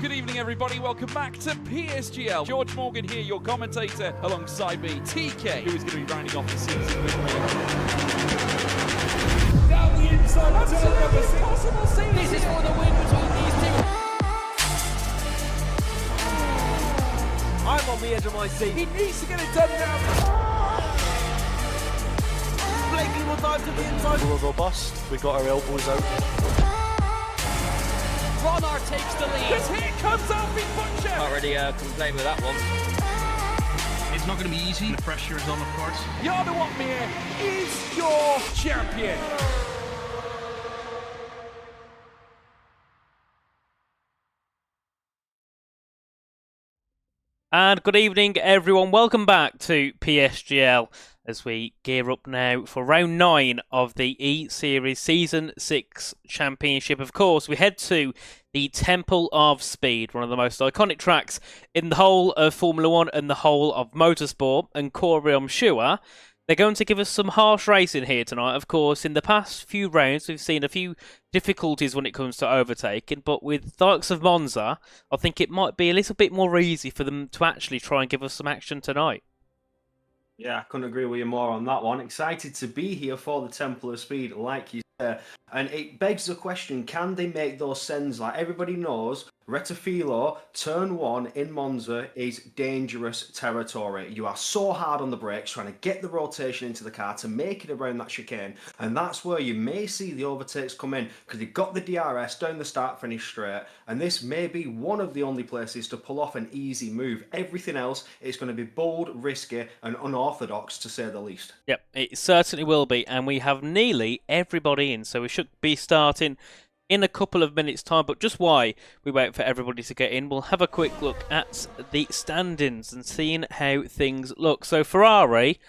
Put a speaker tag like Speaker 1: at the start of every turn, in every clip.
Speaker 1: Good evening, everybody. Welcome back to PSGL. George Morgan here, your commentator, alongside me, TK, who is going to be rounding off the season with me.
Speaker 2: Down the inside,
Speaker 1: Absolutely impossible scene.
Speaker 3: This is for the win between these two.
Speaker 2: I'm on the edge of my seat.
Speaker 1: He needs to get it done now.
Speaker 2: Blakely will dive to the inside.
Speaker 4: We'll go bust. We got our elbows out.
Speaker 3: Ronar takes the lead.
Speaker 1: Because here comes Alfie Butcher.
Speaker 3: Can't really complain with that one.
Speaker 5: It's not going to be easy. The pressure is on, of course.
Speaker 1: Yarda Watmere is your champion.
Speaker 6: And good evening, everyone. Welcome back to PSGL as we gear up now for round 9 of the E-Series Season 6 Championship. Of course, we head to the Temple of Speed, one of the most iconic tracks in the whole of Formula 1 and the whole of motorsport. And Corey, I'm sure they're going to give us some harsh racing here tonight. Of course, in the past few rounds, we've seen a few difficulties when it comes to overtaking, but with the likes of Monza, I think it might be a little bit more easy for them to actually try and give us some action tonight.
Speaker 4: Yeah, I couldn't agree with you more on that one. Excited to be here for the Temple of Speed, like you said. And it begs the question, can they make those sends? Like everybody knows, Rettifilo, turn 1 in Monza is dangerous territory. You are so hard on the brakes, trying to get the rotation into the car to make it around that chicane. And that's where you may see the overtakes come in, because you've got the DRS down the start finish straight. And this may be one of the only places to pull off an easy move. Everything else is going to be bold, risky, and unorthodox, to say the least.
Speaker 6: Yep, it certainly will be. And we have nearly everybody in, so we should be starting in a couple of minutes' time, but just while we wait for everybody to get in, we'll have a quick look at the standings and seeing how things look. So Ferrari,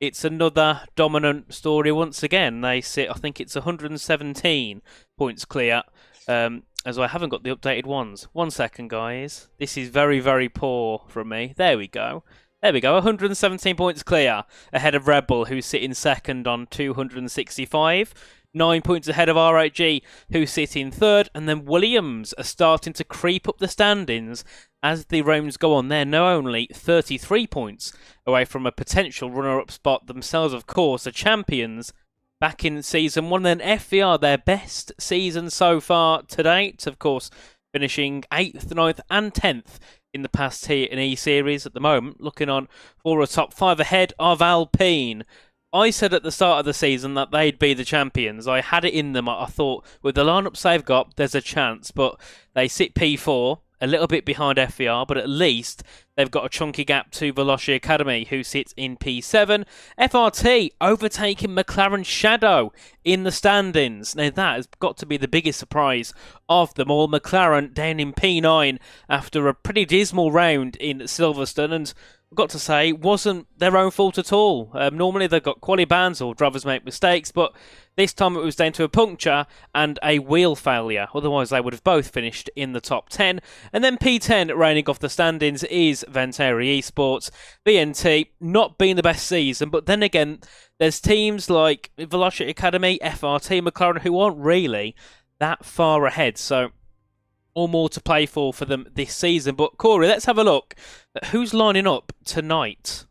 Speaker 6: it's another dominant story once again. They sit, I think it's 117 points clear, as I haven't got the updated ones. 1 second, guys. This is very, very poor from me. There we go. There we go, 117 points clear ahead of Red Bull, who's sitting second on 265. 9 points ahead of RHG, who sit in third, and then Williams are starting to creep up the standings as the rounds go on. They're now only 33 points away from a potential runner-up spot themselves, of course, the champions back in Season 1. Then FVR, their best season so far to date, of course, finishing 8th, 9th and 10th in the past here in E-Series at the moment, looking on for a top 5 ahead of Alpine. I said at the start of the season that they'd be the champions. I had it in them. I thought with the lineups they've got, there's a chance. But they sit P4, a little bit behind FVR, but at least they've got a chunky gap to Veloci Academy, who sits in P7. FRT overtaking McLaren Shadow in the standings. Now that has got to be the biggest surprise of them all. McLaren down in P9 after a pretty dismal round in Silverstone, and I've got to say, wasn't their own fault at all. Normally they've got quali bans or drivers make mistakes, but this time it was down to a puncture and a wheel failure. Otherwise they would have both finished in the top 10. And then P10 reigning off the standings is Venturi Esports. VNT not being the best season, but then again, there's teams like Veloci Academy, FRT, McLaren who aren't really that far ahead. So all more to play for them this season. But Corey, let's have a look at who's lining up tonight.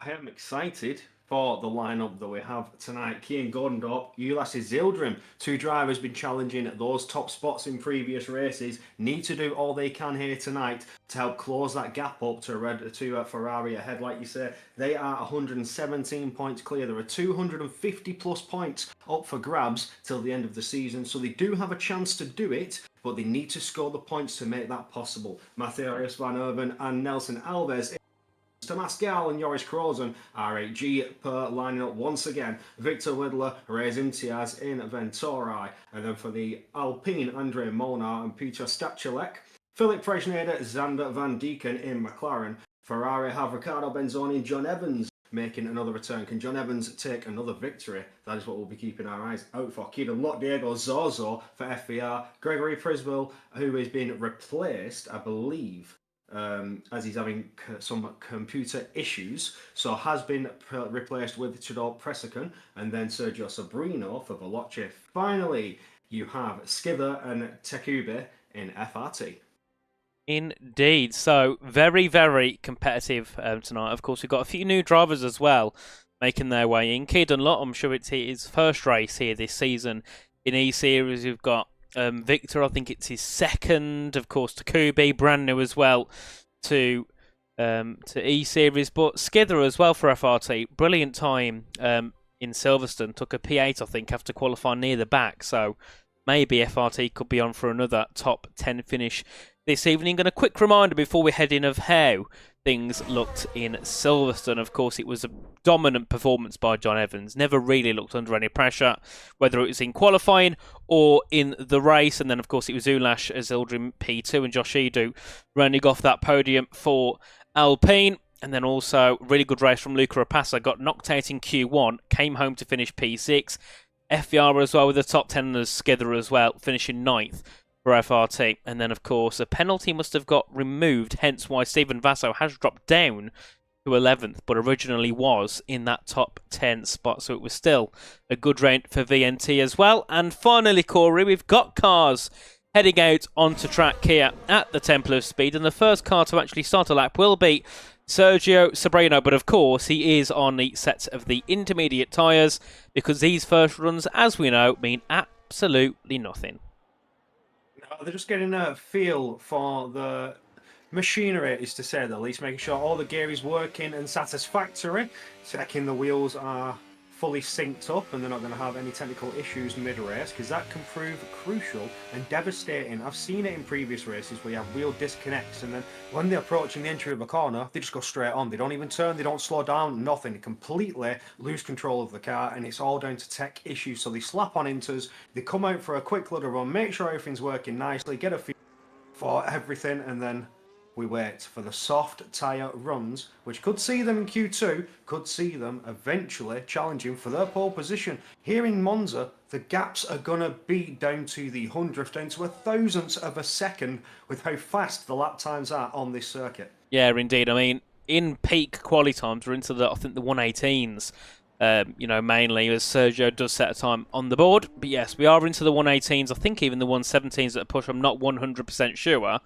Speaker 4: I am excited for the lineup that we have tonight. Kian Gordondorp, Ulysses Zildrim, two drivers been challenging those top spots in previous races, need to do all they can here tonight to help close that gap up to Ferrari ahead. Like you say, they are 117 points clear. There are 250 plus points up for grabs till the end of the season, so they do have a chance to do it, but they need to score the points to make that possible. Matthias Van Erven and Nelson Alves, Tomas Gal and Joris Krozen, RHG per lining up once again. Victor Widler, Reyes Imtiaz in Venturi. And then for the Alpine, Andre Molnar and Peter Stachelek. Philip Fresneder, Xander Van Deeken in McLaren. Ferrari have Ricardo Benzoni and John Evans making another return. Can John Evans take another victory? That is what we'll be keeping our eyes out for. Keaton Lock, Diego Zozo for FVR. Gregory Priswell, who has been replaced, I believe, as he's having some computer issues, so has been replaced with Chador Presican, and then Sergio Sabrino for Veloci. Finally, you have Skither and Tekube in FRT.
Speaker 6: Indeed. So very, very competitive tonight. Of course, we've got a few new drivers as well making their way in. Keir Dunlop, I'm sure it's his first race here this season in E-Series. We've got Victor, I think it's his second. Of course, Takubi, brand new as well to E-Series. But Skither as well for FRT. Brilliant time in Silverstone. Took a P8, I think, after qualifying near the back. So maybe FRT could be on for another top 10 finish this evening. And a quick reminder before we head in of how things looked in Silverstone. Of course, it was a dominant performance by John Evans. Never really looked under any pressure, whether it was in qualifying or in the race. And then, of course, it was Ulash, Zildjian P2 and Josh Edu running off that podium for Alpine. And then also, really good race from Luca Rapassa. Got knocked out in Q1, came home to finish P6. FVR as well with the top 10 as Skither as well, finishing 9th for FRT. And then, of course, a penalty must have got removed, hence why Stephen Vasso has dropped down to 11th, but originally was in that top 10 spot. So it was still a good round for VNT as well. And finally, Corey, we've got cars heading out onto track here at the Temple of Speed. And the first car to actually start a lap will be Sergio Sobrino, but of course he is on the set of the intermediate tyres because these first runs, as we know, mean absolutely nothing.
Speaker 4: No, they're just getting a feel for the machinery, is to say the least, making sure all the gear is working and satisfactory, checking the wheels are fully synced up and they're not going to have any technical issues mid-race, because that can prove crucial and devastating. I've seen it in previous races where you have wheel disconnects and then when they're approaching the entry of a corner, they just go straight on. They don't even turn, they don't slow down, nothing. They completely lose control of the car, and it's all down to tech issues. So they slap on inters, they come out for a quick little run, make sure everything's working nicely, get a feel for everything, and then we wait for the soft tyre runs, which could see them in Q2, could see them eventually challenging for their pole position. Here in Monza, the gaps are going to be down to the 100th, down to a thousandth of a second with how fast the lap times are on this circuit.
Speaker 6: Yeah, indeed. I mean, in peak quali times, we're into I think the 118s, mainly as Sergio does set a time on the board. But yes, we are into the 118s. I think even the 117s at a push, I'm not 100% sure.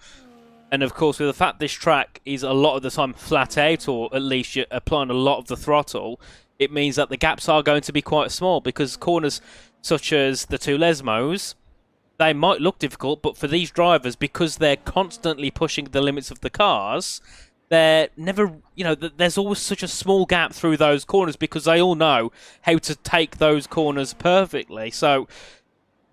Speaker 6: And of course, with the fact this track is a lot of the time flat out, or at least you're applying a lot of the throttle, it means that the gaps are going to be quite small, because corners such as the two Lesmos, they might look difficult, but for these drivers, because they're constantly pushing the limits of the cars, they're never, there's always such a small gap through those corners because they all know how to take those corners perfectly. So,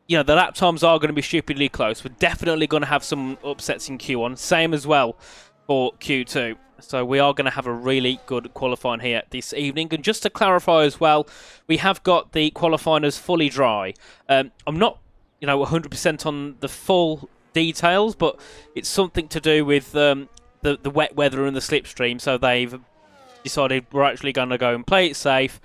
Speaker 6: the lap times are going to be stupidly close. We're definitely going to have some upsets in Q1. Same as well for Q2. So we are going to have a really good qualifying here this evening. And just to clarify as well, we have got the qualifiers fully dry. I'm not, 100% on the full details, but it's something to do with the wet weather and the slipstream. So they've decided we're actually going to go and play it safe,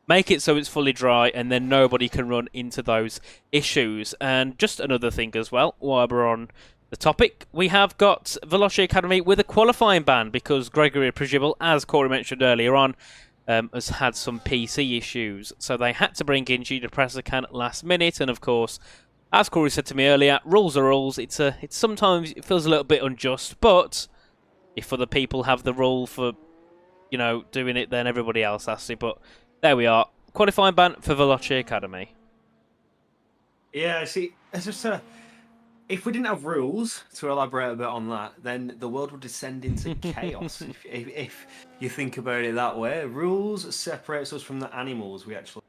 Speaker 6: make it so it's fully dry, and then nobody can run into those issues. And just another thing as well, while we're on the topic, we have got Veloci Academy with a qualifying ban because Gregory Prigibble, as Corey mentioned earlier on, has had some PC issues. So they had to bring in Gina Pressacan last minute, and of course, as Corey said to me earlier, rules are rules. It's sometimes it feels a little bit unjust, but if other people have the rule for, doing it, then everybody else has to. But there we are. Qualifying ban for Veloci Academy.
Speaker 4: Yeah, see, it's just if we didn't have rules, to elaborate a bit on that, then the world would descend into chaos. If you think about it that way, rules separates us from the animals. We actually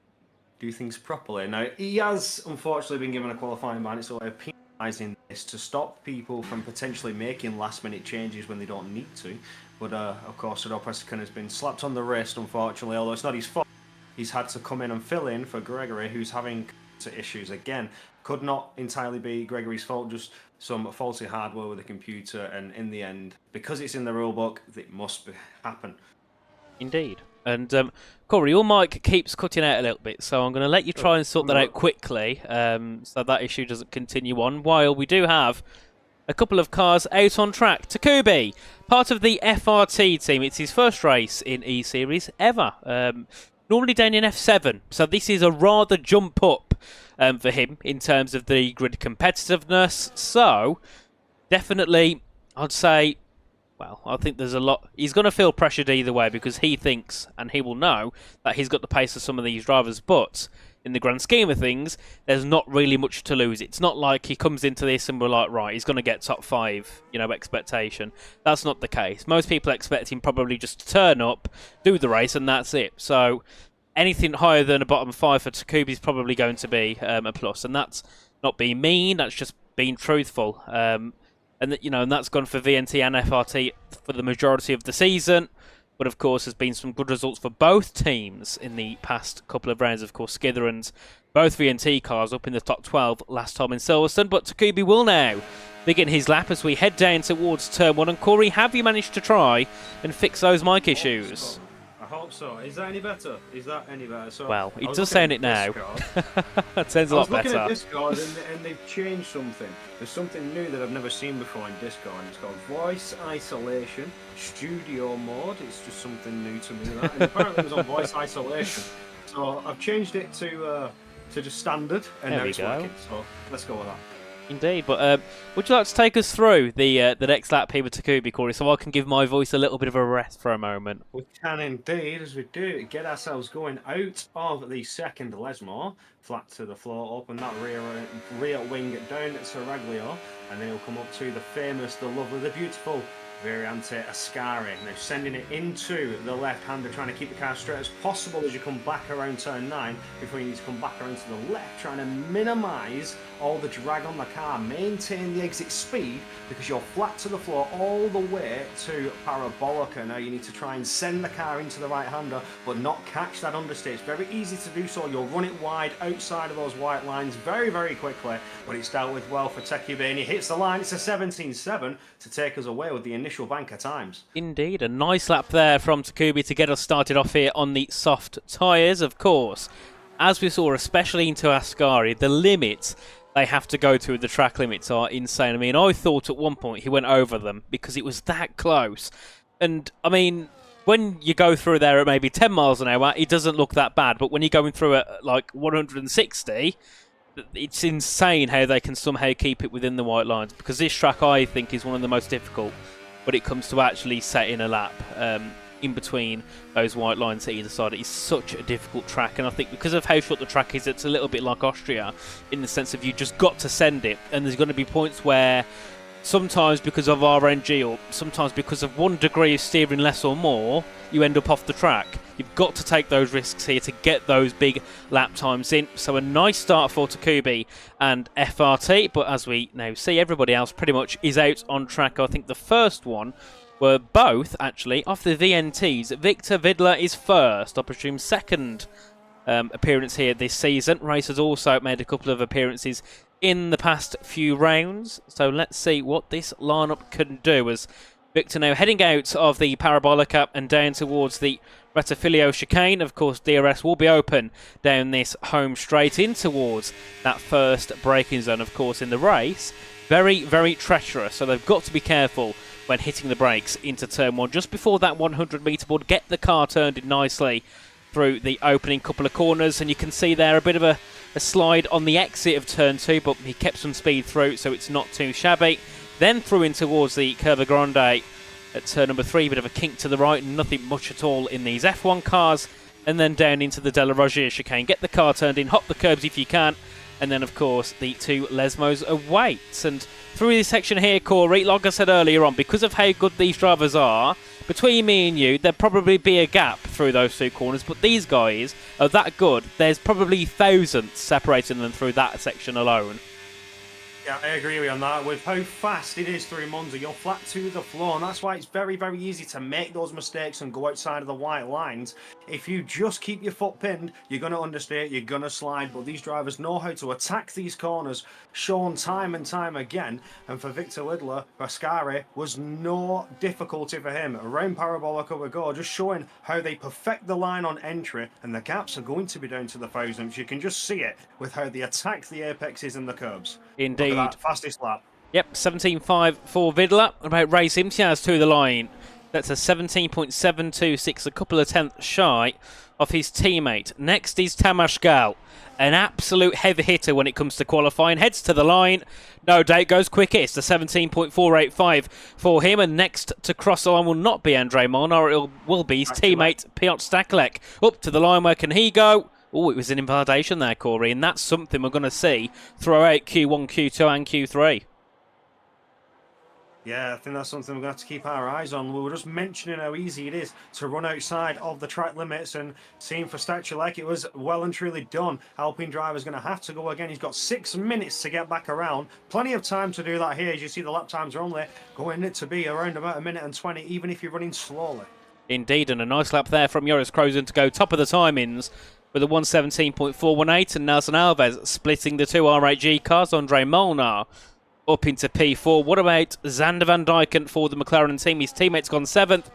Speaker 4: do things properly. Now, he has unfortunately been given a qualifying ban. It's a way of penalising this to stop people from potentially making last-minute changes when they don't need to. But of course, Sir Pressacan has been slapped on the wrist, unfortunately, although it's not his fault. He's had to come in and fill in for Gregory, who's having issues again. Could not entirely be Gregory's fault, just some faulty hardware with the computer, and in the end, because it's in the rulebook, it must happen.
Speaker 6: Indeed. And Corey, your mic keeps cutting out a little bit, so I'm going to let you try and sort that out quickly, so that issue doesn't continue on, while we do have a couple of cars out on track. Takubi, part of the FRT team. It's his first race in E-Series ever. Normally down in F7, so this is a rather jump up for him in terms of the grid competitiveness. So, definitely, I'd say, well, I think there's a lot. He's going to feel pressured either way because he thinks and he will know that he's got the pace of some of these drivers. But in the grand scheme of things, there's not really much to lose. It's not like he comes into this and we're like, right, he's going to get top 5, expectation. That's not the case. Most people expect him probably just to turn up, do the race, and that's it. So anything higher than a bottom 5 for Takubi is probably going to be a plus. And that's not being mean, that's just being truthful. And that's gone for VNT and FRT for the majority of the season. But of course, there's been some good results for both teams in the past couple of rounds. Of course, Skitherans, both VNT cars up in the top 12 last time in Silverstone. But Takubi will now begin his lap as we head down towards turn 1. And Corey, have you managed to try and fix those mic issues?
Speaker 4: I hope so. Is that any better? So
Speaker 6: well, it does sound it now. That sounds a lot better.
Speaker 4: I was looking at Discord and they've changed something. There's something new that I've never seen before in Discord. It's called voice isolation, studio mode. It's just something new to me. And apparently it was on voice isolation. So I've changed it to just standard, and now it's working. So let's go with that.
Speaker 6: Indeed, but would you like to take us through the next lap here with Takubi, Corey, so I can give my voice a little bit of a rest for a moment?
Speaker 4: We can indeed, as we do get ourselves going out of the second Lesmore, flat to the floor, open that rear wing down to Seraglio, and then he'll come up to the famous, the lovely, the beautiful Variante Ascari. Now sending it into the left-hander, trying to keep the car straight as possible as you come back around turn 9 before you need to come back around to the left, trying to minimise all the drag on the car, maintain the exit speed because you're flat to the floor all the way to Parabolica. Now you need to try and send the car into the right-hander but not catch that understeer. It's very easy to do so. You'll run it wide outside of those white lines very, very quickly, but it's dealt with well for Takubi, and he hits the line. It's a 17.7 to take us away with the initial bank at times.
Speaker 6: Indeed, a nice lap there from Takubi to get us started off here on the soft tyres. Of course, as we saw, especially into Ascari, the limits they have to go to, the track limits, are insane. I mean, I thought at one point he went over them because it was that close. And, I mean, when you go through there at maybe 10 miles an hour, it doesn't look that bad. But when you're going through at, like, 160... it's insane how they can somehow keep it within the white lines, because this track, I think, is one of the most difficult when it comes to actually setting a lap in between those white lines to either side. It is such a difficult track, and I think because of how short the track is, it's a little bit like Austria in the sense of you just got to send it, and there's going to be points where sometimes because of RNG or sometimes because of 1 degree of steering less or more, you end up off the track. You've got to take those risks here to get those big lap times in. So a nice start for Takubi and FRT, but as we now see, everybody else pretty much is out on track. I think the first one were both actually off the VNTs. Victor Vidler is first, I presume second appearance here this season. Race has also made a couple of appearances in the past few rounds, so let's see what this lineup can do as Victor now heading out of the Parabolica and down towards the Retafilio chicane. Of course, DRS will be open down this home straight in towards that first braking zone. Of course, in the race, very, very treacherous, so they've got to be careful when hitting the brakes into turn 1. Just before that 100-metre board, get the car turned in nicely through the opening couple of corners, and you can see there a bit of a slide on the exit of turn 2, but he kept some speed through, so it's not too shabby. Then through in towards the Curva Grande at turn number 3, bit of a kink to the right, nothing much at all in these F1 cars, and then down into the Della Rogia chicane. Get the car turned in, hop the curbs if you can, and then of course the 2 Lesmos await. And through this section here, Corey, like I said earlier on, because of how good these drivers are, between me and you, there'd probably be a gap through those 2 corners, but these guys are that good, there's probably thousands separating them through that section alone.
Speaker 4: Yeah, I agree with you on that. With how fast it is through Monza, you're flat to the floor, and that's why it's very, very easy to make those mistakes and go outside of the white lines. If you just keep your foot pinned, you're going to understeer, you're going to slide, but these drivers know how to attack these corners, shown time and time again, and for Victor Lidler, Ascari was no difficulty for him. Around Parabolica we go, just showing how they perfect the line on entry, and the gaps are going to be down to the thousands. You can just see it with how they attack the apexes and the curbs.
Speaker 6: Indeed.
Speaker 4: Fastest lap.
Speaker 6: Yep, 17.5 for Vidler. What about Race Imtiaz to the line? That's a 17.726, a couple of tenths shy of his teammate. Next is Tamas Gal, an absolute heavy hitter when it comes to qualifying. Heads to the line. No doubt goes quickest, a 17.485 for him. And next to cross the line will not be Andrei Molnar, it will be his teammate Piotr Staklek. Up to the line, where can he go? Oh, it was an invalidation there, Corey, and that's something we're going to see throughout Q1, Q2 and Q3.
Speaker 4: Yeah, I think that's something we're going to have to keep our eyes on. We were just mentioning how easy it is to run outside of the track limits, and seeing for Staklek, it was well and truly done. Alpine driver's going to have to go again. He's got 6 minutes to get back around. Plenty of time to do that here. As you see, the lap times are only going to be around about 1 minute and 20, even if you're running slowly.
Speaker 6: Indeed, and a nice lap there from Joris Krozen to go top of the timings with a 117.418, and Nelson Alves splitting the two R8G cars. Andrei Molnar up into P4. What about Xander Van Dijken for the McLaren team? His teammate's gone 7th.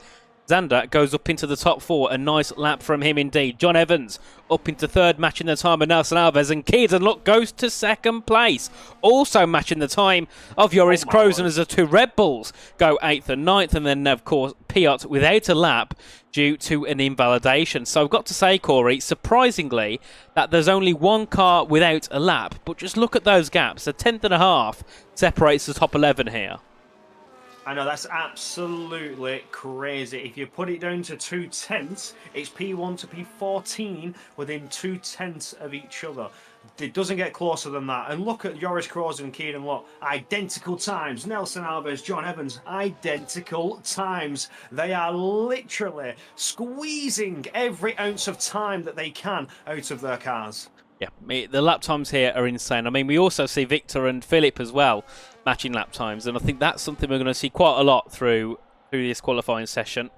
Speaker 6: Xander goes up into the top 4. A nice lap from him indeed. John Evans up into 3rd, matching the time of Nelson Alves. And Kearden, look, goes to 2nd place. Also matching the time of Joris Krozen as the 2 Red Bulls go 8th and 9th. And then, of course, Piotr without a lap due to an invalidation. So I've got to say, Corey, surprisingly, that there's only 1 car without a lap. But just look at those gaps. A 10th and a half separates the top 11 here.
Speaker 4: I know, that's absolutely crazy. If you put it down to 2 tenths, it's P1 to P14 within 2 tenths of each other. It doesn't get closer than that. And look at Joris Krozen and Kearden, look, identical times. Nelson Alves, John Evans, identical times. They are literally squeezing every ounce of time that they can out of their cars.
Speaker 6: Yeah, the lap times here are insane. I mean, we also see Victor and Philip as well matching lap times, and I think that's something we're going to see quite a lot through this qualifying session.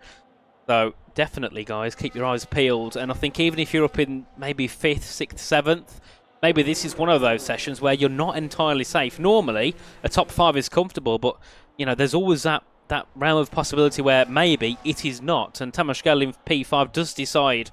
Speaker 6: So definitely, guys, keep your eyes peeled. And I think even if you're up in maybe 5th, 6th, 7th, maybe this is one of those sessions where you're not entirely safe. Normally, a top 5 is comfortable, but you know, there's always that realm of possibility where maybe it is not. And Tamas Gal in P5 does decide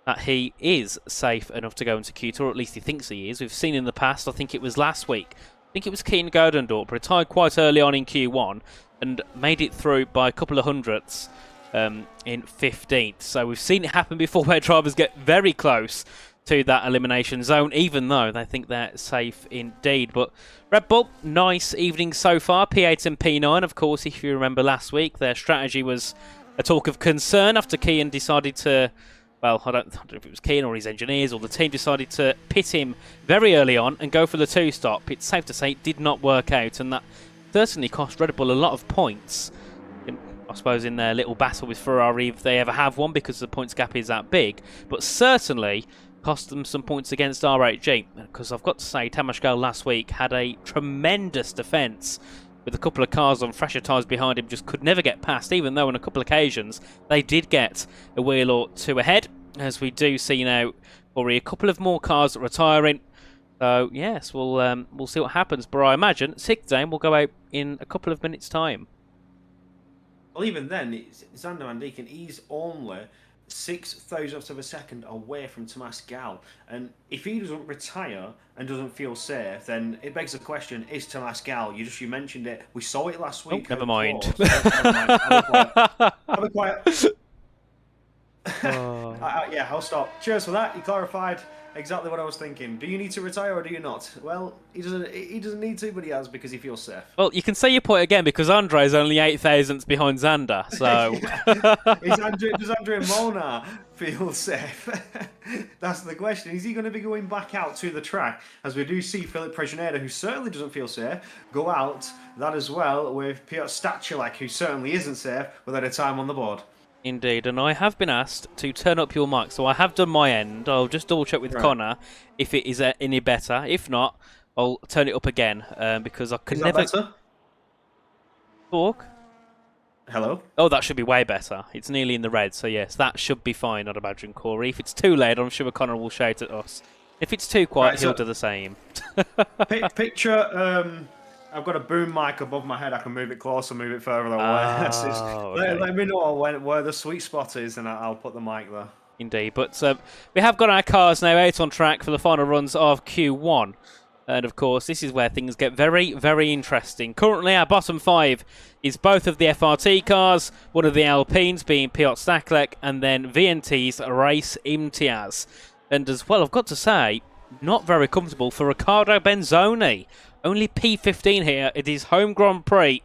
Speaker 6: that he is safe enough to go into Q2, or at least he thinks he is. We've seen in the past, I think it was last week, I think it was Keen Godendorp, retired quite early on in Q1 and made it through by a couple of hundredths in 15th. So we've seen it happen before where drivers get very close to that elimination zone, even though they think they're safe indeed. But Red Bull, nice evening so far. P8 and P9, of course, if you remember last week, their strategy was a talk of concern after Kean decided to... Well, I don't know if it was Keane or his engineers or the team decided to pit him very early on and go for the 2-stop. It's safe to say it did not work out, and that certainly cost Red Bull a lot of points, I suppose, in their little battle with Ferrari, if they ever have one, because the points gap is that big. But certainly cost them some points against R8G, because I've got to say, Tamas Gal last week had a tremendous defence with a couple of cars on fresher tyres behind him, just could never get past, even though on a couple of occasions they did get a wheel or 2 ahead, as we do see now, Corey, a couple of more cars retiring. So yes, we'll see what happens, but I imagine 6th game will go out in a couple of minutes' time.
Speaker 4: Well, even then, Xander Van Dijken, he's only 6,000ths of a second away from Tamas Gal, and if he doesn't retire and doesn't feel safe, then it begs the question: is Tamas Gal? You mentioned it. We saw it last week.
Speaker 6: Oh, never mind.
Speaker 4: Have a quiet.
Speaker 6: Oh.
Speaker 4: Yeah, I'll stop. Cheers for that. You clarified exactly what I was thinking. Do you need to retire or do you not? Well, he doesn't need to, but he has, because he feels safe.
Speaker 6: Well, you can say your point again, because Andre is only 8,000ths behind Xander, so...
Speaker 4: Does Andrei Molnar feel safe? That's the question. Is he going to be going back out to the track? As we do see Philip Prejoneda, who certainly doesn't feel safe, go out that as well with Piotr Staklek, who certainly isn't safe without a time on the board.
Speaker 6: Indeed, and I have been asked to turn up your mic, so I have done my end. I'll just double check with Connor if it is any better. If not, I'll turn it up again, because I could never talk.
Speaker 4: Hello?
Speaker 6: Oh, that should be way better. It's nearly in the red, so yes, that should be fine, I'd imagine, Corey. If it's too late, I'm sure Connor will shout at us. If it's too quiet, he'll do the same.
Speaker 4: Picture... I've got a boom mic above my head. I can move it closer, move it further away.
Speaker 6: Okay.
Speaker 4: Let me know where the sweet spot is, and I'll put the mic there.
Speaker 6: Indeed, but we have got our cars now out on track for the final runs of Q1. And of course, this is where things get very, very interesting. Currently, our bottom 5 is both of the FRT cars, one of the Alpines being Piotr Staklek, and then VNT's Race Imtiaz. And as well, I've got to say, not very comfortable for Riccardo Benzoni. Only P15 here. It is home Grand Prix,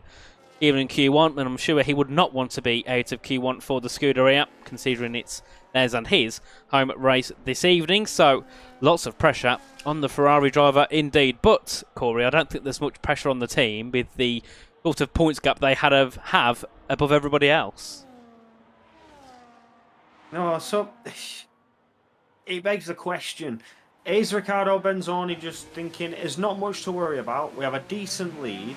Speaker 6: even in Q1, and I'm sure he would not want to be out of Q1 for the Scuderia, considering it's theirs and his home race this evening. So lots of pressure on the Ferrari driver indeed. But, Corey, I don't think there's much pressure on the team with the sort of points gap they have above everybody else.
Speaker 4: No, so it begs the question. Is Riccardo Benzoni just thinking there's not much to worry about? We have a decent lead.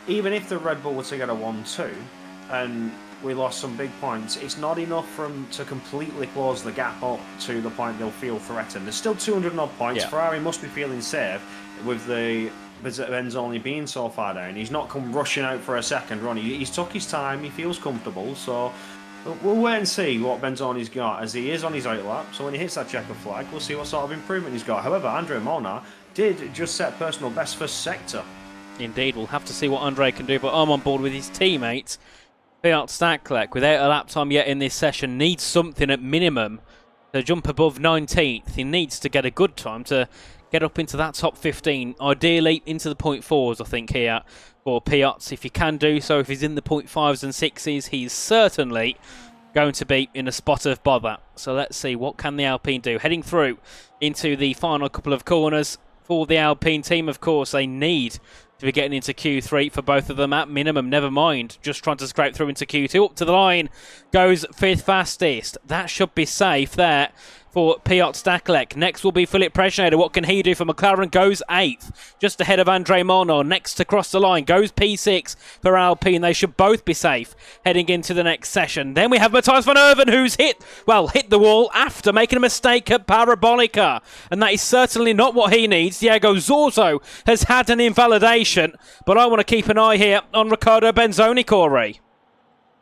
Speaker 4: Even if the Red Bull were to get a 1-2 and we lost some big points, it's not enough for them to completely close the gap up to the point they'll feel threatened. There's still 200 odd points.
Speaker 6: Yeah.
Speaker 4: Ferrari must be feeling safe with the Benzoni being so far down. He's not come rushing out for a second run. He's took his time. He feels comfortable. So we'll wait and see what Benzoni's got as he is on his outlap. So when he hits that checker flag, we'll see what sort of improvement he's got. However, Andrea Molnar did just set personal best for sector.
Speaker 6: Indeed, we'll have to see what Andre can do, but I'm on board with his teammate. Piotr Staklek, without a lap time yet in this session, needs something at minimum to jump above 19th. He needs to get a good time to get up into that top 15, ideally into the 0.4s, I think, here for Piotr. If he can do so, if he's in the 0.5s and 6s, he's certainly going to be in a spot of bother. So let's see, what can the Alpine do? Heading through into the final couple of corners for the Alpine team, of course, they need to be getting into Q3 for both of them at minimum. Never mind, just trying to scrape through into Q2. Up to the line goes 5th fastest. That should be safe there for Piotr Staklek. Next will be Philip Presnader. What can he do for McLaren? Goes 8th, just ahead of Andre Molnar. Next to cross the line goes P6 for Alpine. They should both be safe heading into the next session. Then we have Matthias van Erven, who's hit the wall after making a mistake at Parabolica. And that is certainly not what he needs. Diego Zorzo has had an invalidation, but I want to keep an eye here on Riccardo Benzoni, Corey.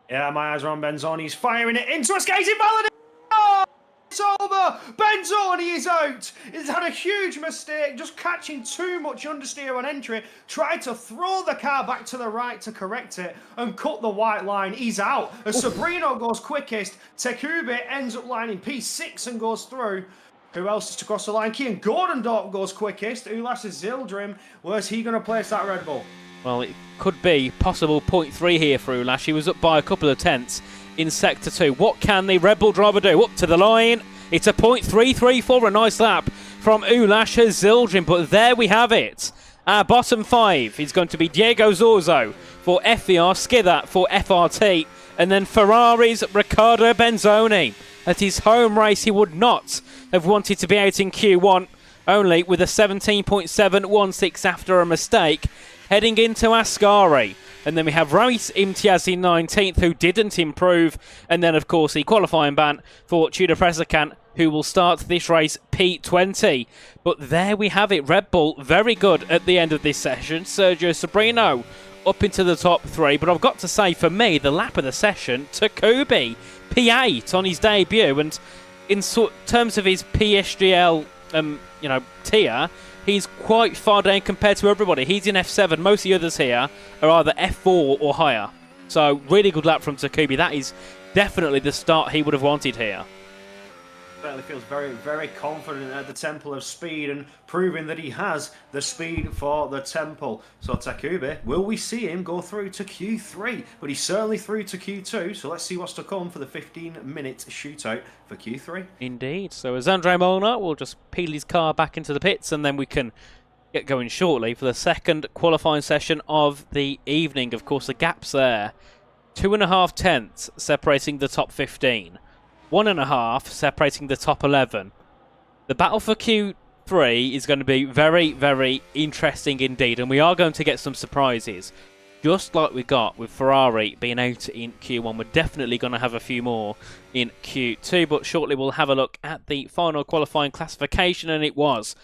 Speaker 4: Yeah, my eyes are on Benzoni. He's firing it into a skating invalidation. Oh! It's over! Benzoni is out! He's had a huge mistake, just catching too much understeer on entry, tried to throw the car back to the right to correct it, and cut the white line. He's out. As Sobrino goes quickest, Tekube ends up lining P6 and goes through. Who else is to cross the line? Kian Gordondorp goes quickest. Ulas is Zildrim. Where's he going to place that Red Bull?
Speaker 6: Well, it could be possible 0.3 here for Ulas. He was up by a couple of tenths in Sector 2. What can the Red Bull driver do? Up to the line. It's a 0.334, a nice lap from Ulas Zildrim. But there we have it. Our bottom 5 is going to be Diego Zorzo for FVR, Skidder for FRT, and then Ferrari's Riccardo Benzoni. At his home race, he would not have wanted to be out in Q1, only with a 17.716 after a mistake, heading into Ascari. And then we have Race Imtiaz in 19th, who didn't improve. And then, of course, the qualifying ban for Tudor Presikant, who will start this race P20. But there we have it. Red Bull, very good at the end of this session. Sergio Sobrino up into the top 3. But I've got to say, for me, the lap of the session, Takoubi, P8 on his debut. And in terms of his PSGL tier, he's quite far down compared to everybody. He's in F7. Most of the others here are either F4 or higher. So really good lap from Takoubi. That is definitely the start he would have wanted here.
Speaker 4: Certainly feels very, very confident at the Temple of Speed and proving that he has the speed for the Temple. So Takoubi, will we see him go through to Q3? But he's certainly through to Q2, so let's see what's to come for the 15-minute shootout for Q3.
Speaker 6: Indeed. So as Andre Molnar will just peel his car back into the pits, and then we can get going shortly for the second qualifying session of the evening. Of course, the gap's there. 2.5 tenths separating the top 15. 1.5 separating the top 11. The battle for Q3 is going to be very, very interesting indeed, and we are going to get some surprises. Just like we got with Ferrari being out in Q1, we're definitely going to have a few more in Q2, but shortly we'll have a look at the final qualifying classification, and it was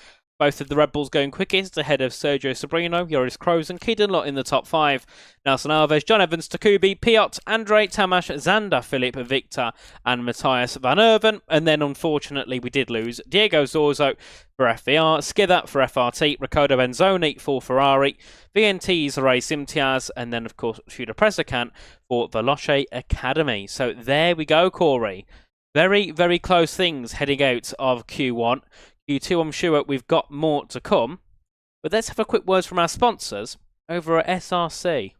Speaker 6: Both of the Red Bulls going quickest ahead of Sergio Sobrino, Joris Kroos and Keaton Lott in the top 5. Nelson Alves, John Evans, Takubi, Piot, Andre, Tamas, Zander, Philip, Victor and Matthias Van Erven. And then unfortunately we did lose Diego Zorzo for FVR, Skither for FRT, Riccardo Benzoni for Ferrari, VNT's Race Imtiaz, and then of course Shuda Presakan for Veloce Academy. So there we go, Corey. Very, very close things heading out of Q1. Q2, I'm sure we've got more to come. But let's have a quick word from our sponsors over at SRC.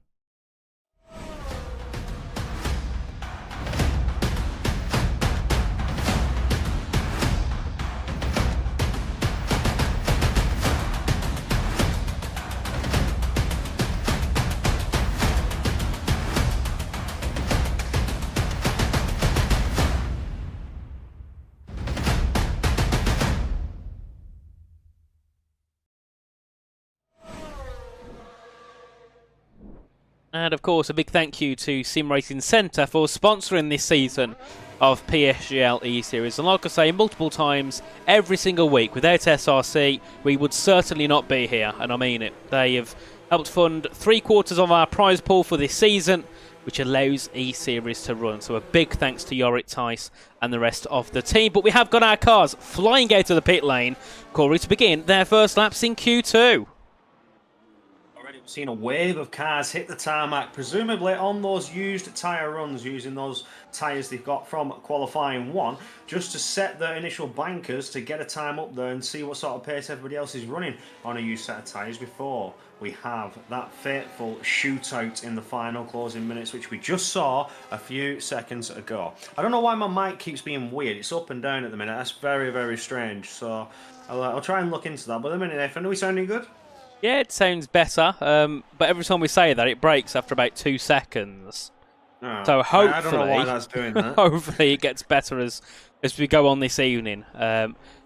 Speaker 6: And of course, a big thank you to Sim Racing Centre for sponsoring this season of PSGL E-Series. And like I say multiple times, every single week, without SRC, we would certainly not be here. And I mean it. They have helped fund 3/4 of our prize pool for this season, which allows E-Series to run. So a big thanks to Yorick Tice and the rest of the team. But we have got our cars flying out of the pit lane, Corey, to begin their first laps in Q2.
Speaker 4: We've seen a wave of cars hit the tarmac, presumably on those used tyre runs, using those tyres they've got from qualifying 1, just to set their initial bankers to get a time up there and see what sort of pace everybody else is running on a used set of tyres before we have that fateful shootout in the final closing minutes, which we just saw a few seconds ago. I don't know why my mic keeps being weird. It's up and down at the minute. That's very, very strange. So I'll try and look into that. But a minute, Nathan, are we sounding good?
Speaker 6: Yeah, it sounds better, but every time we say that, it breaks after about 2 seconds.
Speaker 4: Oh,
Speaker 6: So hopefully,
Speaker 4: I don't know why that's doing that.
Speaker 6: hopefully it gets better as we go on this evening.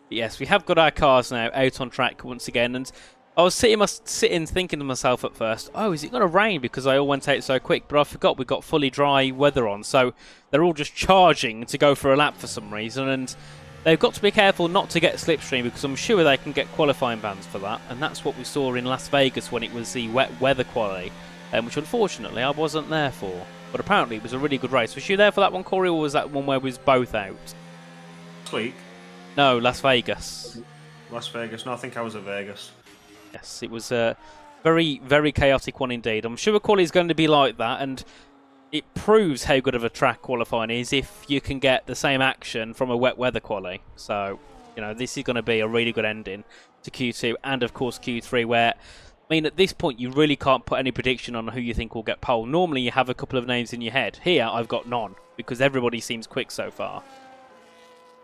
Speaker 6: Yes, we have got our cars now out on track once again, and I was sitting thinking to myself at first, oh, is it going to rain because I all went out so quick? But I forgot we've got fully dry weather on, so they're all just charging to go for a lap for some reason, and they've got to be careful not to get slipstream because I'm sure they can get qualifying bans for that. And that's what we saw in Las Vegas when it was the wet weather quali, which unfortunately I wasn't there for. But apparently it was a really good race. Was you there for that one, Corey, or was that one where we was both out?
Speaker 4: This week?
Speaker 6: No, Las Vegas.
Speaker 4: Las Vegas. No, I think I was at Vegas.
Speaker 6: Yes, it was a very, very chaotic one indeed. I'm sure quali is going to be like that, and it proves how good of a track qualifying is if you can get the same action from a wet weather quali. So, you know, this is going to be a really good ending to Q2 and, of course, Q3, where, I mean, at this point, you really can't put any prediction on who you think will get pole. Normally, you have a couple of names in your head. Here, I've got none, because everybody seems quick so far.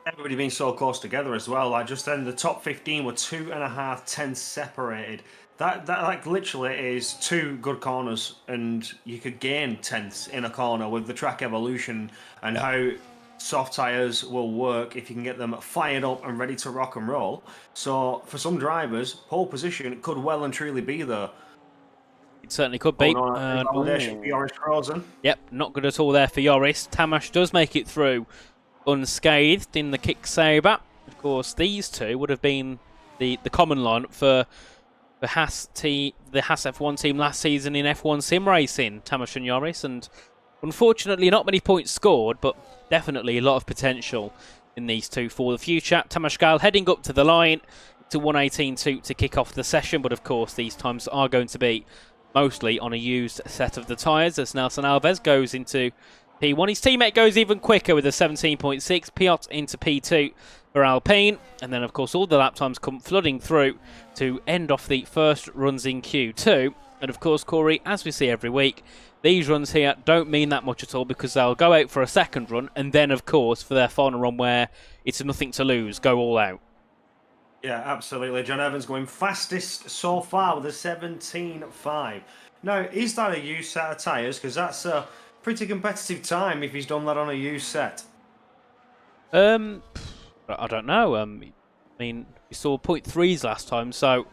Speaker 4: Everybody being so close together as well. Like, just then, the top 15 were 2.5 tenths separated. That like literally is 2 good corners, and you could gain tenths in a corner with the track evolution and how soft tyres will work if you can get them fired up and ready to rock and roll. So for some drivers, pole position could well and truly be there.
Speaker 6: It certainly could be.
Speaker 4: Validation for Joris Kroos.
Speaker 6: Yep, not good at all there for Joris. Tamas does make it through unscathed in the kick saber. Of course, these two would have been the common lineup for the Haas F1 team last season in F1 sim racing, Tamas and Joris, and unfortunately not many points scored, but definitely a lot of potential in these two for the future. Tamas Gal heading up to the line to 118.2 to kick off the session, but of course these times are going to be mostly on a used set of the tyres as Nelson Alves goes into P1. His teammate goes even quicker with a 17.6, Piot into P2 for Alpine, and then of course all the lap times come flooding through to end off the first runs in Q2. And of course, Corey, as we see every week, these runs here don't mean that much at all because they'll go out for a second run and then of course for their final run where it's nothing to lose, go all out.
Speaker 4: Yeah, absolutely. John Evans going fastest so far with a 17.5. Now, is that a used set of tyres? Because that's a pretty competitive time if he's done that on a used set.
Speaker 6: I don't know. I mean, we saw 0.3s last time, so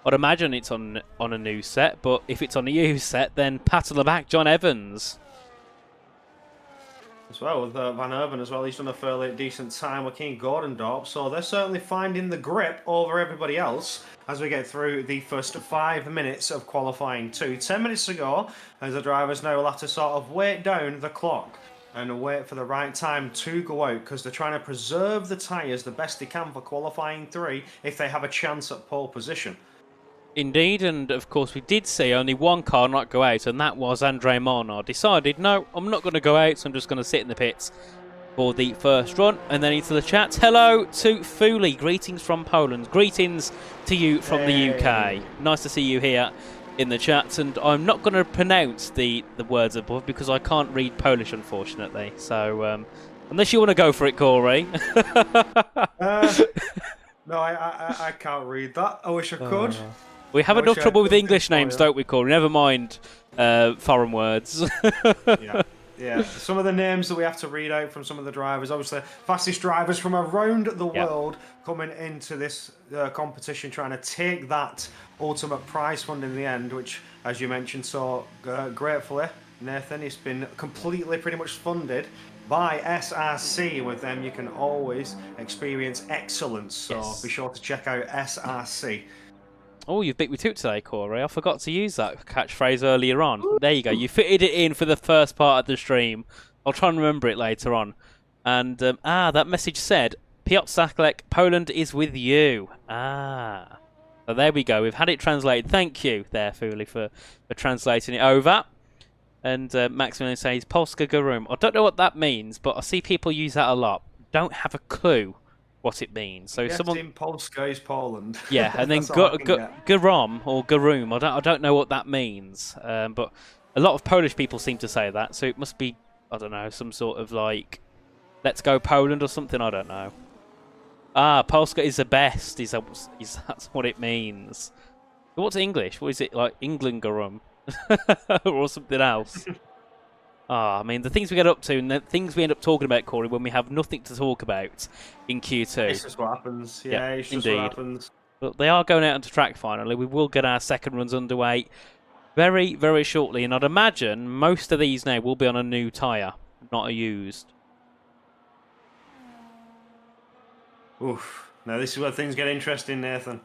Speaker 6: I'd imagine it's on a new set. But if it's on a used set, then pat on the back, John Evans.
Speaker 4: as well with Van Urban as well. He's done a fairly decent time with Keane Gordondorp, so they're certainly finding the grip over everybody else as we get through the first 5 minutes of qualifying 2. 10 minutes to go, as the drivers now will have to sort of wait down the clock and wait for the right time to go out, because they're trying to preserve the tyres the best they can for qualifying 3 if they have a chance at pole position.
Speaker 6: Indeed, and of course we did see only one car not go out, and that was Andre Marnard. Decided, no, I'm not going to go out, so I'm just going to sit in the pits for the first run. And then into the chat. Hello to Fuli. Greetings from Poland. Greetings to you from the UK. Nice to see you here in the chat. And I'm not going to pronounce the words above because I can't read Polish, unfortunately. So, unless you want to go for it, Corey.
Speaker 4: No, I can't read that. I wish I could.
Speaker 6: We have enough trouble with English names, don't we, Corey? Never mind foreign words.
Speaker 4: Yeah. Some of the names that we have to read out from some of the drivers, obviously fastest drivers from around the world coming into this competition, trying to take that ultimate prize fund in the end, which, as you mentioned so gratefully, Nathan, it's been completely pretty much funded by SRC. With them, you can always experience excellence. So be sure to check out SRC.
Speaker 6: Oh, you've beat me to it today, Corey. I forgot to use that catchphrase earlier on. There you go. You fitted it in for the first part of the stream. I'll try and remember it later on. And, that message said, Piotr Saklek, Poland is with you. So there we go. We've had it translated. Thank you there, Fuli, for translating it over. And Maximilian says, Polska Garum. I don't know what that means, but I see people use that a lot. Don't have a clue what it means. So someone
Speaker 4: in Polska is Poland.
Speaker 6: Yeah, and then Garom or Garum. I don't know what that means. But a lot of Polish people seem to say that. So it must be, I don't know, some sort of like, let's go Poland or something. I don't know. Polska is the best. That's what it means. What's English? What is it, like England Garum or something else? I mean, the things we get up to and the things we end up talking about, Corey, when we have nothing to talk about in Q2.
Speaker 4: It's just what happens. Yeah, it's just
Speaker 6: indeed.
Speaker 4: what happens.
Speaker 6: But they are going out onto track finally. We will get our second runs underway very, very shortly. And I'd imagine most of these now will be on a new tyre, not a used.
Speaker 4: Oof. Now this is where things get interesting, Nathan.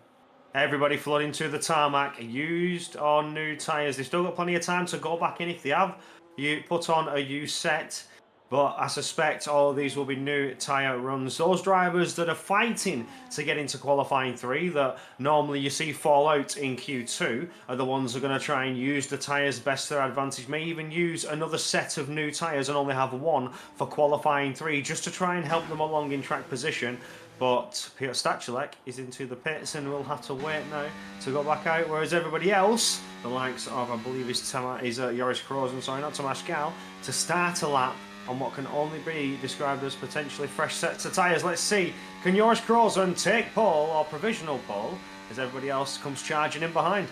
Speaker 4: Everybody flooding to the tarmac, used or new tyres. They've still got plenty of time to go back in if they have. You put on a used set, but I suspect all of these will be new tyre runs. Those drivers that are fighting to get into qualifying 3 that normally you see fall out in Q2 are the ones who are going to try and use the tyres best to their advantage, may even use another set of new tyres and only have one for qualifying 3 just to try and help them along in track position. But Piotr Stachulek is into the pits and will have to wait now to go back out, whereas everybody else, the likes of, I believe, Joris Krozen, sorry, not Tomasz Gal, to start a lap on what can only be described as potentially fresh sets of tyres. Let's see, can Joris Krozen take pole or provisional pole as everybody else comes charging in behind?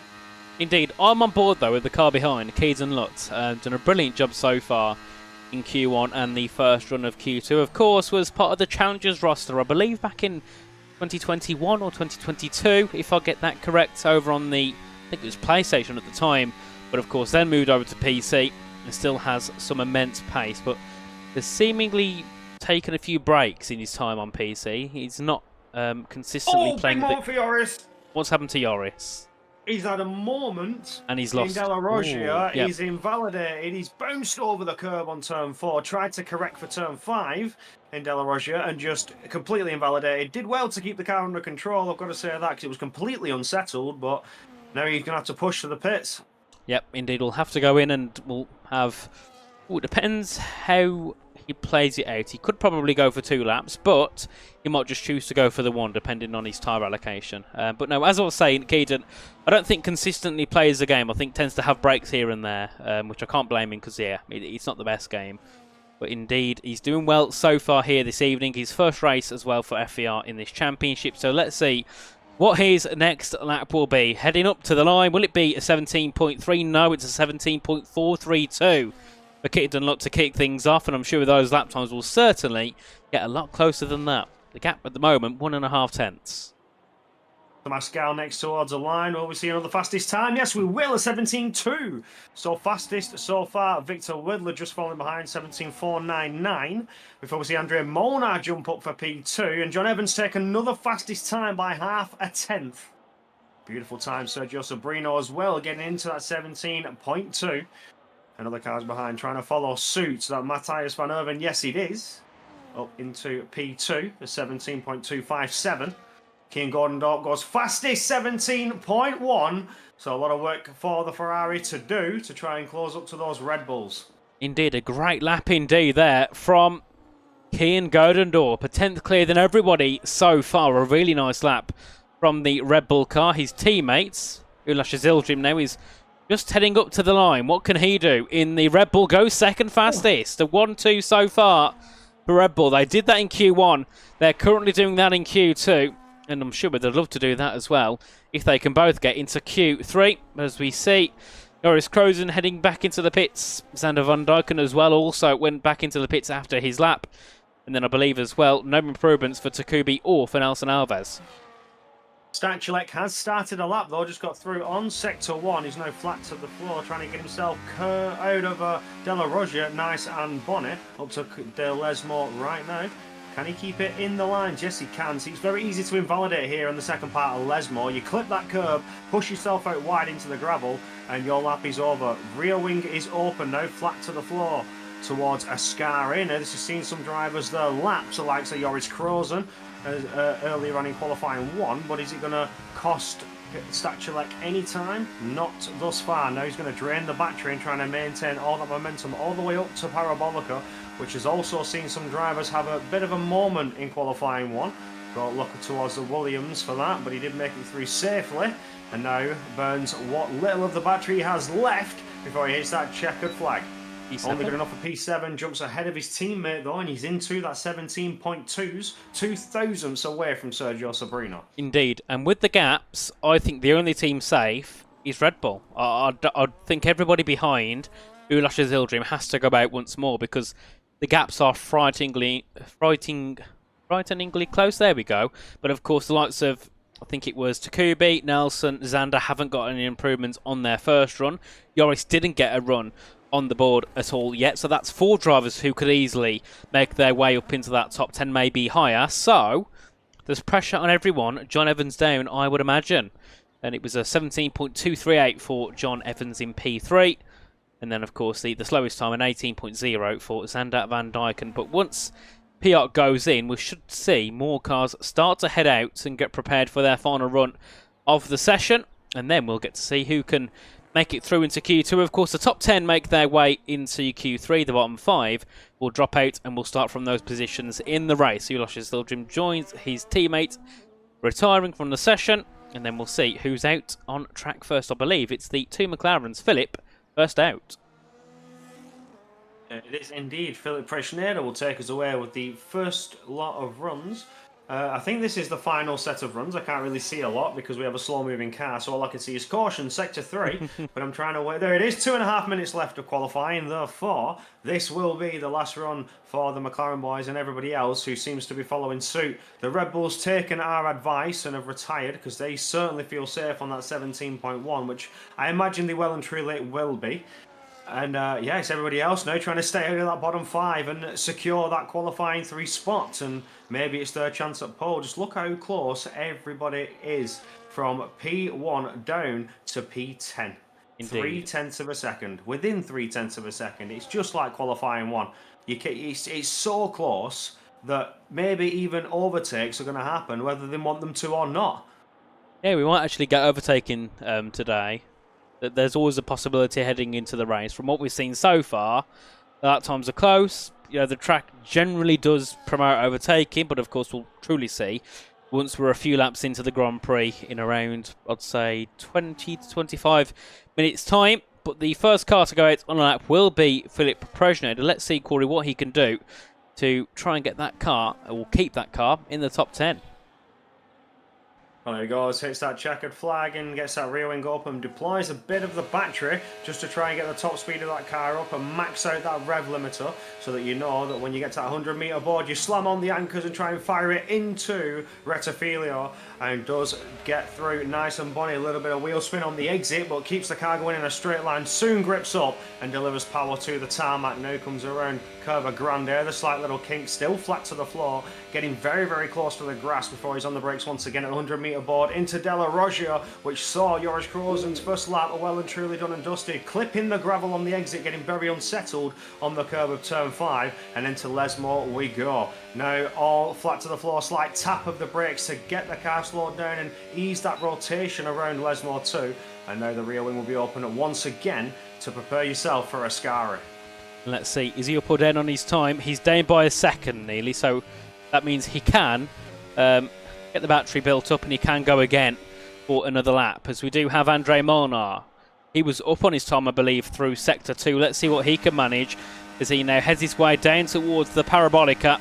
Speaker 6: Indeed, I'm on board though with the car behind, Keys and Lutz. Done a brilliant job so far in Q1 and the first run of Q2. Of course, was part of the Challengers roster, I believe, back in 2021 or 2022, if I get that correct, over on the, I think it was PlayStation at the time, but of course then moved over to PC and still has some immense pace, but has seemingly taken a few breaks in his time on PC. He's not consistently playing.
Speaker 4: Big moment for Joris.
Speaker 6: What's happened to Joris?
Speaker 4: He's had a moment
Speaker 6: and he's lost.
Speaker 4: In De La Rogia,
Speaker 6: yep.
Speaker 4: He's invalidated. He's bounced over the curb on turn 4, tried to correct for turn 5 in De La Rogia and just completely invalidated. Did well to keep the car under control, I've got to say that, because it was completely unsettled, but now he's going to have to push to the pits.
Speaker 6: Yep, indeed. We'll have to go in and we'll have... Ooh, it depends how he plays it out. He could probably go for 2 laps, but he might just choose to go for the 1, depending on his tyre allocation. But no, as I was saying, Keaton, I don't think consistently plays the game. I think tends to have breaks here and there, which I can't blame him because, yeah, it's not the best game. But indeed, he's doing well so far here this evening. His first race as well for FVR in this championship. So let's see what his next lap will be. Heading up to the line, will it be a 17.3? No, it's a 17.432. For Keaton Dunlop to kick things off, and I'm sure those lap times will certainly get a lot closer than that. The gap at the moment, 1.5 tenths.
Speaker 4: Pascal next towards the line. Will we see another fastest time? Yes, we will. A 17.2. So fastest so far. Victor Whittler just falling behind 17.499. Before we see Andrea Molnar jump up for P2. And John Evans take another fastest time by half a tenth. Beautiful time. Sergio Sobrino as well, getting into that 17.2. Another car's behind, trying to follow suit. So that Matthias Van Erven, yes, it is. Up into P2, the 17.257. Kian Gordon-Dorp goes fastest, 17.1. So a lot of work for the Ferrari to do to try and close up to those Red Bulls.
Speaker 6: Indeed, a great lap indeed there from Kian Gordon-Dorp. A 10th clear than everybody so far. A really nice lap from the Red Bull car. His teammates, Ulash Zildjian now is just heading up to the line. What can he do in the Red Bull Go second fastest? A 1-2 so far for Red Bull. They did that in Q1. They're currently doing that in Q2. And I'm sure they'd love to do that as well if they can both get into Q3. As we see, Joris Krozen heading back into the pits. Sander van Dijken as well also went back into the pits after his lap. And then I believe as well, no improvements for Takubi or for Nelson Alves.
Speaker 4: Stachulek has started a lap though, just got through on sector 1. He's now flat to the floor, trying to get himself out of De La Roja, Nice and Bonnet, up to De Lesmo right now. Can he keep it in the lines? Yes, he can. See, it's very easy to invalidate here in the second part of Lesmo. You clip that curb, push yourself out wide into the gravel, and your lap is over. Rear wing is open now, flat to the floor towards Ascari. Now, this has seen some drivers there lap, so like say Joris Krozen earlier on in qualifying 1, but is it going to cost Stachulek any time? Not thus far. Now he's going to drain the battery and trying to maintain all that momentum all the way up to Parabolica, which has also seen some drivers have a bit of a moment in qualifying 1. Got lucky towards the Williams for that, but he did make it through safely, and now burns what little of the battery he has left before he hits that checkered flag.
Speaker 6: P7.
Speaker 4: Only good enough for P7, jumps ahead of his teammate though, and he's into that 17.2s, 2 thousandths away from Sergio Sobrino.
Speaker 6: Indeed, and with the gaps, I think the only team safe is Red Bull. I think everybody behind Ulash Zildjian has to go out once more because the gaps are frighteningly close. There we go. But of course, the likes of, I think it was Takubi, Nelson, Zander haven't got any improvements on their first run. Joris didn't get a run on the board at all yet, so that's 4 drivers who could easily make their way up into that top 10, maybe higher. So there's pressure on everyone. John Evans down, I would imagine, and it was a 17.238 for John Evans in P3, and then of course the slowest time an 18.0 for Zander van Dijken. But once PR goes in, we should see more cars start to head out and get prepared for their final run of the session, and then we'll get to see who can make it through into Q2. Of course, the top 10 make their way into Q3. The bottom 5 will drop out, and we'll start from those positions in the race. Ulash Zildjian joins his teammate, retiring from the session, and then we'll see who's out on track first. I believe it's the 2 McLarens. Philip, first out.
Speaker 4: It is indeed. Philip Preschneider will take us away with the first lot of runs. I think this is the final set of runs. I can't really see a lot because we have a slow-moving car, so all I can see is caution, sector 3. But I'm trying to wait. There it is, 2.5 minutes left of qualifying. Therefore, this will be the last run for the McLaren boys and everybody else who seems to be following suit. The Red Bulls taken our advice and have retired because they certainly feel safe on that 17.1, which I imagine they well and truly will be. And yeah, it's everybody else now trying to stay out of that bottom 5 and secure that qualifying 3 spot. And maybe it's their chance at pole. Just look how close everybody is from P1 down to P10.
Speaker 6: Indeed.
Speaker 4: 0.3 of a second. Within 0.3 of a second. It's just like qualifying 1. It's so close that maybe even overtakes are going to happen, whether they want them to or not.
Speaker 6: Yeah, we might actually get overtaken today. There's always a possibility heading into the race. From what we've seen so far, the lap times are close. You know, the track generally does promote overtaking, but of course we'll truly see once we're a few laps into the Grand Prix in around, I'd say, 20 to 25 minutes time. But the first car to go out on a lap will be Philip Preschneider. Let's see, Corey, what he can do to try and get that car, or keep that car, in the top 10.
Speaker 4: Well, there he goes, hits that checkered flag and gets that rear wing up and deploys a bit of the battery just to try and get the top speed of that car up and max out that rev limiter so that you know that when you get to that 100-metre board, you slam on the anchors and try and fire it into Rettifilio, and does get through nice and bonny. A little bit of wheel spin on the exit, but keeps the car going in a straight line, soon grips up and delivers power to the tarmac. Now comes around Curva Grande, the slight little kink, still flat to the floor, getting very, very close to the grass before he's on the brakes once again at the 100-metre board into Della Roggia, which saw Joris Krozen's first lap well and truly done and dusted, clipping the gravel on the exit, getting very unsettled on the curb of turn 5, and into Lesmore we go. Now all flat to the floor, slight tap of the brakes to get the car slowed down and ease that rotation around Lesmore 2, and now the rear wing will be open once again to prepare yourself for Ascari.
Speaker 6: Let's see, is he up or down on his time? He's down by a second nearly, so that means he can get the battery built up and he can go again for another lap, as we do have Andre Molnar. He was up on his time, I believe, through Sector 2. Let's see what he can manage as he now heads his way down towards the Parabolica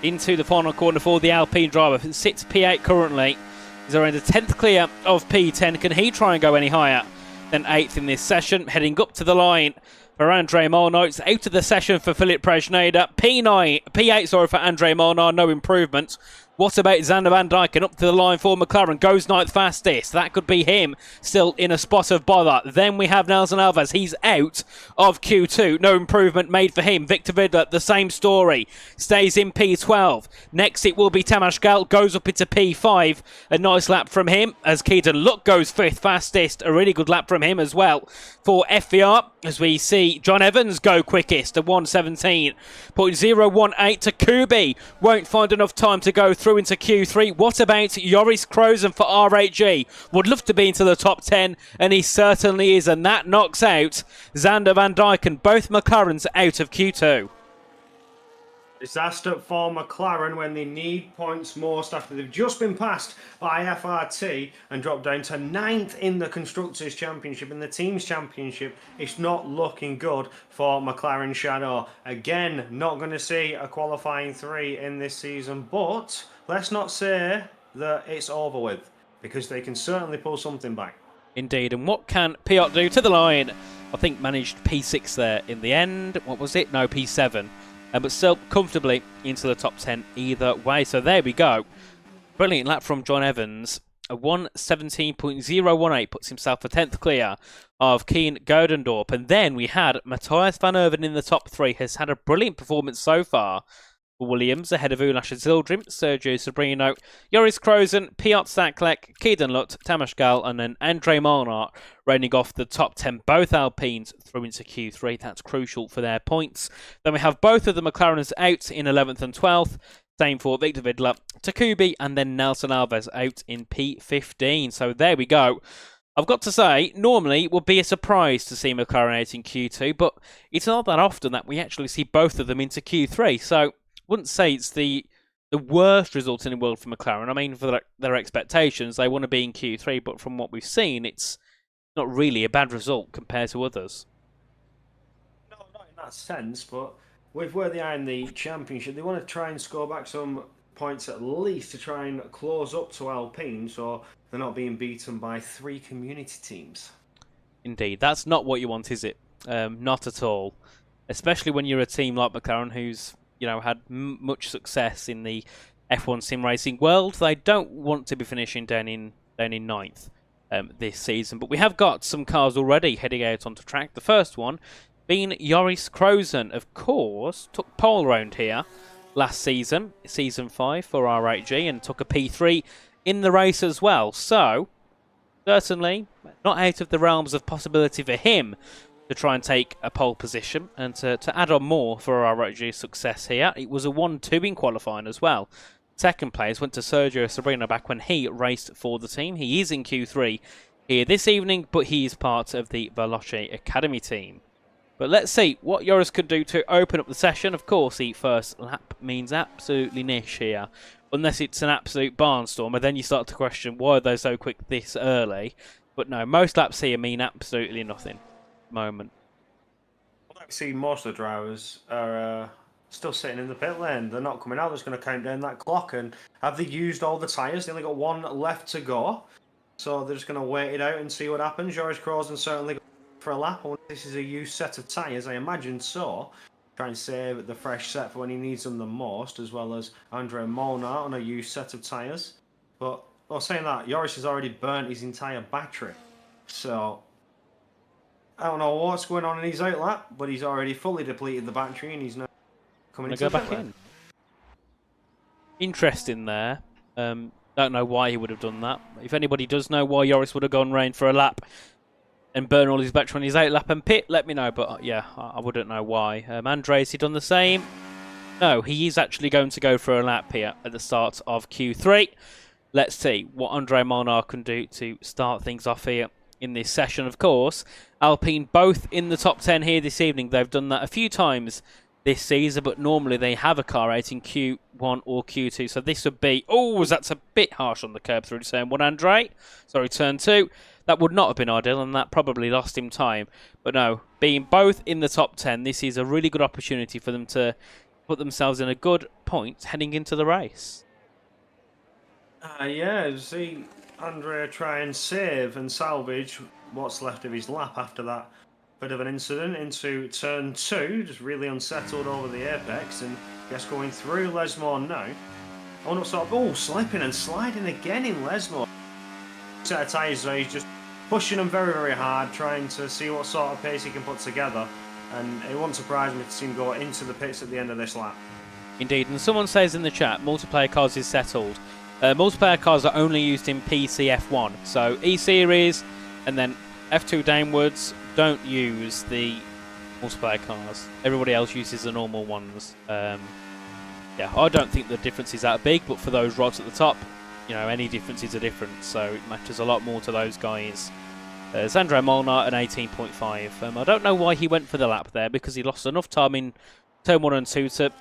Speaker 6: into the final corner for the Alpine driver. It sits P8 currently. He's around the 10th clear of P10. Can he try and go any higher than 8th in this session? Heading up to the line for Andre Molnar. It's out of the session for Philip Prejneda. P8 for Andre Molnar, no improvements. What about Xander Van Dyken up to the line for McLaren? Goes ninth fastest. That could be him still in a spot of bother. Then we have Nelson Alves. He's out of Q2. No improvement made for him. Victor Vidler, the same story. Stays in P12. Next it will be Tamas Gal. Goes up into P5. A nice lap from him as Keaton Luck goes 5th fastest. A really good lap from him as well for FVR, as we see John Evans go quickest at 1:17.018 to Kubi. Won't find enough time to go through into Q3. What about Joris Krozen for RHG? Would love to be into the top 10, and he certainly is, and that knocks out Xander Van Dyken. Both McLarens out of Q2.
Speaker 4: Disaster for McLaren when they need points most after they've just been passed by FRT and dropped down to 9th in the Constructors' Championship. In the Teams' Championship, it's not looking good for McLaren Shadow. Again, not going to see a qualifying 3 in this season, but let's not say that it's over with, because they can certainly pull something back.
Speaker 6: Indeed, and what can Piot do to the line? I think managed P6 there in the end. What was it? No, P7. But still comfortably into the top 10 either way. So there we go. Brilliant lap from John Evans. A 1:17.018 puts himself a 10th clear of Keen Godendorp. And then we had Matthias van Erven in the top 3. Has had a brilliant performance so far for Williams, ahead of Ulash Zildrim, Sergio Sobrino, Joris Krozen, Piotr Staklek, Keaton Lutt, Tamas Gal, and then Andre Molnar rounding off the top 10. Both Alpines through into Q3. That's crucial for their points. Then we have both of the McLarens out in 11th and 12th. Same for Victor Vidler, Takubi, and then Nelson Alves out in P15. So there we go. I've got to say, normally it would be a surprise to see McLaren out in Q2, but it's not that often that we actually see both of them into Q3. So wouldn't say it's the worst result in the world for McLaren. I mean, for their expectations, they want to be in Q3, but from what we've seen, it's not really a bad result compared to others.
Speaker 4: No, not in that sense, but with where they are in the championship, they want to try and score back some points at least to try and close up to Alpine, so they're not being beaten by 3 community teams.
Speaker 6: Indeed, that's not what you want, is it? Not at all. Especially when you're a team like McLaren, who's had much success in the F1 sim racing world. They don't want to be finishing down in 9th this season. But we have got some cars already heading out onto track. The first one being Joris Krozen, of course, took pole round here last season, Season 5 for RHG, and took a P3 in the race as well. So, certainly not out of the realms of possibility for him to try and take a pole position and to add on more for RHG's success here. It was a 1-2 in qualifying as well. Second place went to Sergio Sobrino back when he raced for the team. He is in Q3 here this evening, but he is part of the Veloce Academy team. But let's see what Joris could do to open up the session. Of course, the first lap means absolutely niche here, unless it's an absolute barnstormer. Then you start to question, why are they so quick this early? But no, most laps here mean absolutely nothing. Moment.
Speaker 4: I see most of the drivers are still sitting in the pit lane. They're not coming out. They're just going to count down that clock. And have they used all the tyres? They only got one left to go. So they're just going to wait it out and see what happens. Joris Crozen certainly got for a lap. I wonder if this is a used set of tyres. I imagine so. Try and save the fresh set for when he needs them the most, as well as Andre Molnar on a used set of tyres. But, well, saying that, Joris has already burnt his entire battery. So, I don't know what's going on in his outlap, but he's already fully depleted the battery and he's now coming into
Speaker 6: go
Speaker 4: the
Speaker 6: back
Speaker 4: pit
Speaker 6: in.
Speaker 4: lane.
Speaker 6: Interesting there. Don't know why he would have done that. If anybody does know why Joris would have gone round for a lap and burn all his battery on his outlap and pit, let me know. But yeah, I wouldn't know why. Andre, has he done the same? No, he is actually going to go for a lap here at the start of Q3. Let's see what Andre Molnar can do to start things off here in this session. Of course, Alpine both in the top 10 here this evening. They've done that a few times this season, but normally they have a car out in Q1 or Q2. So this would be... Oh, that's a bit harsh on the curb through turn 1, Andre. Sorry, turn 2. That would not have been ideal, and that probably lost him time. But no, being both in the top 10, this is a really good opportunity for them to put themselves in a good point heading into the race.
Speaker 4: Yeah, see Andre try and save and salvage what's left of his lap after that bit of an incident into turn 2, just really unsettled over the apex, and just going through Lesmore now. Oh, no, sort of, oh, slipping and sliding again in Lesmore. Set of tyres there, he's just pushing them very, very hard, trying to see what sort of pace he can put together, and it won't surprise me to see him go into the pits at the end of this lap.
Speaker 6: Indeed, and someone says in the chat, multiplayer cars is settled. Multiplayer cars are only used in PC F1, so E-Series and then F2 downwards don't use the multiplayer cars. Everybody else uses the normal ones. Yeah, I don't think the difference is that big, but for those right at the top, you know, any differences are different, so it matters a lot more to those guys. Andre Molnar at 18.5. I don't know why he went for the lap there, because he lost enough time in turn 1 and 2 to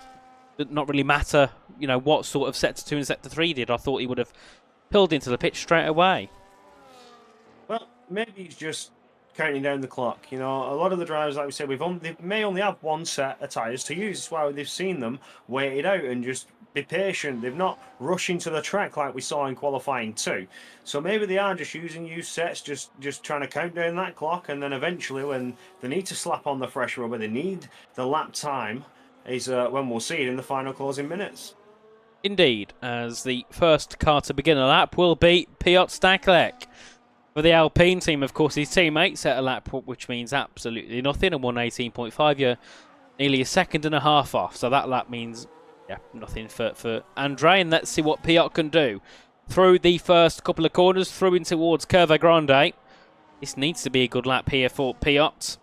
Speaker 6: not really matter, you know, what sort of sector 2 and sector 3 did. I thought he would have pulled into the pitch straight away.
Speaker 4: Well, maybe he's just counting down the clock. You know, a lot of the drivers, like we said, they may only have one set of tyres to use. That's why they've seen them wait it out and just be patient. They've not rushed into the track like we saw in qualifying 2. So maybe they are just using used sets, just trying to count down that clock, and then eventually when they need to slap on the fresh rubber, they need the lap time, is when we'll see it in the final closing minutes.
Speaker 6: Indeed, as the first car to begin a lap will be Piotr Stakilek. For the Alpine team, of course, his teammate set a lap, which means absolutely nothing, and 1:18.5. You're nearly a second and a half off, so that lap means, yeah, nothing for Andre, and let's see what Piotr can do. Through the first couple of corners, through in towards Curva Grande. This needs to be a good lap here for Piotr,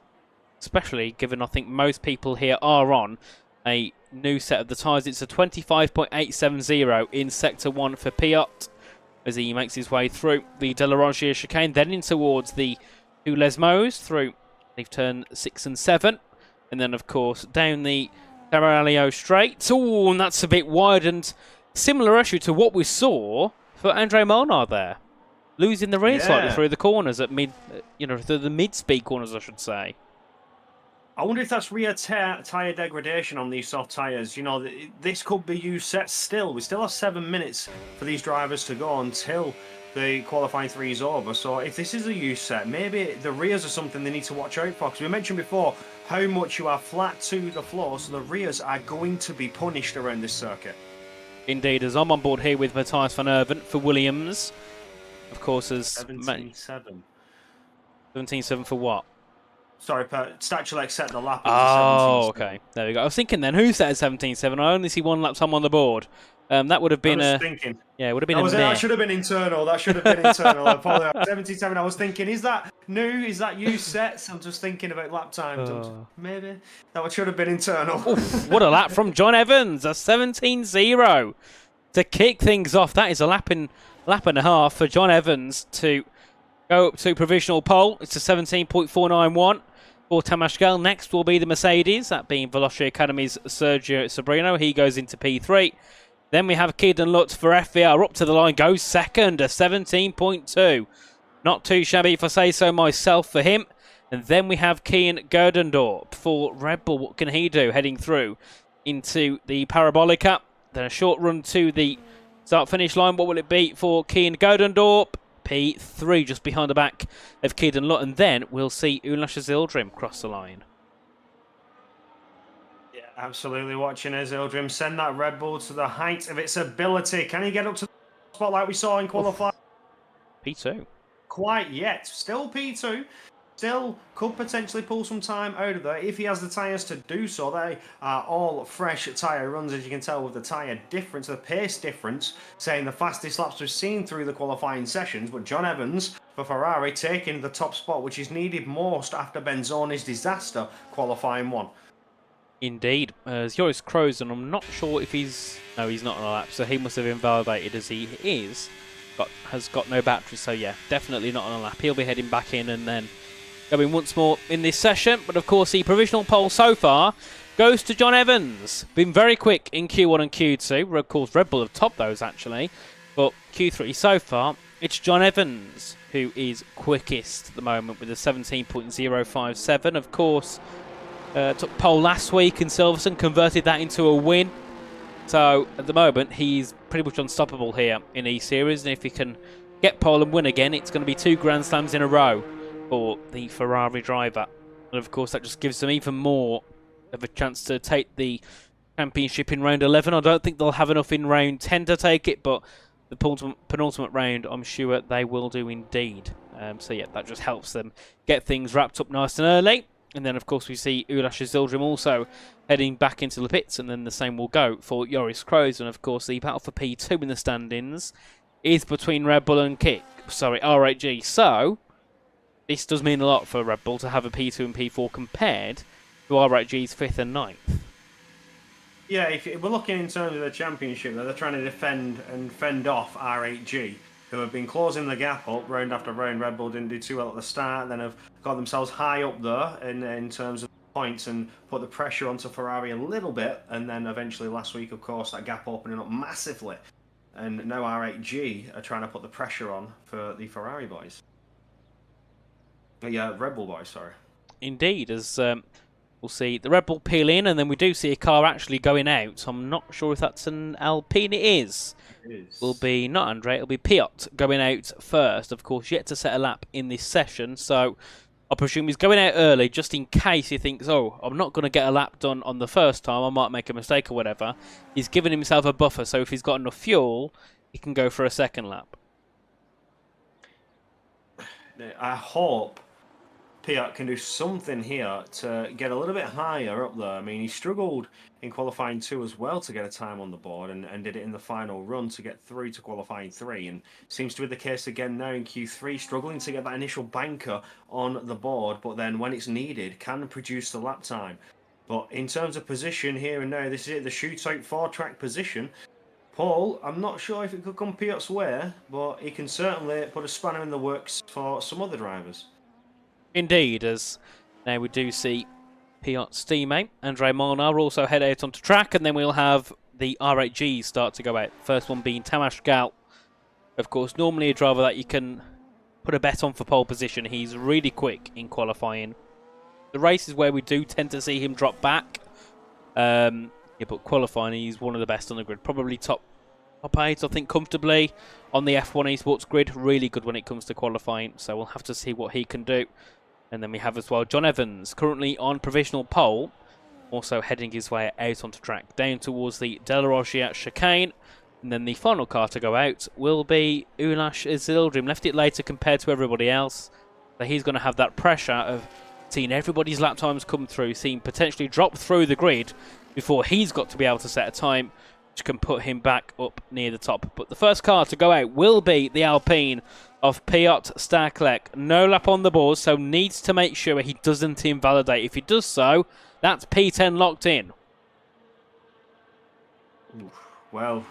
Speaker 6: especially given I think most people here are on a new set of the tyres. It's a 25.870 in Sector 1 for Piotr as he makes his way through the De La Rongier chicane, then in towards the two Lesmos through turn 6 and 7, and then of course down the Taralio straight. Oh, and that's a bit wide, and similar issue to what we saw for Andre Molnar there, losing the rear slightly through the corners at mid, the mid-speed corners, I should say.
Speaker 4: I wonder if that's rear tyre degradation on these soft tyres. You know, this could be used sets still. We still have 7 minutes for these drivers to go until the qualifying 3 is over. So if this is a used set, maybe the rears are something they need to watch out for. Because we mentioned before how much you are flat to the floor, so the rears are going to be punished around this circuit.
Speaker 6: Indeed, as I'm on board here with Matthias van Erven for Williams. Of course, as
Speaker 4: 17.7.
Speaker 6: 17.7 for what?
Speaker 4: Sorry, Stachulek set the lap.
Speaker 6: Oh, okay. There we go. I was thinking then, who set a 17.7? I only see one lap time on the board. That would have been
Speaker 4: thinking.
Speaker 6: Yeah, it would have been
Speaker 4: that should have been internal. That should have been internal. I apologize. 17.7. I was thinking, is that new? Is that used sets? I'm just thinking about lap times. Maybe that should have been internal.
Speaker 6: Oof, what a lap from John Evans! A 17.0 to kick things off. That is a lap and a half for John Evans to go up to provisional pole. It's a 17.491 for Tamashkel. Next will be the Mercedes, that being Velocity Academy's Sergio Sobrino. He goes into P3. Then we have Keaton Lutz for FVR up to the line, goes second, a 17.2. Not too shabby if I say so myself for him. And then we have Kian Gerdendorp for Red Bull. What can he do heading through into the Parabolica. Then a short run to the start-finish line. What will it be for Cian Godendorp? P3 just behind the back of Keaton Lutt. And then we'll see Ulash Zildrim cross the line.
Speaker 4: Yeah, absolutely watching as Ildrim send that Red Bull to the height of its ability. Can he get up to the spot like we saw in qualifying?
Speaker 6: P2.
Speaker 4: Quite yet. Still P2. Still could potentially pull some time out of there if he has the tyres to do so. They are all fresh tyre runs, as you can tell with the tyre difference, the pace difference, saying the fastest laps we've seen through the qualifying sessions. But John Evans for Ferrari taking the top spot, which is needed most after Benzoni's disaster qualifying one.
Speaker 6: Indeed. As Joris Krozen, I'm not sure if he's... No, he's not on a lap, so he must have invalidated as he is. Has got no battery, so yeah, definitely not on a lap. He'll be heading back in and then going once more in this session. But of course, the provisional pole so far goes to John Evans. Been very quick in Q1 and Q2. Of course, Red Bull have topped those actually. But Q3 so far, it's John Evans who is quickest at the moment with a 17.057. Of course, took pole last week in Silverstone, converted that into a win. So at the moment, he's pretty much unstoppable here in E-Series. And if he can get pole and win again, it's going to be 2 Grand Slams in a row for the Ferrari driver. And of course, that just gives them even more of a chance to take the championship in round 11. I don't think they'll have enough in round 10 to take it, but the penultimate round, I'm sure they will do indeed. So yeah, that just helps them get things wrapped up nice and early. And then, of course, we see Ulash Zildrim also heading back into the pits, and then the same will go for Joris Kroes. And, of course, the battle for P2 in the standings is between Red Bull and R8G. So, this does mean a lot for Red Bull to have a P2 and P4 compared to R8G's 5th and 9th.
Speaker 4: Yeah, if we're looking in terms of the championship, they're trying to defend and fend off R8G, who have been closing the gap up round after round. Red Bull didn't do too well at the start, then have got themselves high up there in terms of points and put the pressure onto Ferrari a little bit. And then eventually last week, of course, that gap opening up massively. And now R8G are trying to put the pressure on for the Ferrari boys. Yeah, Red Bull boys, sorry.
Speaker 6: Indeed, as we'll see the Red Bull peel in, and then we do see a car actually going out. I'm not sure if that's an Alpine. It is. Will be not Andre, it'll be Piot going out first. Of course, yet to set a lap in this session, so I presume he's going out early just in case he thinks, oh, I'm not going to get a lap done on the first time, I might make a mistake or whatever. He's given himself a buffer, so if he's got enough fuel, he can go for a second lap.
Speaker 4: I hope Piot can do something here to get a little bit higher up there. I mean, he struggled in qualifying 2 as well to get a time on the board and did it in the final run to get through to qualifying 3. And seems to be the case again now in Q3, struggling to get that initial banker on the board, but then when it's needed, can produce the lap time. But in terms of position here and now, this is it, the shootout 4-track position. Paul, I'm not sure if it could come Piot's way, but he can certainly put a spanner in the works for some other drivers.
Speaker 6: Indeed, as now we do see Piot's teammate, Andre Molnar, also head out onto track, and then we'll have the R8Gs start to go out. First one being Tamas Gal. Of course, normally a driver that you can put a bet on for pole position. He's really quick in qualifying. The race is where we do tend to see him drop back. Yeah, but qualifying, he's one of the best on the grid. Probably top 8, I think, comfortably on the F1 Esports grid. Really good when it comes to qualifying, so we'll have to see what he can do. And then we have as well John Evans, currently on provisional pole, also heading his way out onto track, down towards the De La Rogia chicane. And then the final car to go out will be Ulash Zildrim. Left it later compared to everybody else, so he's going to have that pressure of seeing everybody's lap times come through, seeing potentially drop through the grid before he's got to be able to set a time which can put him back up near the top. But the first car to go out will be the Alpine of Piotr Starklek. No lap on the board, so needs to make sure he doesn't invalidate. If he does so, that's P10 locked in.
Speaker 4: Well,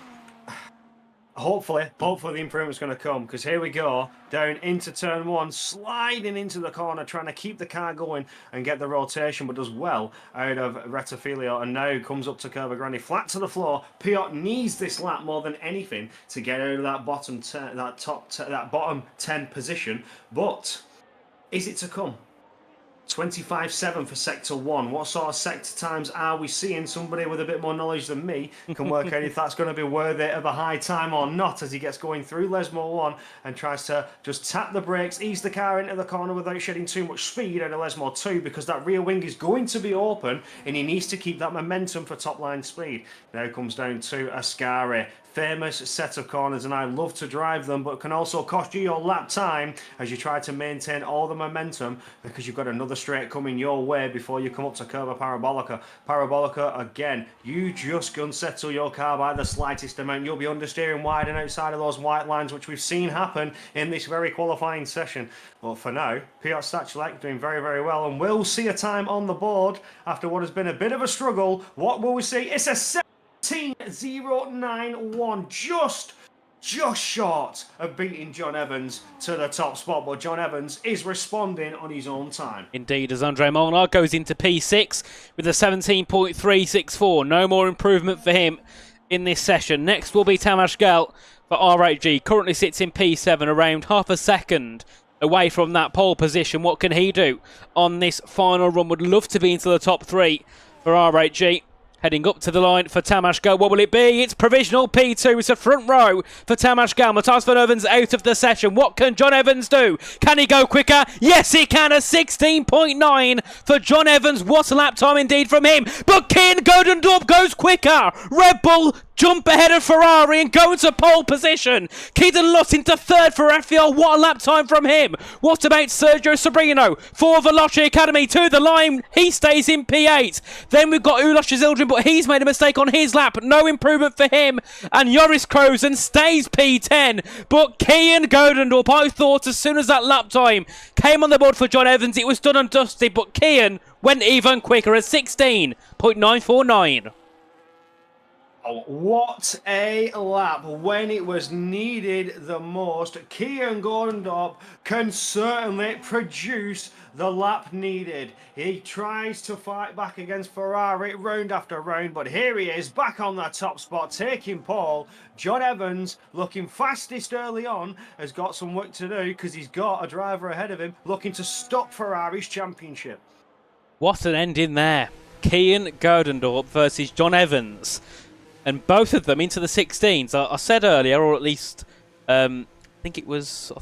Speaker 4: hopefully the improvement's going to come, because here we go, down into turn 1, sliding into the corner, trying to keep the car going and get the rotation, but does well out of Retafilio, and now comes up to Curva Grande, flat to the floor. Piot needs this lap more than anything to get out of that bottom 10, that bottom 10 position, but is it to come? 25.7 for Sector 1. What sort of sector times are we seeing? Somebody with a bit more knowledge than me can work out if that's going to be worthy of a high time or not as he gets going through Lesmore 1 and tries to just tap the brakes, ease the car into the corner without shedding too much speed out of Lesmore 2 because that rear wing is going to be open and he needs to keep that momentum for top line speed. Now comes down to Ascari. Famous set of corners, and I love to drive them, but can also cost you your lap time as you try to maintain all the momentum because you've got another straight coming your way before you come up to Curva Parabolica. Parabolica, again, you just unsettle your car by the slightest amount. You'll be understeering wide and outside of those white lines, which we've seen happen in this very qualifying session. But for now, Piotr Stachelek doing very, very well, and we'll see a time on the board after what has been a bit of a struggle. What will we see? It's a 17.091, just short of beating John Evans to the top spot, but John Evans is responding on his own time.
Speaker 6: Indeed, as Andre Molnar goes into P6 with a 17.364. No more improvement for him in this session. Next will be Tamas Gell for R8G. Currently sits in P7, around half a second away from that pole position. What can he do on this final run? Would love to be into the top 3 for R8G. Heading up to the line for Tamas Gell. What will it be? It's provisional P2. It's a front row for Tamas Gell. Matthias van Erven's out of the session. What can John Evans do? Can he go quicker? Yes, he can. A 16.9 for John Evans. What a lap time indeed from him. But Kian Godendorp goes quicker. Red Bull jump ahead of Ferrari and go into pole position. Keaton Lott into third for FPL. What a lap time from him. What about Sergio Sobrino for Veloci Academy to the line? He stays in P8. Then we've got Ulas Zildjian, but he's made a mistake on his lap. No improvement for him. And Joris Krozen stays P10. But Kian Godendorp, I thought as soon as that lap time came on the board for John Evans, it was done and dusted. But Kian went even quicker at 16.949.
Speaker 4: What a lap when it was needed the most. Kian Godendorp can certainly produce the lap needed. He tries to fight back against Ferrari round after round, but here he is back on that top spot, taking pole. John Evans, looking fastest early on, has got some work to do because he's got a driver ahead of him looking to stop Ferrari's championship.
Speaker 6: What an ending there. Kian Godendorp versus John Evans. And both of them into the 16s. I said earlier, or at least I think it was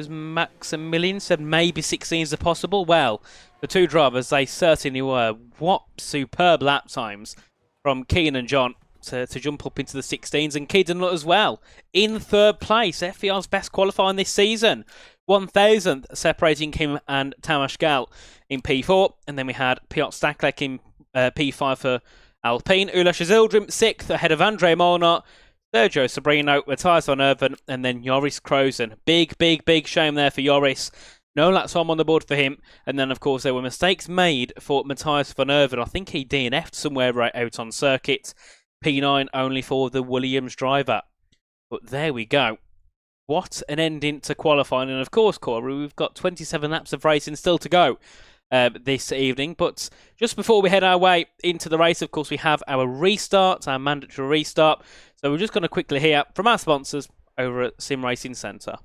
Speaker 6: Maximilian said maybe 16s are possible. Well, the two drivers, they certainly were. What superb lap times from Kian and John to jump up into the 16s, and Keaton Lott as well in third place. FPR's best qualifying this season. 1,000th separating him and Tamas Gell in P4, and then we had Piotr Stachelek in P5 for Alpine. Ulas Zildjian 6th ahead of Andre Molnar, Sergio Sobrino, Matthias van Erven, and then Joris Krozen. Big shame there for Joris. No lap time on the board for him. And then, of course, there were mistakes made for Matthias van Erven. I think he DNF'd somewhere right out on circuit. P9 only for the Williams driver. But there we go. What an ending to qualifying. And, of course, Corey, we've got 27 laps of racing still to go this evening. But just before we head our way into the race, of course, we have our restart, our mandatory restart. So we're just going to quickly hear from our sponsors over at Sim Racing Centre.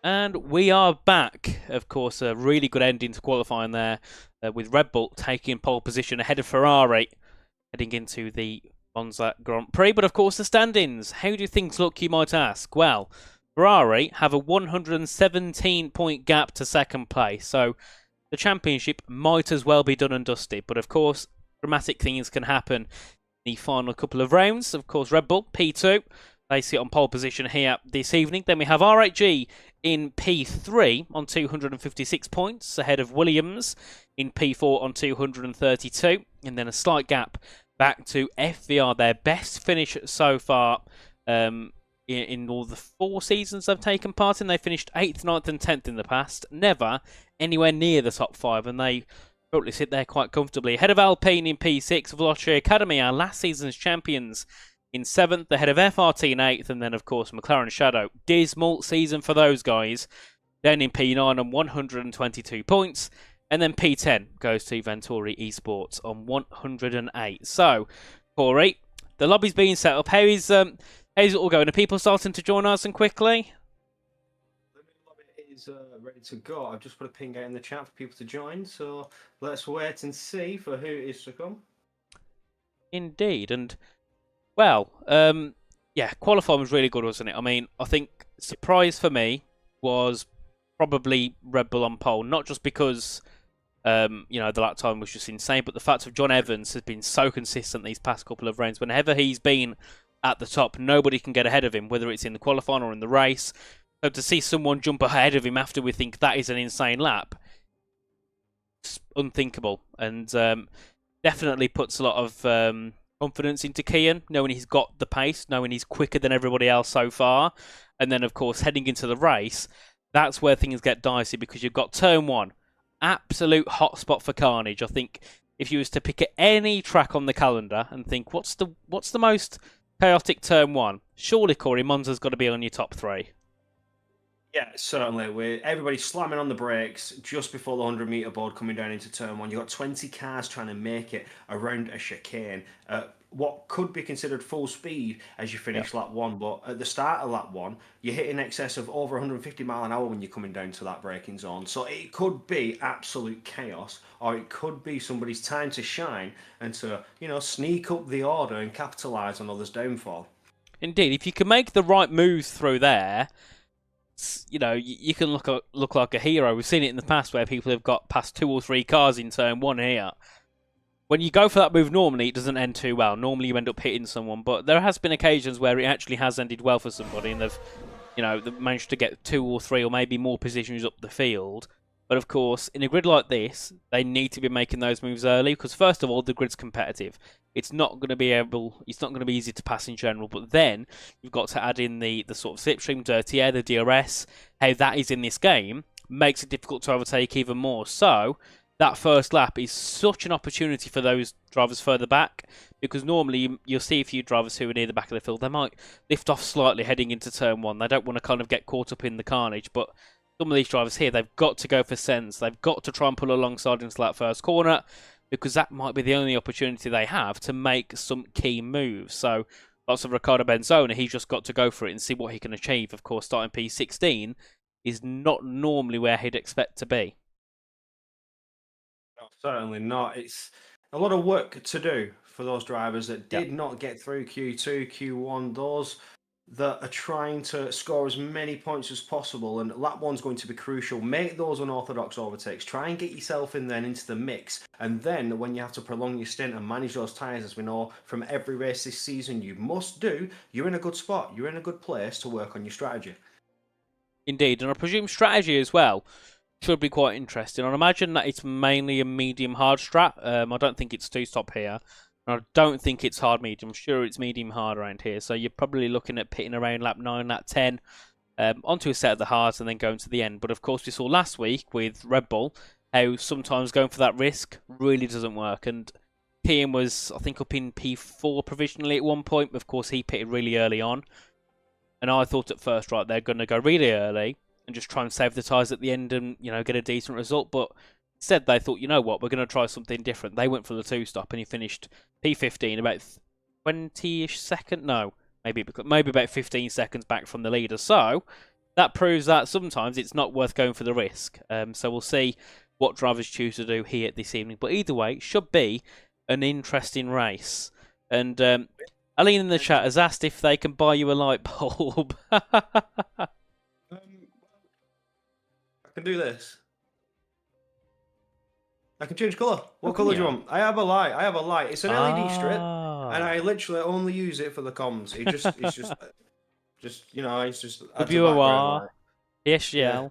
Speaker 6: And we are back. Of course, a really good ending to qualifying there with Red Bull taking pole position ahead of Ferrari heading into the Monza Grand Prix. But of course, the standings. How do things look, you might ask? Well, Ferrari have a 117-point gap to second place. So the championship might as well be done and dusted. But of course, dramatic things can happen in the final couple of rounds. Of course, Red Bull, P2. They sit on pole position here this evening. Then we have R8G in P3 on 256 points, ahead of Williams in P4 on 232. And then a slight gap back to FVR, their best finish so far in all the 4 seasons they've taken part in. They finished 8th, 9th and 10th in the past. Never anywhere near the top 5. And they Currently sit there quite comfortably. Ahead of Alpine in P6, Veloce Academy, our last season's champions, in 7th. Ahead of FRT in 8th, and then, of course, McLaren Shadow. Dismal season for those guys. Then in P9 on 122 points. And then P10 goes to Venturi Esports on 108. So, Corey, the lobby's being set up. How's it all going? Are people starting to join us and quickly?
Speaker 4: Is ready to go. I've just put a ping out in the chat for people to join, so let's wait and see for who is to come.
Speaker 6: Indeed, and well, yeah, qualifying was really good, wasn't it? I mean, I think surprise for me was probably Red Bull on pole, not just because you know, the lap time was just insane, but the fact of John Evans has been so consistent these past couple of rounds. Whenever he's been at the top, nobody can get ahead of him, whether it's in the qualifying or in the race. So to see someone jump ahead of him after we think that is an insane lap, it's unthinkable, and definitely puts a lot of confidence into Kian, knowing he's got the pace, knowing he's quicker than everybody else so far. And then, of course, heading into the race, that's where things get dicey, because you've got turn 1, absolute hotspot for carnage. I think if you was to pick any track on the calendar and think, what's the most chaotic turn 1, surely, Corey, Monza's got to be on your top 3.
Speaker 4: Yeah, certainly. With everybody slamming on the brakes just before the 100-meter board coming down into turn 1. You've got 20 cars trying to make it around a chicane. What could be considered full speed as you finish lap 1, but at the start of lap 1, you hit in excess of over 150 mile an hour when you're coming down to that braking zone. So it could be absolute chaos, or it could be somebody's time to shine and to, you know, sneak up the order and capitalise on others' downfall.
Speaker 6: Indeed, if you can make the right moves through there, you know, you can look like a hero. We've seen it in the past where people have got past 2 or 3 cars in turn 1 here. When you go for that move normally, it doesn't end too well. Normally you end up hitting someone, but there has been occasions where it actually has ended well for somebody, and they've managed to get 2 or 3 or maybe more positions up the field. But of course, in a grid like this, they need to be making those moves early, because first of all, the grid's competitive. It's not going to be easy to pass in general, but then you've got to add in the sort of slipstream, dirty air, the DRS, how that is in this game, makes it difficult to overtake even more. So that first lap is such an opportunity for those drivers further back, because normally you'll see a few drivers who are near the back of the field. They might lift off slightly heading into turn 1. They don't want to kind of get caught up in the carnage, but some of these drivers here, they've got to go for sends. They've got to try and pull alongside into that first corner, because that might be the only opportunity they have to make some key moves. So lots of Riccardo Benzona, he's just got to go for it and see what he can achieve. Of course, starting P16 is not normally where he'd expect to be.
Speaker 4: No, certainly not. It's a lot of work to do for those drivers that did not get through Q2, Q1, those that are trying to score as many points as possible, and lap 1's going to be crucial. Make those unorthodox overtakes. Try and get yourself in then into the mix, and then when you have to prolong your stint and manage those tyres, as we know from every race this season you must do, you're in a good spot. You're in a good place to work on your strategy.
Speaker 6: Indeed, and I presume strategy as well should be quite interesting. I imagine that it's mainly a medium-hard strat. I don't think it's 2-stop here. I don't think it's hard-medium. I'm sure it's medium-hard around here. So you're probably looking at pitting around lap 9, lap 10, onto a set of the hards and then going to the end. But of course, we saw last week with Red Bull how sometimes going for that risk really doesn't work. And Kian was, I think, up in P4 provisionally at one point. But of course, he pitted really early on. And I thought at first, right, they're going to go really early and just try and save the tyres at the end and, you know, get a decent result. But instead, they thought, you know what, we're going to try something different. They went for the 2-stop, and he finished P15 about 20-ish seconds. No, maybe about 15 seconds back from the leader. So that proves that sometimes it's not worth going for the risk. So we'll see what drivers choose to do here this evening. But either way, it should be an interesting race. And Aline in the chat has asked if they can buy you a light bulb.
Speaker 4: I can do this. I can change colour. What colour do you want? I have a light. It's an LED strip, and I literally only use it for the comms. It's just you know, it's just adds a background light.
Speaker 6: PSGL.
Speaker 4: Yeah.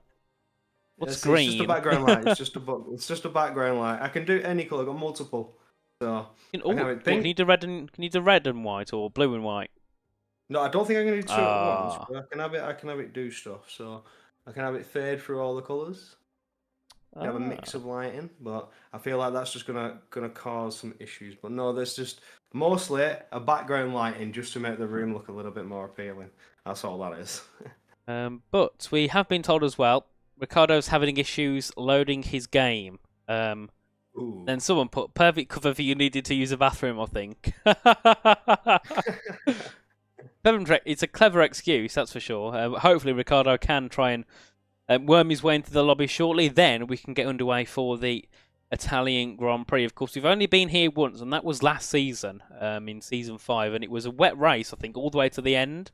Speaker 6: What's green?
Speaker 4: It's just a background light. It's just a background light. I can do any colour. I've got multiple. So
Speaker 6: can you do red and white or blue and white?
Speaker 4: No, I don't think I'm gonna do two at once. But I can have it do stuff. So I can have it fade through all the colours. You have a mix of lighting, but I feel like that's just gonna cause some issues. But no, there's just mostly a background lighting just to make the room look a little bit more appealing. That's all that is.
Speaker 6: But we have been told as well, Ricardo's having issues loading his game.
Speaker 4: Ooh.
Speaker 6: Then someone put perfect cover for you needed to use a bathroom, I think. It's a clever excuse, that's for sure. Hopefully Ricardo can try and worm his way into the lobby shortly. Then we can get underway for the Italian Grand Prix. Of course, we've only been here once, and that was last season, in Season 5. And it was a wet race, I think, all the way to the end.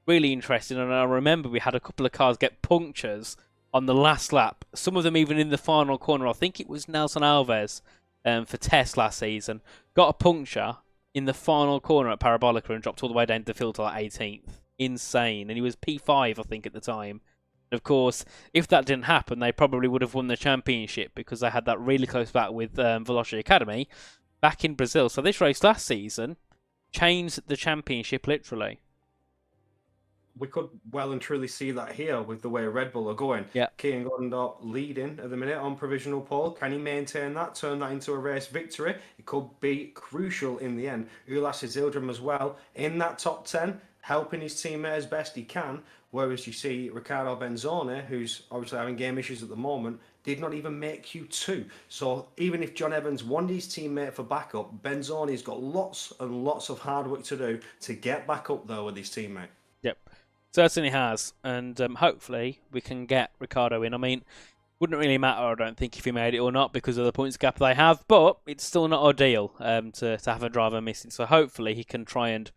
Speaker 6: Really interesting. And I remember we had a couple of cars get punctures on the last lap. Some of them even in the final corner. I think it was Nelson Alves for Test last season. Got a puncture in the final corner at Parabolica and dropped all the way down to the field to like 18th. Insane. And he was P5, I think, at the time. And of course, if that didn't happen, they probably would have won the championship because they had that really close battle with Veloci Academy back in Brazil. So this race last season changed the championship literally.
Speaker 4: We could well and truly see that here with the way Red Bull are going.
Speaker 6: Yeah.
Speaker 4: Kian Gordondorp leading at the minute on provisional pole. Can he maintain that, turn that into a race victory? It could be crucial in the end. Ulas Izildrim as well in that top 10, helping his teammate as best he can. Whereas you see Riccardo Benzone, who's obviously having game issues at the moment, did not even make Q2. So even if John Evans wanted his teammate for backup, Benzone's got lots and lots of hard work to do to get back up there with his teammate.
Speaker 6: Yep. Certainly has, and hopefully we can get Ricardo in. I mean, wouldn't really matter, I don't think, if he made it or not because of the points gap they have, but it's still not ideal to have a driver missing. So hopefully he can try and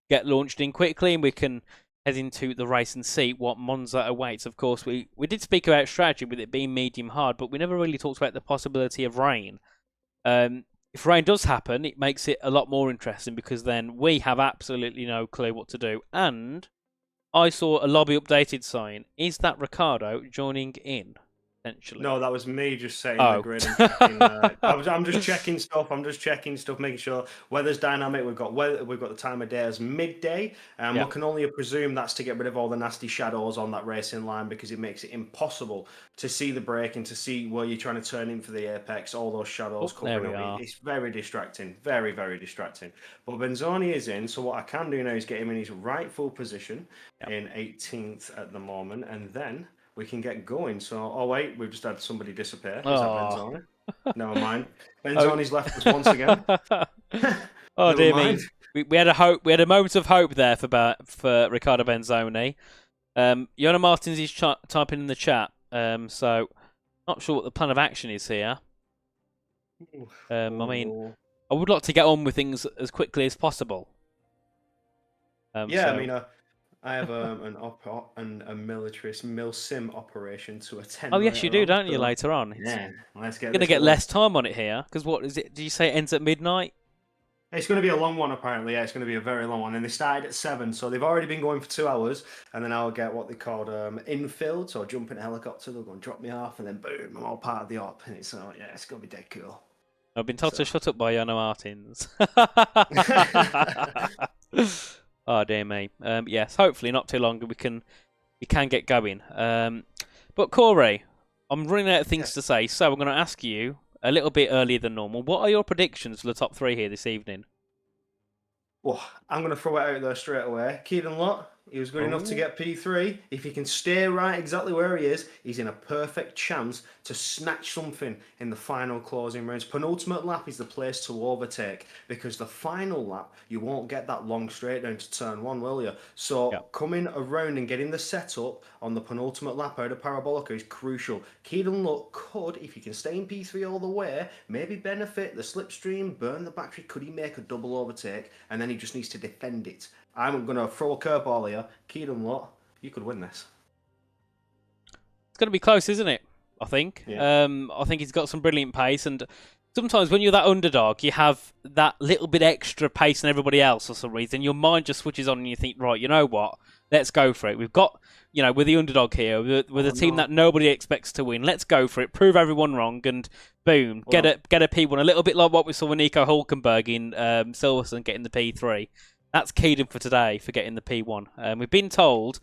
Speaker 6: get launched in quickly, and we can head into the race and see what Monza awaits. Of course, we did speak about strategy with it being medium hard, but we never really talked about the possibility of rain. If rain does happen, it makes it a lot more interesting because then we have absolutely no clue what to do. And I saw a lobby updated sign. Is that Ricardo joining in? Potentially.
Speaker 4: No, that was me just setting the grid and checking. I'm just checking stuff. Making sure weather's dynamic. We've got the time of day as midday, and we can only presume that's to get rid of all the nasty shadows on that racing line because it makes it impossible to see the brake and to see where you're trying to turn in for the apex. All those shadows covering up. It's very distracting. Very, very distracting. But Benzoni is in, so what I can do now is get him in his rightful position in 18th at the moment, and then we can get going. So, oh wait, we've just had somebody disappear. Is that Benzoni? Never mind. Benzoni's left us once again.
Speaker 6: Oh dear me. We had a hope. We had a moment of hope there for Riccardo Benzoni. Yona Martins is typing in the chat. So not sure what the plan of action is here. I mean, I would like to get on with things as quickly as possible.
Speaker 4: I mean, I have a militarist milsim operation to attend.
Speaker 6: Oh yes, you do, don't you? Later on,
Speaker 4: yeah. Let's get.
Speaker 6: You're gonna get less time on it here because what is it? Did you say it ends at midnight?
Speaker 4: It's going to be a long one, apparently. Yeah, it's going to be a very long one. And they started at 7, so they've already been going for 2 hours. And then I'll get what they called infield, so I'll jump in a helicopter, they'll go and drop me off, and then boom, I'm all part of the op. And it's it's going to be dead cool.
Speaker 6: I've been told to shut up by Yano Martins. Oh dear me. Yes, hopefully not too long. We can get going. But Corey, I'm running out of things to say, so I'm going to ask you a little bit earlier than normal. What are your predictions for the top 3 here this evening?
Speaker 4: Well, I'm going to throw it out there straight away. Keaton Lott, he was good enough to get P3. If he can stay right exactly where he is, he's in a perfect chance to snatch something in the final closing rounds. Penultimate lap is the place to overtake because the final lap, you won't get that long straight down to turn 1, will you? So coming around and getting the setup on the penultimate lap out of Parabolica is crucial. Keaton Lott could, if he can stay in P3 all the way, maybe benefit the slipstream, burn the battery. Could he make a double overtake? And then he just needs to defend it. I'm going to throw a curveball here. Keaton Lott, you could win this.
Speaker 6: It's going to be close, isn't it? I think.
Speaker 4: Yeah.
Speaker 6: I think he's got some brilliant pace, and sometimes when you're that underdog, you have that little bit extra pace than everybody else for some reason. Your mind just switches on, and you think, right, you know what? Let's go for it. We've got, we're the underdog here. We're the team that nobody expects to win. Let's go for it. Prove everyone wrong, and boom, get a P1. A little bit like what we saw with Nico Hulkenberg in Silverstone getting the P3. That's keyed in for today for getting the P1. We've been told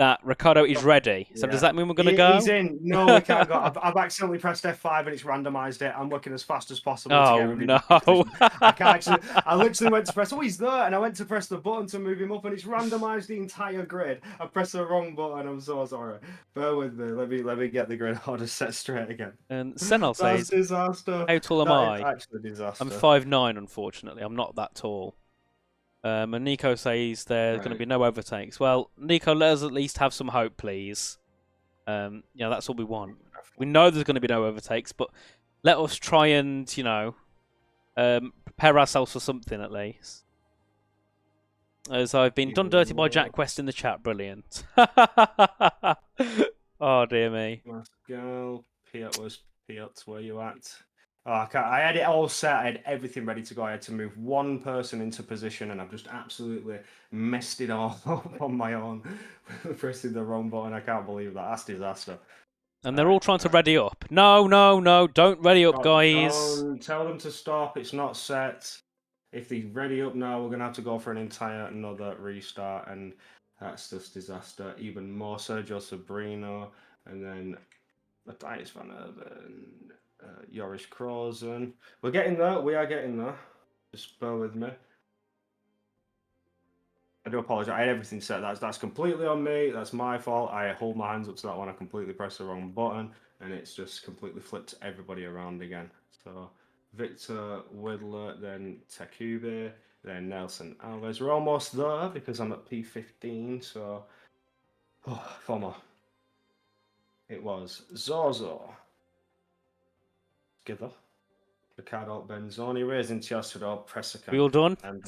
Speaker 6: that Ricardo is ready. So does that mean we're going to go?
Speaker 4: He's in. No, we can't go. I've accidentally pressed F5 and it's randomised it. I'm looking as fast as possible to get
Speaker 6: Oh,
Speaker 4: everybody.
Speaker 6: no.
Speaker 4: I can't actually. I literally went to press. Oh, he's there, and I went to press the button to move him up, and it's randomised the entire grid. I pressed the wrong button. I'm so sorry. Bear with me. Let me get the grid order set straight again.
Speaker 6: And Senel
Speaker 4: That's
Speaker 6: says,
Speaker 4: disaster.
Speaker 6: how tall am
Speaker 4: That is
Speaker 6: I?
Speaker 4: actually disaster.
Speaker 6: I'm 5'9", unfortunately. I'm not that tall. And Nico says there's going to be no overtakes. Well, Nico, let us at least have some hope, please. That's all we want. We know there's going to be no overtakes, but let us try and, prepare ourselves for something at least. As I've been done dirty by Jack Quest in the chat. Brilliant. Oh, dear me.
Speaker 4: Let's go. Piot, where you at? Oh, I had it all set. I had everything ready to go. I had to move one person into position, and I've just absolutely messed it all up on my own, pressing the wrong button. I can't believe that. That's disaster.
Speaker 6: And they're all trying to ready up. No, don't ready up, guys.
Speaker 4: Tell them to stop. It's not set. If they ready up now, we're going to have to go for another restart, and that's just disaster. Even more Sergio Sabrino, and then Matthias van Erven. Joris Krozen. We're getting there. We are getting there. Just bear with me. I do apologize. I had everything set. That's completely on me. That's my fault. I hold my hands up to that one. I completely pressed the wrong button, and it's just completely flipped everybody around again. So Victor Widler, then Takube, then Nelson Alves. We're almost there because I'm at P15. So 4 more. It was Zozo. Together. Ricardo Benzoni, raising Teostador, Pressica.
Speaker 6: We all done?
Speaker 4: And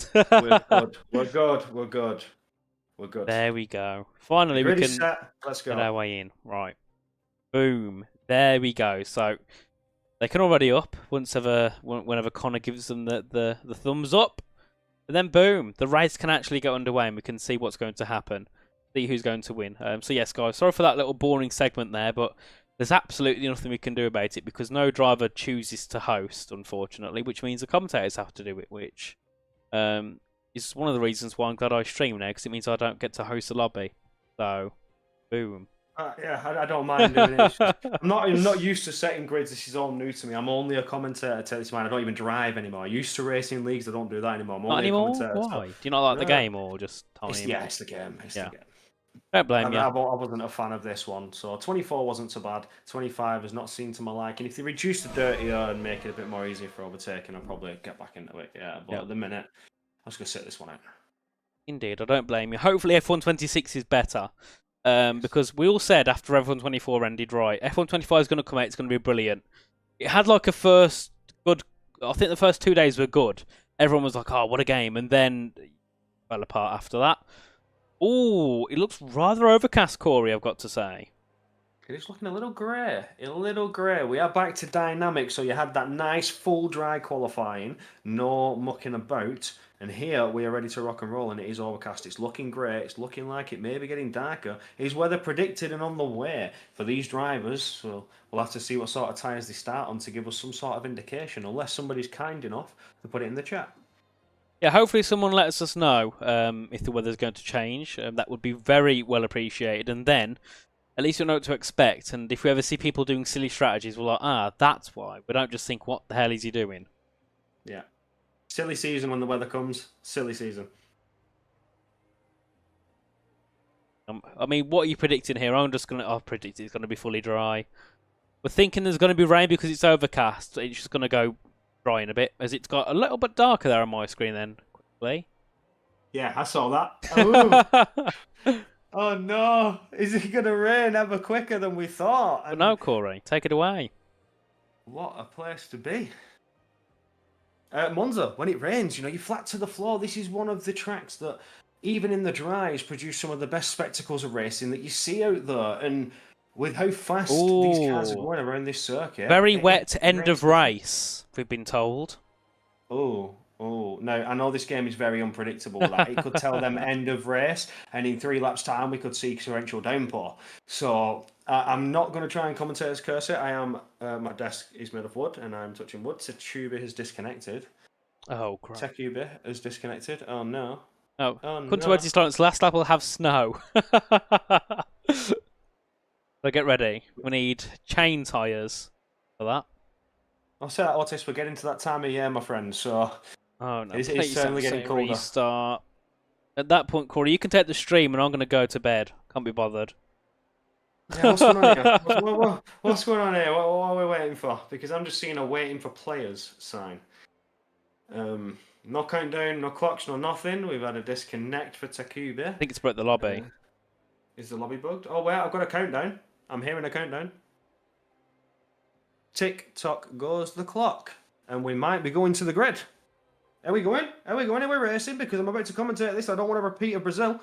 Speaker 4: we're good. We're good.
Speaker 6: There we go. Finally, we can
Speaker 4: set. Let's go.
Speaker 6: get our way in. Right. Boom. There we go. So they can already up whenever Connor gives them the thumbs up. And then boom, the race can actually get underway and we can see what's going to happen. See who's going to win. So yes, guys, sorry for that little boring segment there, but there's absolutely nothing we can do about it because no driver chooses to host, unfortunately, which means the commentators have to do it, which is one of the reasons why I'm glad I stream now, because it means I don't get to host a lobby. So, boom.
Speaker 4: I don't mind doing it. I'm not used to setting grids. This is all new to me. I'm only a commentator. Tell this man, I don't even drive anymore. I used to racing leagues. I don't do that anymore. I'm
Speaker 6: not
Speaker 4: only
Speaker 6: anymore?
Speaker 4: A commentator.
Speaker 6: Why? Do you not like the game or just
Speaker 4: it's the game. It's the game.
Speaker 6: Don't blame you.
Speaker 4: I wasn't a fan of this one, so 24 wasn't so bad. 25 has not seemed to my liking. If they reduce the dirtier and make it a bit more easy for overtaking, I'll probably get back into it. Yeah, but at the minute, I'm just going to sit this one out.
Speaker 6: Indeed, I don't blame you. Hopefully F126 is better. Because we all said after F124 ended, right, F125 is going to come out, it's going to be brilliant. It had like a first good, I think the first 2 days were good. Everyone was like, oh, what a game. And then it fell apart after that. Oh, it looks rather overcast, Corey, I've got to say.
Speaker 4: It's looking a little grey. We are back to dynamic, so you had that nice full dry qualifying, no mucking about, and here we are ready to rock and roll, and it is overcast. It's looking grey. It's looking like it may be getting darker. Is weather predicted and on the way for these drivers? So we'll have to see what sort of tyres they start on to give us some sort of indication, unless somebody's kind enough to put it in the chat.
Speaker 6: Yeah, hopefully someone lets us know if the weather's going to change. That would be very well appreciated. And then, at least we'll know what to expect. And if we ever see people doing silly strategies, we're like, that's why. We don't just think, what the hell is he doing?
Speaker 4: Yeah. Silly season when the weather comes. Silly season.
Speaker 6: I mean, what are you predicting here? I'm just going to predict it's going to be fully dry. We're thinking there's going to be rain because it's overcast. It's just going to go dry in a bit, as it's got a little bit darker there on my screen then, quickly.
Speaker 4: Yeah, I saw that. Oh no! Is it going to rain ever quicker than we thought?
Speaker 6: But no, Corey, take it away.
Speaker 4: What a place to be. Monza, when it rains, you're flat to the floor. This is one of the tracks that, even in the dries, produce some of the best spectacles of racing that you see out there. And with how fast these cars are going around this circuit.
Speaker 6: Very wet end of race, we've been told.
Speaker 4: Oh. No, I know this game is very unpredictable. Like, it could tell them end of race, and in 3 laps' time, we could see torrential downpour. So I'm not going to try and commentate as cursor. I am. My desk is made of wood, and I'm touching wood. Tetuba has disconnected.
Speaker 6: Oh, crap.
Speaker 4: Tetuba has disconnected. Oh, no.
Speaker 6: No.
Speaker 4: Oh,
Speaker 6: According to
Speaker 4: no.
Speaker 6: Wednesday Lawrence, last lap will have snow. So get ready. We need chain tyres for that.
Speaker 4: I'll say that, Otis, we're getting to that time of year, my friend, so
Speaker 6: Oh no,
Speaker 4: it's
Speaker 6: please
Speaker 4: certainly
Speaker 6: don't
Speaker 4: getting
Speaker 6: say
Speaker 4: colder.
Speaker 6: restart. At that point, Corey, you can take the stream and I'm going to go to bed. Can't be bothered.
Speaker 4: Yeah, what's going on here? What's going on here? What are we waiting for? Because I'm just seeing a waiting for players sign. No countdown, no clocks, no nothing. We've had a disconnect for Takuba.
Speaker 6: I think it's broke the lobby.
Speaker 4: Is the lobby bugged? Oh, wait, I've got a countdown. I'm hearing a countdown. Tick tock goes the clock. And we might be going to the grid. Are we going? Are we going? Are we racing? Because I'm about to commentate this. I don't want to repeat of Brazil.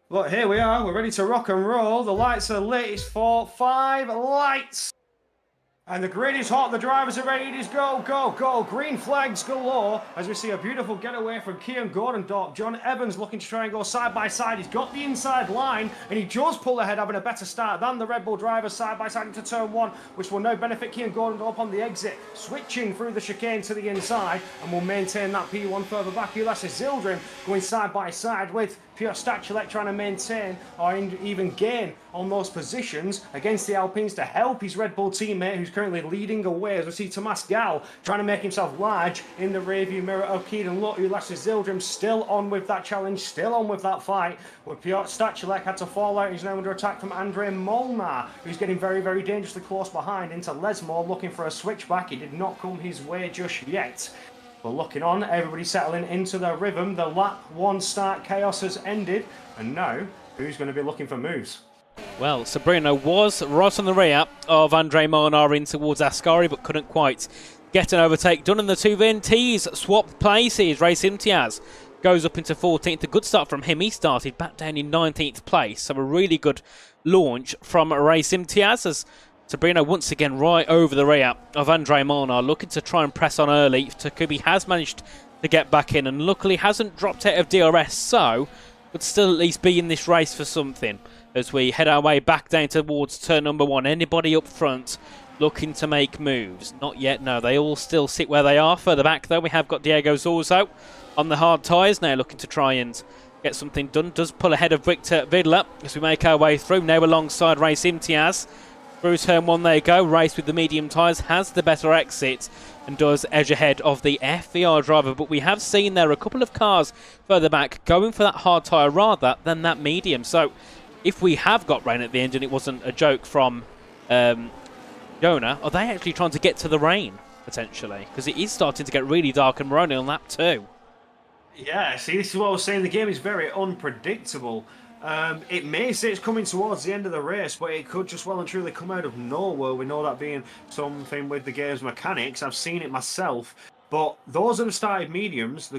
Speaker 4: But here we are. We're ready to rock and roll. The lights are lit. It's 5 lights. And the grid is hot. The drivers are ready to go, go, go. Green flags galore as we see a beautiful getaway from Kian Gordondorp. John Evans looking to try and go side by side. He's got the inside line and he does pull ahead, having a better start than the Red Bull drivers side by side into turn 1, which will now benefit Kian Gordondorp on the exit. Switching through the chicane to the inside and will maintain that P1 further back. Ulas Zildrim going side by side with Pure Stachulek trying to maintain or even gain on those positions against the Alpines to help his Red Bull teammate who's currently leading away as we see Tomas Gal trying to make himself large in the rearview mirror of Keaton Lutt. Ulas Zildrim still on with that challenge, still on with that fight. But Pure Stachulek had to fall out. He's now under attack from Andrei Molnar, who's getting very, very dangerously close behind into Lesmore looking for a switchback. He did not come his way just yet. But looking on, everybody settling into their rhythm. The lap 1 start chaos has ended. And now, who's going to be looking for moves?
Speaker 6: Well, Sabrina was right on the rear of Andrei Molnar in towards Ascari, but couldn't quite get an overtake done. And the two VNTs swapped places. Race Imtiaz goes up into 14th. A good start from him. He started back down in 19th place. So a really good launch from Race Imtiaz as Sabrina once again right over the rear of Andrei Molnar, looking to try and press on early. Takubi has managed to get back in and luckily hasn't dropped out of DRS, so would still at least be in this race for something as we head our way back down towards turn number 1. Anybody up front looking to make moves? Not yet, no. They all still sit where they are. Further back, though, we have got Diego Zorzo on the hard tyres now, looking to try and get something done. Does pull ahead of Victor Vidler as we make our way through. Now alongside Race Imtiaz. Through turn 1 they go. Race with the medium tyres has the better exit and does edge ahead of the FVR driver. But we have seen there a couple of cars further back going for that hard tyre rather than that medium. So if we have got rain at the end and it wasn't a joke from Jonah, are they actually trying to get to the rain, potentially? Because it is starting to get really dark and we're only on lap 2.
Speaker 4: Yeah, see, this is what I was saying. The game is very unpredictable. It may say it's coming towards the end of the race, but it could just well and truly come out of nowhere. We know that being something with the game's mechanics. I've seen it myself. But those that have started mediums,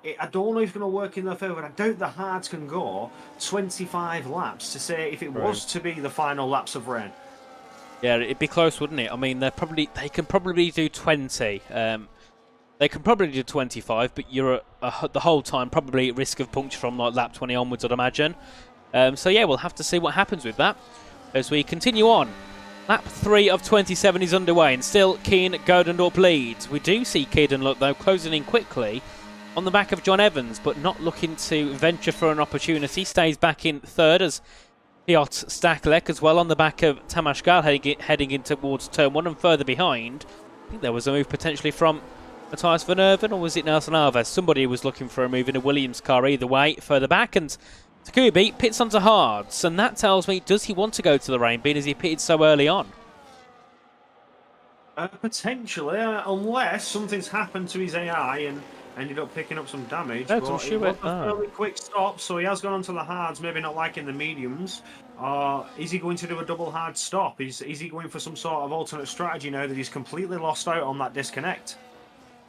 Speaker 4: I don't know if it's going to work in their favour. I doubt the hards can go 25 laps to say if it was to be the final laps of rain.
Speaker 6: Yeah, it'd be close, wouldn't it? I mean, they can probably do 20. They can probably do 25, but you're the whole time probably at risk of puncture from like lap 20 onwards, I'd imagine. So yeah, we'll have to see what happens with that as we continue on. Lap 3 of 27 is underway and still Keen Gordondorp leads. We do see Keaton Lutt though closing in quickly on the back of John Evans, but not looking to venture for an opportunity. Stays back in third as Piotr Staklek as well on the back of Tamas Gal heading in towards turn 1 and further behind. I think there was a move potentially from Matthias Van Erven, or was it Nelson Alves? Somebody was looking for a move in a Williams car either way. Further back, and Takubi pits onto hards, and that tells me, does he want to go to the rain, being as he pitted so early on?
Speaker 4: Potentially, unless something's happened to his AI and ended up picking up some damage.
Speaker 6: No,
Speaker 4: but it was a fairly quick stop, so he has gone onto the hards, maybe not liking the mediums. Is he going to do a double hard stop? Is he going for some sort of alternate strategy now that he's completely lost out on that disconnect?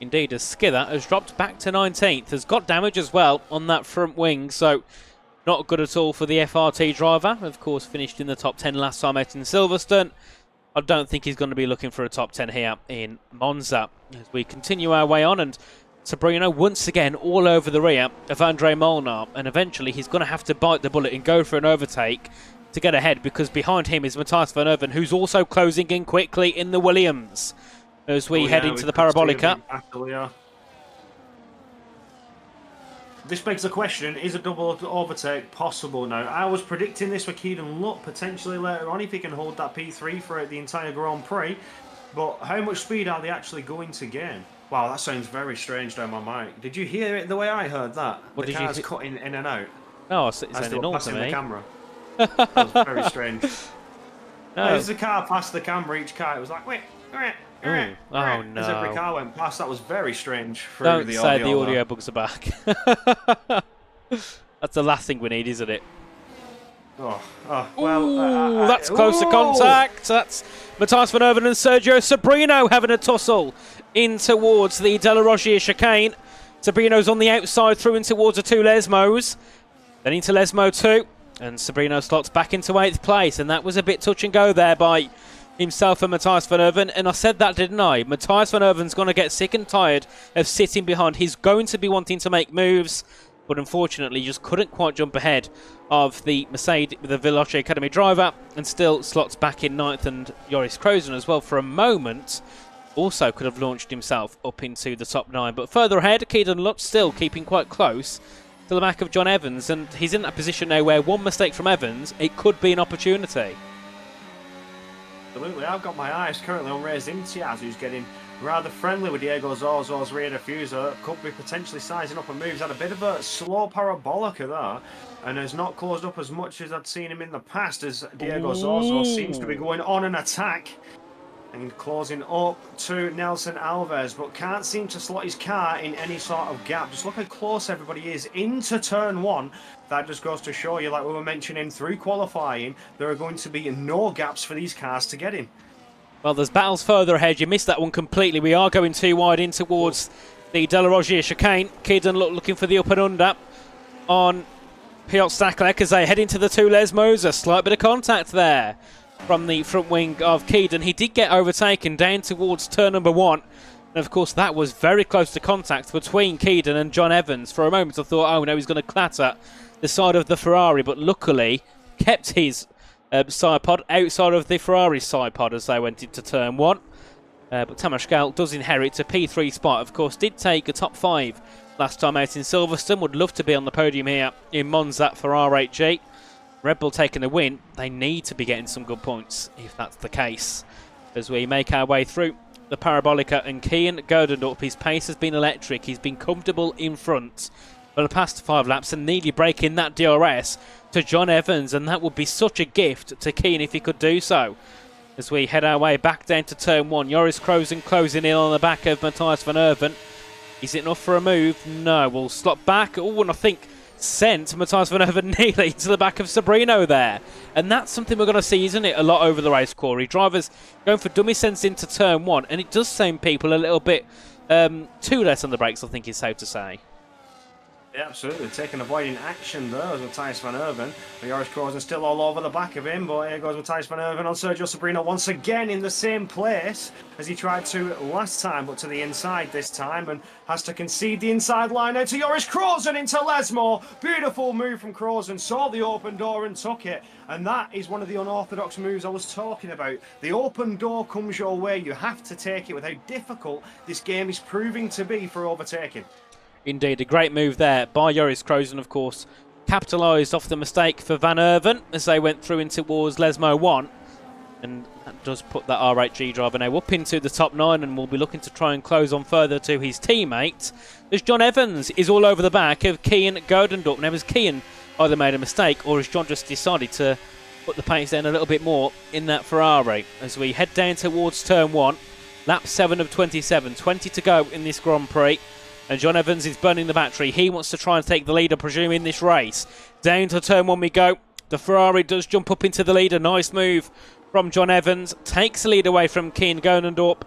Speaker 6: Indeed, as Skither has dropped back to 19th, has got damage as well on that front wing, so not good at all for the FRT driver. Of course, finished in the top 10 last time out in Silverstone. I don't think he's going to be looking for a top 10 here in Monza. As we continue our way on, and Sabrina once again all over the rear of Andrei Molnar, and eventually he's going to have to bite the bullet and go for an overtake to get ahead, because behind him is Matthias Van Erven, who's also closing in quickly in the Williams. As we head into the Parabolica.
Speaker 4: this begs the question, is a double overtake possible now? I was predicting this with Keaton Lutt potentially later on if he can hold that P3 for the entire Grand Prix. But how much speed are they actually going to gain? Wow, that sounds very strange down my mic. Did you hear it the way I heard that?
Speaker 6: What
Speaker 4: the
Speaker 6: did you
Speaker 4: car's cutting in and out
Speaker 6: No, it's
Speaker 4: as they
Speaker 6: only
Speaker 4: were
Speaker 6: normal to
Speaker 4: passing the
Speaker 6: me.
Speaker 4: camera. That was very strange.
Speaker 6: No.
Speaker 4: As the car passed the camera, each car, it was like, wait.
Speaker 6: Ooh. Oh, no.
Speaker 4: As every car went past, that was very strange. Through
Speaker 6: Don't
Speaker 4: the
Speaker 6: say
Speaker 4: audio
Speaker 6: the audio
Speaker 4: there.
Speaker 6: bugs are back. That's the last thing we need, isn't it?
Speaker 4: Well,
Speaker 6: That's close to contact. That's Matthias Van Erven and Sergio Sobrino having a tussle in towards the De La Rogier chicane. Sobrino's on the outside through in towards the two Lesmos. Then into Lesmo 2. And Sobrino slots back into 8th place. And that was a bit touch and go there by himself and Matthias Van Erven. And I said that, didn't I? Matthias Van Erven's going to get sick and tired of sitting behind. He's going to be wanting to make moves. But unfortunately, just couldn't quite jump ahead of the Mercedes, the Veloce Academy driver, and still slots back in 9th, and Joris Krozen as well for a moment also could have launched himself up into the top 9. But further ahead, Keaton Lutt still keeping quite close to the back of John Evans, and he's in that position now where one mistake from Evans, it could be an opportunity.
Speaker 4: Absolutely, I've got my eyes currently on Reyes Imtiaz, who's getting rather friendly with Diego Zorzo's rear diffuser. Could be potentially sizing up a move. He's had a bit of a slow parabolica there, and has not closed up as much as I'd seen him in the past, as Diego Zorzo seems to be going on an attack and closing up to Nelson Alves, but can't seem to slot his car in any sort of gap. Just look how close everybody is into turn 1. That just goes to show you, like we were mentioning through qualifying, there are going to be no gaps for these cars to get in.
Speaker 6: Well, there's battles further ahead. You missed that one completely. We are going too wide in towards the De La Rogier chicane. Keaton looking for the up and under on Piotr Staklek as they head into the two Lesmos. A slight bit of contact there from the front wing of Keaton. He did get overtaken down towards turn number 1. And of course, that was very close to contact between Keaton and John Evans. For a moment, I thought, oh no, he's going to clatter the side of the Ferrari, but luckily kept his side pod outside of the Ferrari side pod as they went into turn 1. But Tamas Gal does inherit a P3 spot. Of course, did take a top 5 last time out in Silverstone. Would love to be on the podium here in Monza for R8G. Red Bull taking the win. They need to be getting some good points if that's the case. As we make our way through the Parabolica, and Kian Gerdendorp, his pace has been electric. He's been comfortable in front for the past 5 laps and nearly breaking that DRS to John Evans, and that would be such a gift to Keane if he could do so. As we head our way back down to turn 1, Joris Krozen closing in on the back of Matthias Van Erven. Is it enough for a move? No, we'll slot back. Oh, and I think sent Matthias Van Erven nearly to the back of Sobrino there. And that's something we're going to see, isn't it, a lot over the race, Corey? Drivers going for dummy sense into turn 1, and it does send people a little bit too less on the brakes, I think it's safe to say.
Speaker 4: Yeah, absolutely. Taking avoiding action there as Matthias Van Erven. Joris Krozen still all over the back of him, but here goes Matthias Van Erven on Sergio Sobrino once again in the same place as he tried to last time, but to the inside this time, and has to concede the inside line out to Joris Krozen into Lesmo. Beautiful move from Krozen, saw the open door and took it, and that is one of the unorthodox moves I was talking about. The open door comes your way, you have to take it with how difficult this game is proving to be for overtaking.
Speaker 6: Indeed, a great move there by Joris Krozen, of course. Capitalised off the mistake for Van Erven as they went through in towards Lesmo 1. And that does put that R8G driver now up into the top 9, and will be looking to try and close on further to his teammate. As John Evans is all over the back of Kian Gerdendorp. Now, has Kian either made a mistake, or has John just decided to put the pace down a little bit more in that Ferrari? As we head down towards turn 1, lap 7 of 27, 20 to go in this Grand Prix. And John Evans is burning the battery. He wants to try and take the lead, I presume, in this race. Down to turn 1 we go. The Ferrari does jump up into the lead. A nice move from John Evans. Takes the lead away from Kian Gerdendorp.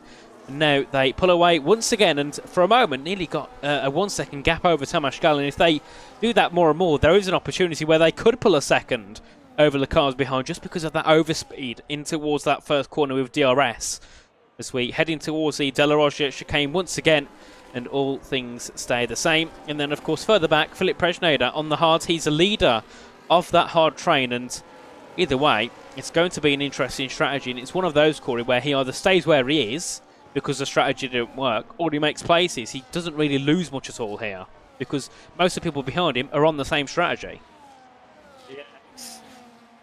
Speaker 6: And now they pull away once again. And for a moment, nearly got a 1 second gap over Tamas Gal. And if they do that more and more, there is an opportunity where they could pull a second over the cars behind, just because of that overspeed in towards that first corner with DRS. As we head in towards the De La Rogier chicane once again. And all things stay the same. And then, of course, further back, Philip Presneder on the hards. He's a leader of that hard train. And either way, it's going to be an interesting strategy. And it's one of those, Corey, where he either stays where he is because the strategy didn't work, or he makes places. He doesn't really lose much at all here. because most of the people behind him are on the same strategy.
Speaker 4: Yeah,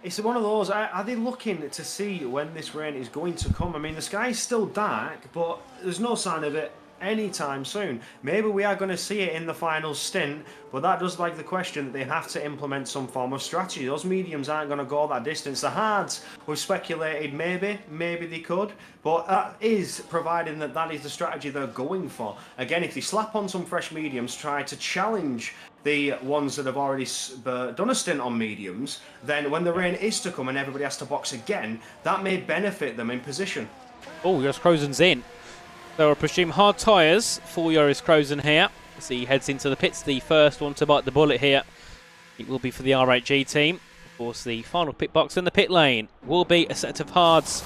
Speaker 4: it's one of those. Are they looking to see when this rain is going to come? I mean, the sky's still dark, but there's no sign of it anytime soon. Maybe we are going to see it in the final stint, but that does beg the question that they have to implement some form of strategy. Those mediums aren't going to go that distance. The hards, we've speculated maybe they could, but that is providing that that is the strategy they're going for. Again, if they slap on some fresh mediums, try to challenge the ones that have already done a stint on mediums, then when the rain is to come and everybody has to box again, that may benefit them in position.
Speaker 6: Oh, Joris Krozen's in. So I presume hard tyres for Joris Krozen here as he heads into the pits. The first one to bite the bullet here, it will be for the R8G team. Of course, the final pit box in the pit lane will be a set of hards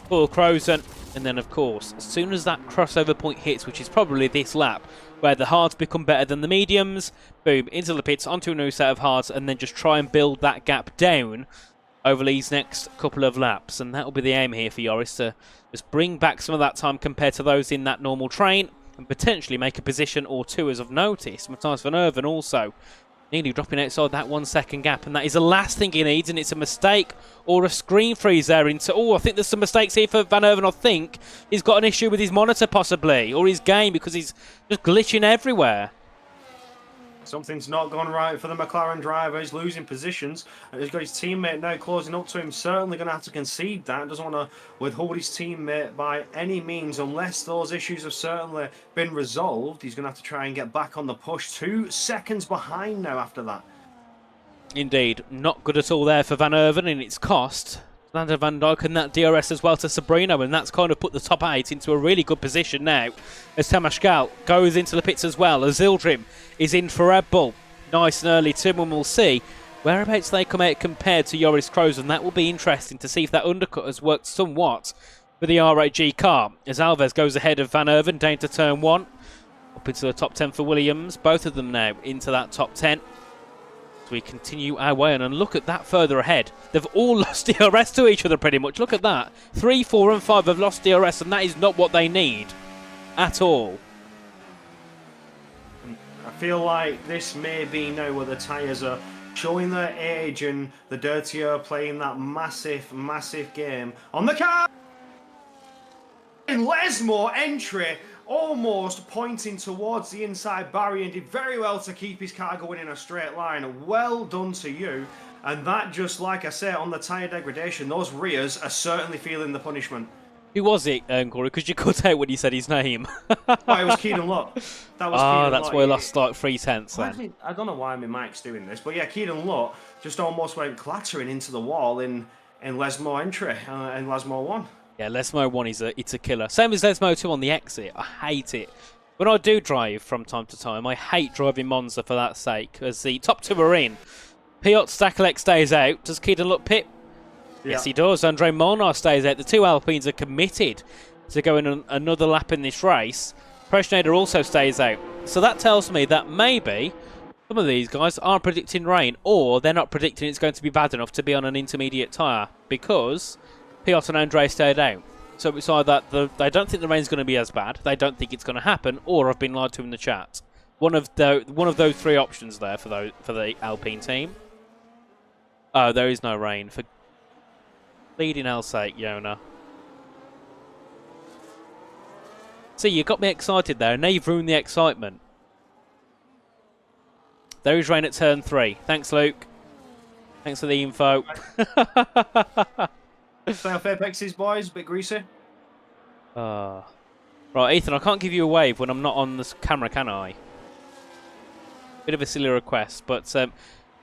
Speaker 6: for Krozen. And then, of course, as soon as that crossover point hits, which is probably this lap, where the hards become better than the mediums, boom, into the pits, onto a new set of hards, and then just try and build that gap down over these next couple of laps. And that will be the aim here for Joris, to just bring back some of that time compared to those in that normal train, and potentially make a position or two as of notice. Matthias van Erven also nearly dropping outside that 1 second gap, and that is the last thing he needs, and it's a mistake or a screen freeze there into... Oh, I think there's some mistakes here for Van Erven. I think he's got an issue with his monitor possibly, or his game, because he's just glitching everywhere.
Speaker 4: Something's not gone right for the McLaren driver. He's losing positions. And he's got his teammate now closing up to him. Certainly going to have to concede that. Doesn't want to withhold his teammate by any means, unless those issues have certainly been resolved. He's going to have to try and get back on the push. 2 seconds behind now after that.
Speaker 6: Indeed, not good at all there for Van Erven, and it's cost Lando Van Dijk and that DRS as well to Sabrino, and that's kind of put the top 8 into a really good position now as Tamashkal goes into the pits as well, as Ildrim is in for Red Bull. Nice and early too, and we'll see whereabouts they come out compared to Joris Krozen. That will be interesting to see if that undercut has worked somewhat for the R8G car, as Alves goes ahead of Van Erven down to turn 1, up into the top 10 for Williams, both of them now into that top 10. As we continue our way on, and look at that further ahead. They've all lost DRS to each other pretty much. Look at that. 3, 4 and 5 have lost DRS, and that is not what they need at all.
Speaker 4: I feel like this may be now where the tyres are showing their age, and the Dirtier playing that massive game on the car. And Lesmore entry almost pointing towards the inside barrier, and did very well to keep his car going in a straight line. Well done to you. And that, just like I say, on the tyre degradation, those rears are certainly feeling the punishment.
Speaker 6: Who was it, Corey? Because you cut out when you said his name.
Speaker 4: Oh, it was Keaton Lott. That was Keaton
Speaker 6: that's
Speaker 4: Lott.
Speaker 6: why I lost like 3 tenths then.
Speaker 4: I don't know why my mic's doing this, but yeah, Keaton Lott just almost went clattering into the wall in Lesmore entry, in Lesmore 1.
Speaker 6: Yeah, Lesmo 1 it's a killer. Same as Lesmo 2 on the exit. I hate it. When I do drive from time to time, I hate driving Monza for that sake, as the top 2 are in. Piotr Stakelek stays out. Does Keaton look pit? Yeah. Yes, he does. Andre Molnar stays out. The 2 Alpines are committed to going on another lap in this race. Preschneider also stays out. So that tells me that maybe some of these guys aren't predicting rain, or they're not predicting it's going to be bad enough to be on an intermediate tyre, because Piotr and Andre stayed out. So it's either that they don't think the rain's going to be as bad, they don't think it's going to happen, or I've been lied to in the chat. One of those 3 options there for the Alpine team. Oh, there is no rain. For leading hell's sake, Yona. See, you got me excited there, and now you've ruined the excitement. There is rain at turn 3. Thanks, Luke. Thanks for the info.
Speaker 4: Stay off apexes, boys. A bit greasy.
Speaker 6: Right, Ethan, I can't give you a wave when I'm not on this camera, can I? Bit of a silly request, but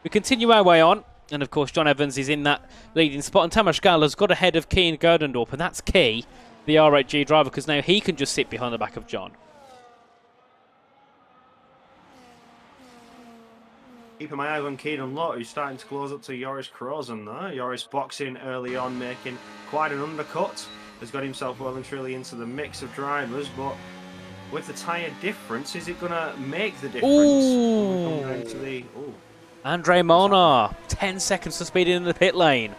Speaker 6: we continue our way on. And of course, John Evans is in that leading spot, and Tamashkal has got ahead of Keane Gerdendorp, and that's key, the R8G driver, because now he can just sit behind the back of John.
Speaker 4: Keeping my eyes on Keaton Lott, who's starting to close up to Joris Krozen there. Joris boxing early on, making quite an undercut. Has got himself well and truly into the mix of drivers, but with the tyre difference, is it going to make the difference?
Speaker 6: Ooh.
Speaker 4: Come down to the,
Speaker 6: Andre Molnar, 10 seconds to speed in the pit lane.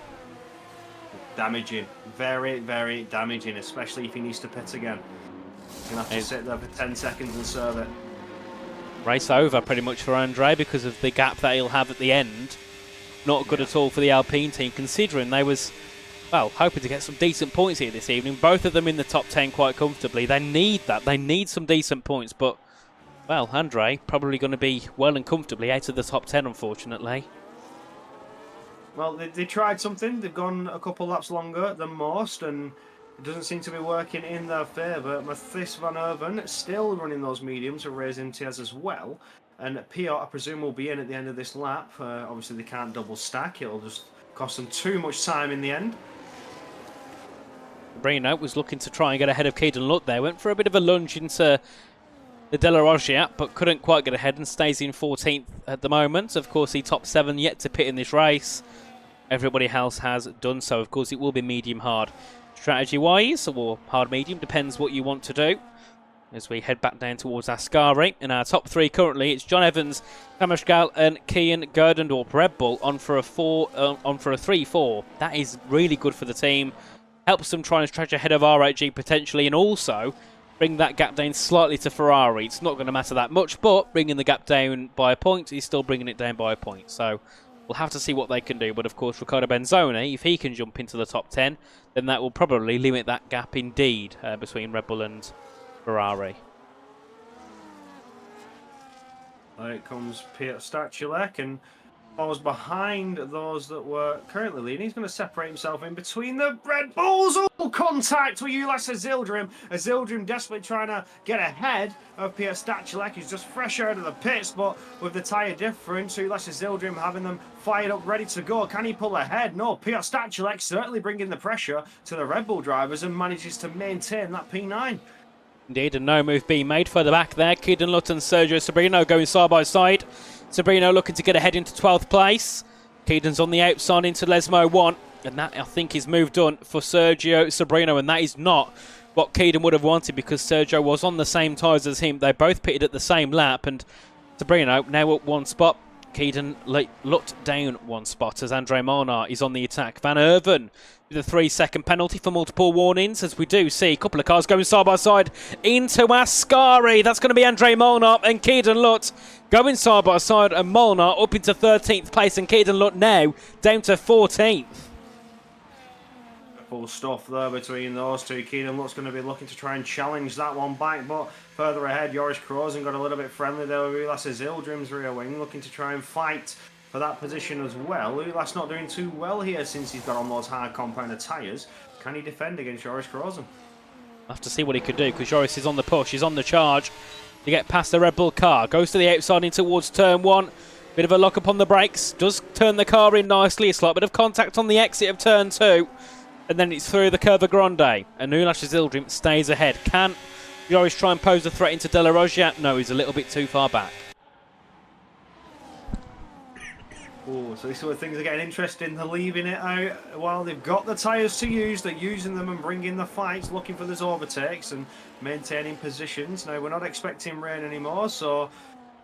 Speaker 4: Damaging. Very, very damaging, especially if he needs to pit again. He's going to have to sit there for 10 seconds and serve it.
Speaker 6: Race over pretty much for Andre because of the gap that he'll have at the end. Not good at all for the Alpine team, considering they was, well, hoping to get some decent points here this evening. Both of them in the top 10 quite comfortably. They need that. They need some decent points, but, well, Andre probably going to be well and comfortably out of the top 10, unfortunately.
Speaker 4: Well, they tried something. They've gone a couple laps longer than most, and it doesn't seem to be working in their favour. Mathis van Erven still running those mediums to raise Imtiaz as well. And Piot, I presume, will be in at the end of this lap. Obviously, they can't double stack. It'll just cost them too much time in the end.
Speaker 6: Brino was looking to try and get ahead of Keaton Lutt there. Went for a bit of a lunge into the De La Roggia, but couldn't quite get ahead and stays in 14th at the moment. Of course, he top 7 yet to pit in this race. Everybody else has done so. Of course, it will be medium-hard strategy-wise, or hard-medium, depends what you want to do. As we head back down towards Ascari. In our top 3 currently, it's John Evans, Kamashgal and Kian Gerdendorp. Red Bull on for a 3-4. That is really good for the team. Helps them try and stretch ahead of RHG potentially, and also bring that gap down slightly to Ferrari. It's not going to matter that much, but bringing the gap down by a point, he's still bringing it down by a point. So we'll have to see what they can do. But of course, Riccardo Benzoni, if he can jump into the top 10, then that will probably limit that gap indeed between Red Bull and Ferrari.
Speaker 4: There comes Piotr Stachulek, and falls behind those that were currently leading. He's going to separate himself in between the Red Bulls. All contact with Ulas Azildrim. Azildrim desperately trying to get ahead of Piotr Stachulek, who's just fresh out of the pits, but with the tyre difference, Ulas Azildrim having them fired up, ready to go. Can he pull ahead? No, Piotr Stachulek certainly bringing the pressure to the Red Bull drivers and manages to maintain that P9.
Speaker 6: Indeed, and no move being made further back there. Keaton Lutt and Sergio Sobrino going side by side. Sobrino looking to get ahead into 12th place. Keaton's on the outside into Lesmo 1. And that, I think, is move done for Sergio Sobrino. And that is not what Keaton would have wanted, because Sergio was on the same tyres as him. They both pitted at the same lap. And Sobrino now up 1 spot. Keaton looked down 1 spot as Andre Molnar is on the attack. Van Erven with a 3-second penalty for multiple warnings, as we do see a couple of cars going side by side into Ascari. That's going to be Andre Molnar and Keaton Lutt going side by side, and Molnar up into 13th place and Keaton Lutt now down to 14th.
Speaker 4: Full stuff there between those two. Keaton Lutt's going to be looking to try and challenge that one back, but further ahead, Joris Krozen got a little bit friendly there with Ulas Azildrim's rear wing, looking to try and fight for that position as well. Ulas not doing too well here since he's got on those hard compounder tyres. Can he defend against Joris Krozen?
Speaker 6: We'll have to see what he could do, because Joris is on the push, he's on the charge to get past the Red Bull car. Goes to the outside in towards turn 1. Bit of a lock up on the brakes. Does turn the car in nicely. A slight bit of contact on the exit of turn 2. And then it's through the Curva Grande. And Ulas Azildrim stays ahead. Can Joris try and pose a threat into De La Roggia? No, he's a little bit too far back.
Speaker 4: Oh, so this is where things are getting interesting. They're leaving it out while they've got the tyres to use. They're using them and bringing the fights, looking for those overtakes and maintaining positions. Now, we're not expecting rain anymore, so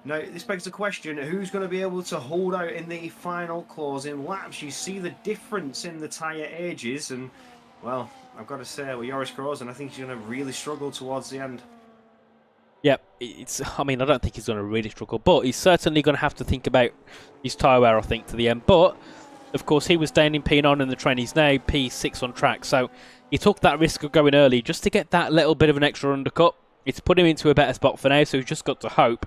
Speaker 4: now this begs the question, who's going to be able to hold out in the final closing laps? You see the difference in the tyre ages, and, well, I've got to say, with Joris Krozen, I think he's going to really struggle towards the end.
Speaker 6: Yep, I mean, I don't think he's going to really struggle, but he's certainly going to have to think about his tyre wear, I think, to the end. But, of course, he was down in P9 in the train. He's now P6 on track, so he took that risk of going early just to get that little bit of an extra undercut. It's put him into a better spot for now, so he's just got to hope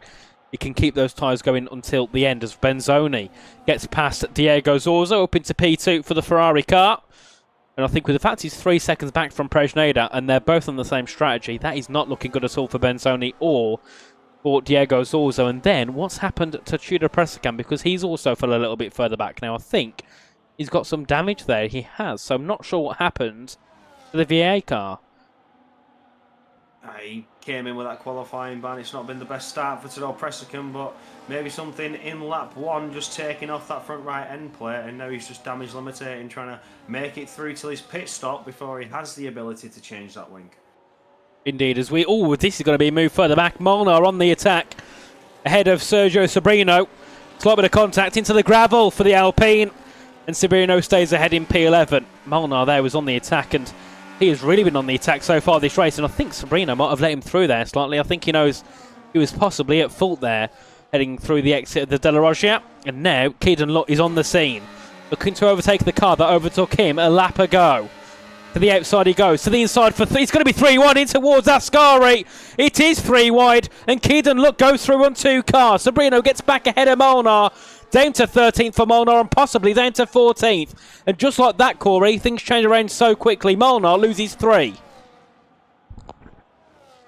Speaker 6: he can keep those tyres going until the end, as Benzoni gets past Diego Zorzo up into P2 for the Ferrari car. And I think with the fact he's 3 seconds back from Prejneda and they're both on the same strategy, that is not looking good at all for Benzoni or for Diego Zorzo. And then what's happened to Tudor Pressicam, because he's also fell a little bit further back. Now I think he's got some damage there. He has. So I'm not sure what happened to the VA car.
Speaker 4: He came in with that qualifying ban. It's not been the best start for Tudor Pressicam, but maybe something in lap 1, just taking off that front right end plate, and now he's just damage limiting, trying to make it through till his pit stop before he has the ability to change that wing.
Speaker 6: Indeed, as we... Oh, this is going to be moved further back. Molnar on the attack ahead of Sergio Sobrino. Slight bit of contact into the gravel for the Alpine, and Sobrino stays ahead in P11. Molnar there was on the attack, and he has really been on the attack so far this race, and I think Sobrino might have let him through there slightly. I think he knows He was possibly at fault there, heading through the exit of the De La Roggia. And now Keaton Lutt is on the scene, looking to overtake the car that overtook him a lap ago. To the outside he goes, to the inside for 3. It's going to be 3 wide in towards Ascari. It is 3 wide, and Keaton Lutt goes through on 2 cars. Sabrino gets back ahead of Molnar, down to 13th for Molnar and possibly down to 14th. And just like that, Corey, things change around so quickly. Molnar loses 3.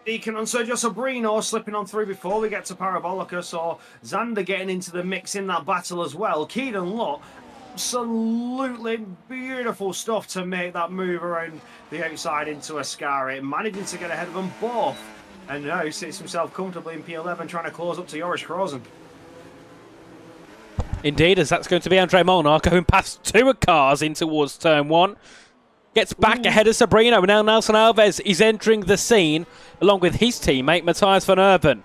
Speaker 4: Deacon on Sergio Sabrino slipping on through before we get to Parabolica. So Xander getting into the mix in that battle as well. Keaton Lutt, absolutely beautiful stuff to make that move around the outside into Ascari, managing to get ahead of them both, and now sits himself comfortably in P11 trying to close up to Joris Krozen.
Speaker 6: Indeed, as that's going to be Andre Molnar going past 2 cars in towards turn 1. Gets back ahead of Sabrino, and now Nelson Alves is entering the scene along with his teammate Matthias van Urban.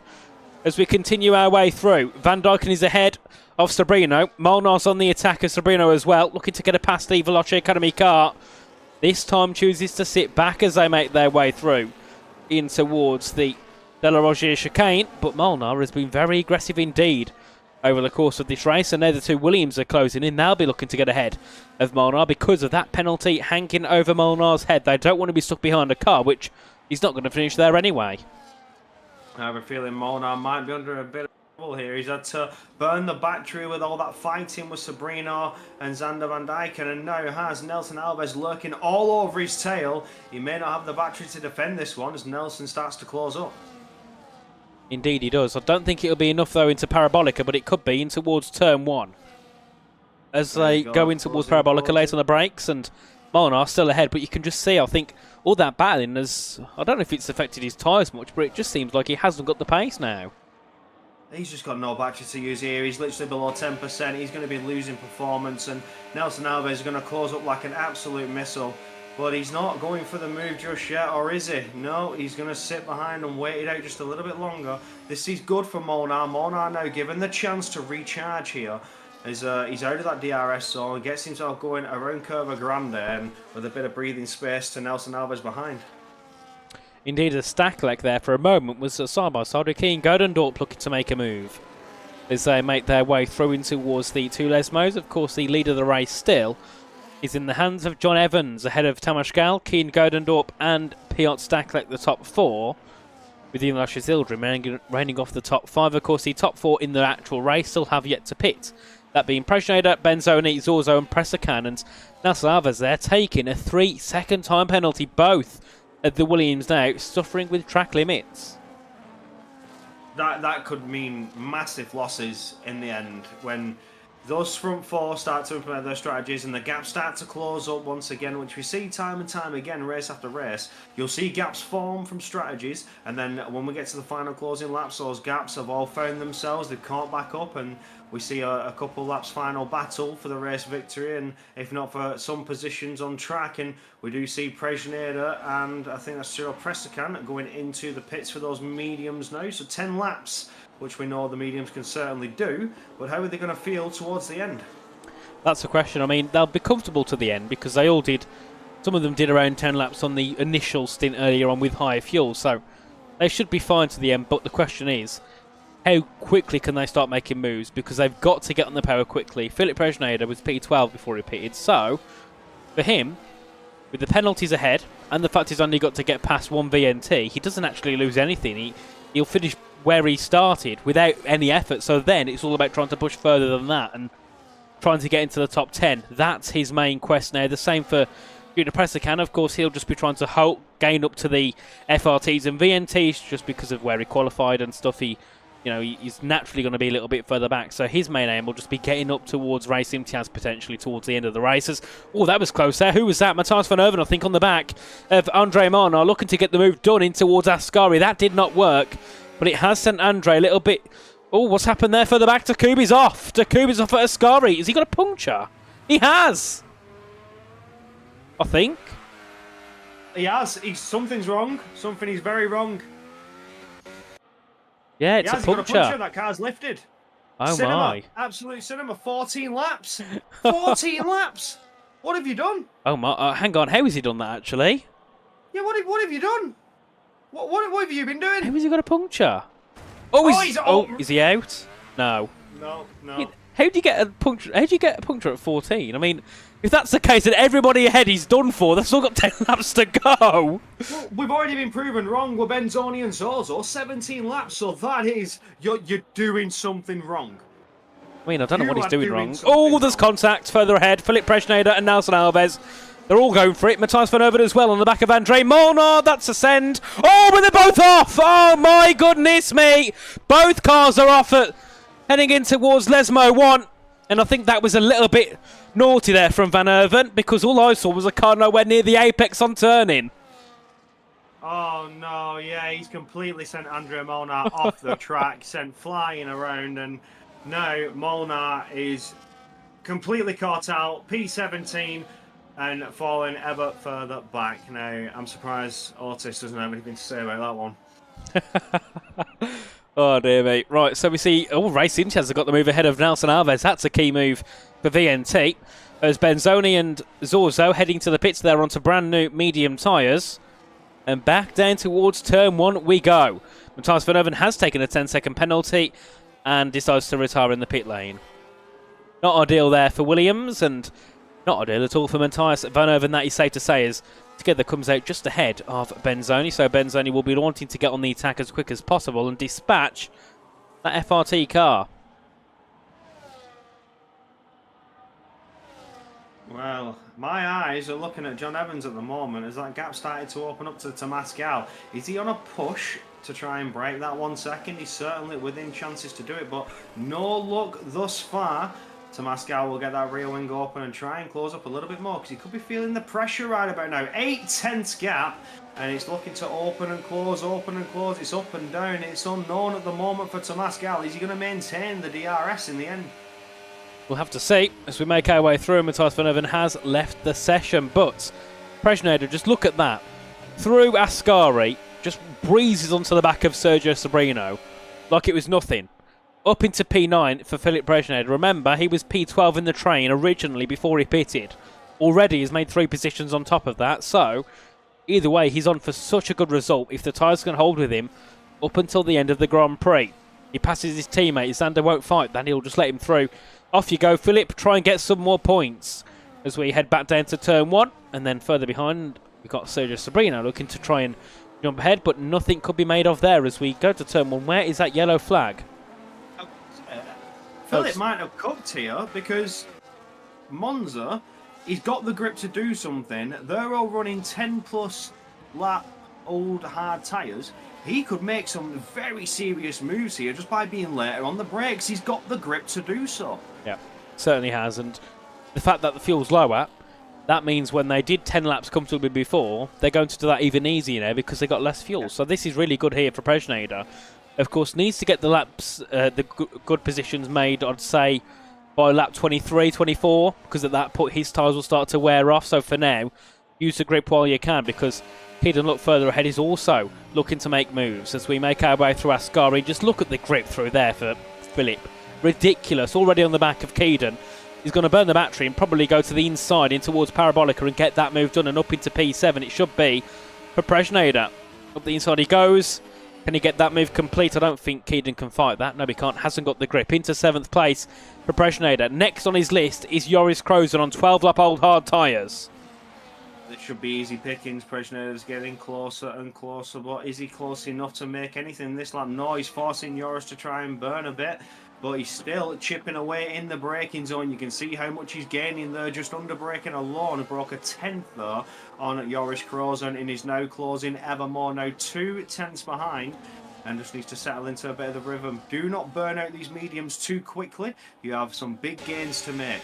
Speaker 6: As we continue our way through, Van Dijken is ahead of Sabrino. Molnar's on the attack of Sabrino as well, looking to get it past the Veloce Academy car. This time chooses to sit back as they make their way through in towards the De La Roggia chicane, but Molnar has been very aggressive indeed over the course of this race, and now the 2 Williams are closing in. They'll be looking to get ahead of Molnar because of that penalty hanging over Molnar's head. They don't want to be stuck behind a car, which he's not going to finish there anyway.
Speaker 4: I have a feeling Molnar might be under a bit of trouble here. He's had to burn the battery with all that fighting with Sabrino and Xander Van Dijken, and now has Nelson Alves lurking all over his tail. He may not have the battery to defend this one as Nelson starts to close up.
Speaker 6: Indeed he does. I don't think it'll be enough though into Parabolica, but it could be in towards turn 1. As they go in towards Parabolica late on the brakes, and Molnar still ahead, but you can just see, I think, all that battling has, I don't know if it's affected his tyres much, but it just seems like he hasn't got the pace now.
Speaker 4: He's just got no battery to use here. He's literally below 10%. He's going to be losing performance, and Nelson Alves is going to close up like an absolute missile. But he's not going for the move just yet, or is he? No, he's going to sit behind and wait it out just a little bit longer. This is good for Molnar. Molnar now given the chance to recharge here. As he's out of that DRS zone, gets himself going around Curva Grande and with a bit of breathing space to Nelson Alves behind.
Speaker 6: Indeed, a Stackleck there for a moment was side by side with Keane Godendorp looking to make a move as they make their way through in towards the 2 Lesmos. Of course, the lead of the race still is in the hands of John Evans ahead of Tamas Gal, Keane Godendorp and Piotr Staklek, the top 4, with Ian Ildrim reigning off the top 5. Of course, the top 4 in the actual race still have yet to pit. That being Presnader, Benzoni, Zorzo and Pressakan, and Nelson Alves there taking a 3-second time penalty, both of the Williams now suffering with track limits.
Speaker 4: That could mean massive losses in the end when those front 4 start to implement their strategies and the gaps start to close up once again, which we see time and time again, race after race. You'll see gaps form from strategies, and then when we get to the final closing laps, those gaps have all found themselves, they've caught back up, and we see a couple laps final battle for the race victory, and if not for some positions on track. And we do see Presnader and I think that's Cyril Pressakan going into the pits for those mediums now, so 10 laps, which we know the mediums can certainly do, but how are they going to feel towards the end?
Speaker 6: That's the question. I mean, they'll be comfortable to the end because they all did, some of them did around 10 laps on the initial stint earlier on with higher fuel, so they should be fine to the end. But the question is, how quickly can they start making moves? Because they've got to get on the power quickly. Philip Presnader was P12 before he pitted, so for him, with the penalties ahead and the fact he's only got to get past 1 VNT, he doesn't actually lose anything. He'll finish where he started without any effort, so then it's all about trying to push further than that and trying to get into the top 10. That's his main quest now. The same for Junior Pressakan. Of course, he'll just be trying to gain up to the FRTs and VNTs just because of where he qualified and stuff. He's naturally going to be a little bit further back, so his main aim will just be getting up towards race Imtiaz potentially towards the end of the races. Oh, that was close there. Who was that? Matthias van Urban, I think, on the back of Andre Molnar, looking to get the move done in towards Ascari. That did not work, but it has sent Andre a little bit. Oh, what's happened there? Further back, Takubi's off. Takubi's off at Ascari. Has he got a puncture? He has, I think.
Speaker 4: He has. Something's wrong. Something is very wrong.
Speaker 6: Yeah, it's a puncture.
Speaker 4: Got a puncture. That car's lifted.
Speaker 6: Oh
Speaker 4: cinema.
Speaker 6: My.
Speaker 4: Absolute cinema. 14 laps. 14 laps. What have you done?
Speaker 6: Oh my. Hang on. How has he done that, actually?
Speaker 4: Yeah, what have you done? What have you been doing?
Speaker 6: How has he got a puncture? Oh,
Speaker 4: Oh,
Speaker 6: is he out? No.
Speaker 4: No.
Speaker 6: How do you get a puncture? How do you get a puncture at 14? I mean, if that's the case, then everybody ahead is done for. They've still got 10 laps to go.
Speaker 4: Well, we've already been proven wrong with Benzoni and Zozo. 17 laps, so that is you're doing something wrong.
Speaker 6: I mean, I don't know what he's doing wrong.
Speaker 4: something
Speaker 6: Oh, there's
Speaker 4: wrong.
Speaker 6: contact further ahead. Philip Preschnader and Nelson Alves. They're all going for it. Matthias van Overden as well on the back of Andre Molnar. That's a send. Oh, but they're both off. Oh, my goodness me. Both cars are off heading in towards Lesmo 1. And I think that was a little bit naughty there from Van Overden because all I saw was a car nowhere near the apex on turning.
Speaker 4: Oh no, yeah, he's completely sent Andre Molnar off the track, sent flying around, and now Molnar is completely caught out, P17, and falling ever further back. Now, I'm surprised Otis doesn't have anything to say about that one.
Speaker 6: Oh dear mate. Right, so we see Ray Sanchez has got the move ahead of Nelson Alves. That's a key move for VNT. As Benzoni and Zorzo heading to the pits there onto brand new medium tyres. And back down towards turn 1 we go. Matthias van Overden has taken a 10-second penalty and decides to retire in the pit lane. Not ideal there for Williams, and not ideal at all for Matthias van Overden, that is safe to say, as together comes out just ahead of Benzoni. So Benzoni will be wanting to get on the attack as quick as possible and dispatch that FRT car.
Speaker 4: Well, my eyes are looking at John Evans at the moment as that gap started to open up to Tomascal. Is he on a push to try and break that 1 second? He's certainly within chances to do it, but no luck thus far. Tomascal will get that rear wing open and try and close up a little bit more because he could be feeling the pressure right about now. 8/10 gap, and it's looking to open and close, open and close. It's up and down. It's unknown at the moment for Tomascal. Is he going to maintain the DRS in the end?
Speaker 6: We'll have to see as we make our way through. Matthias van Overden has left the session, but Preschnader, just look at that. Through Ascari, just breezes onto the back of Sergio Sobrino like it was nothing. Up into P9 for Philip Preschnader. Remember, he was P12 in the train originally before he pitted. Already he's made 3 positions on top of that, so either way, he's on for such a good result if the tyres can hold with him up until the end of the Grand Prix. He passes his teammate, Xander won't fight, then he'll just let him through. Off you go, Philip, try and get some more points as we head back down to turn 1, and then further behind we've got Sergio Sobrino looking to try and jump ahead, but nothing could be made of there as we go to turn 1. Where is that yellow flag?
Speaker 4: Philip might have cooked here because Monza, he's got the grip to do something. They're all running 10 plus lap old hard tyres. He could make some very serious moves here just by being later on the brakes. He's got the grip to do so.
Speaker 6: Yeah, certainly has. And the fact that the fuel's lower, that means when they did 10 laps comfortably before, they're going to do that even easier now because they got less fuel. Yeah. So this is really good here for Preschnader. Of course, needs to get the laps, the good positions made, I'd say, by lap 23, 24, because at that point his tyres will start to wear off. So for now, use the grip while you can, because Keaton look further ahead is also looking to make moves. As we make our way through Ascari, just look at the grip through there for Philip. Ridiculous. Already on the back of Keaton. He's going to burn the battery and probably go to the inside in towards Parabolica and get that move done and up into P7. It should be for Preschnader. Up the inside he goes. Can he get that move complete? I don't think Keaton can fight that. No, he can't. Hasn't got the grip. Into 7th place for Preschnader. Next on his list is Joris Krozen on 12-lap-old hard tyres.
Speaker 4: It should be easy pickings. Preschnader's getting closer and closer, but is he close enough to make anything this lap? No, he's forcing Joris to try and burn a bit, but he's still chipping away in the braking zone. You can see how much he's gaining there just under braking alone. Broke a 10th there on Joris Krozen and is now closing ever more. Now 2 tenths behind and just needs to settle into a bit of the rhythm. Do not burn out these mediums too quickly. You have some big gains to make.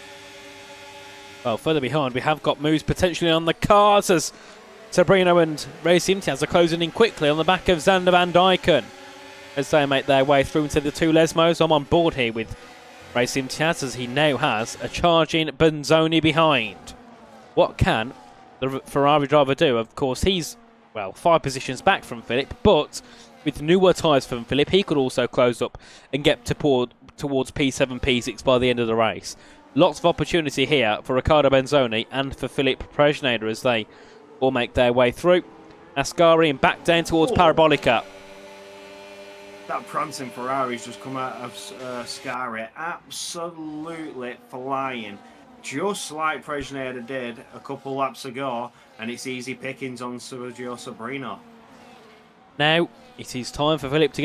Speaker 6: Well, further behind, we have got moves potentially on the cars as Sobrino and Ray Simtiaz are closing in quickly on the back of Xander Van Dijken as they make their way through into the 2 Lesmos. I'm on board here with Ray Simtiaz as he now has a charging Benzoni behind. What can the Ferrari driver do? Of course, he's, well, 5 positions back from Philip, but with newer tyres from Philip, he could also close up and get towards P7, P6 by the end of the race. Lots of opportunity here for Riccardo Benzoni and for Philip Preschnader as they all make their way through. Ascari and back down towards Parabolica.
Speaker 4: That prancing Ferrari's just come out of Scari, absolutely flying, just like Presneda did a couple laps ago, and it's easy pickings on Sergio Sabrino.
Speaker 6: Now it is time for Philip to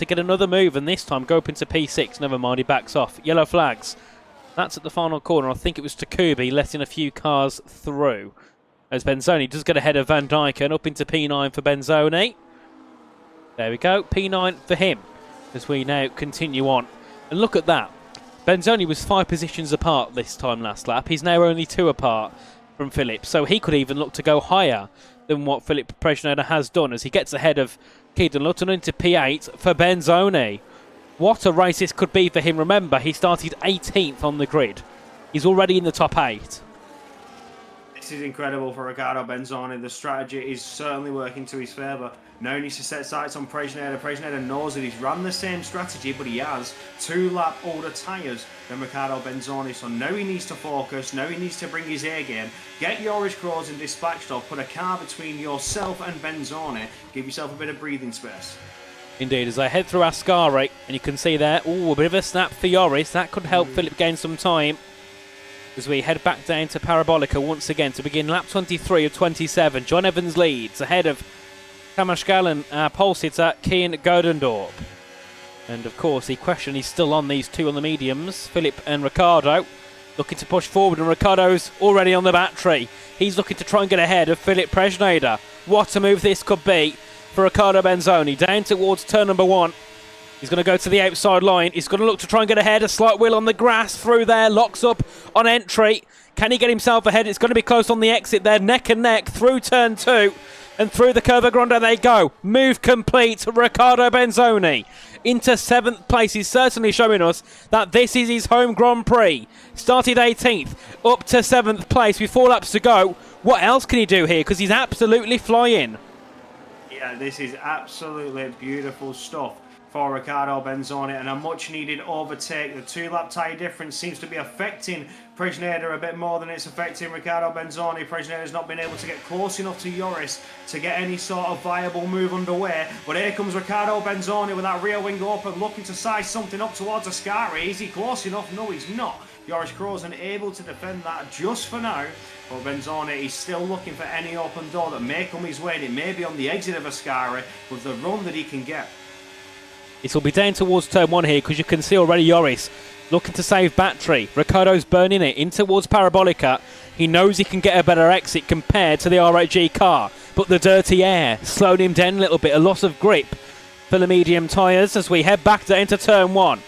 Speaker 6: get another move, and this time go up into P6. Never mind, he backs off. Yellow flags. That's at the final corner. I think it was Takubi letting a few cars through. As Benzoni does get ahead of Van Dijk and up into P9 for Benzoni. There we go, P9 for him as we now continue on. And look at that. Benzoni was 5 positions apart this time last lap. He's now only 2 apart from Philip. So he could even look to go higher than what Philip Presneda has done as he gets ahead of Keaton Lutton into P8 for Benzoni. What a race this could be for him. Remember, he started 18th on the grid. He's already in the top 8.
Speaker 4: This is incredible for Riccardo Benzoni. The strategy is certainly working to his favour. Now he needs to set sights on Presneda. Presneda knows that he's run the same strategy, but he has 2 lap older tyres than Riccardo Benzoni. So now he needs to focus. Now he needs to bring his A game. Get Joris Krozen dispatched off. Put a car between yourself and Benzoni. Give yourself a bit of breathing space.
Speaker 6: Indeed, as I head through Ascari, and you can see there, a bit of a snap for Joris. That could help Philip gain some time. As we head back down to Parabolica once again to begin lap 23 of 27. John Evans leads ahead of Tamas Gallen, pole sitter Kian Godendorp. And of course, the question is still on these 2 on the mediums, Philip and Riccardo. Looking to push forward, and Riccardo's already on the battery. He's looking to try and get ahead of Philip Presneda. What a move this could be for Riccardo Benzoni. Down towards turn number 1. He's going to go to the outside line. He's going to look to try and get ahead. A slight wheel on the grass through there. Locks up on entry. Can he get himself ahead? It's going to be close on the exit there. Neck and neck through turn 2. And through the Curva Grande they go. Move complete. Riccardo Benzoni into 7th place. He's certainly showing us that this is his home Grand Prix. Started 18th. Up to 7th place with 4 laps to go. What else can he do here? Because he's absolutely flying.
Speaker 4: Yeah, this is absolutely beautiful stuff for Riccardo Benzoni, and a much needed overtake. The 2-lap tyre difference seems to be affecting Presneda a bit more than it's affecting Riccardo Benzoni. Presneda's not been able to get close enough to Joris to get any sort of viable move underway, but here comes Riccardo Benzoni with that rear wing open, looking to size something up towards Ascari. Is he close enough? No, he's not. Joris Krozen able to defend that just for now, but Benzoni is still looking for any open door that may come his way, and it may be on the exit of Ascari with the run that he can get.
Speaker 6: It will be down towards turn 1 here because you can see already Joris looking to save battery. Riccardo's burning it in towards Parabolica. He knows he can get a better exit compared to the R8G car, but the dirty air slowed him down a little bit. A loss of grip for the medium tyres as we head back down to turn 1.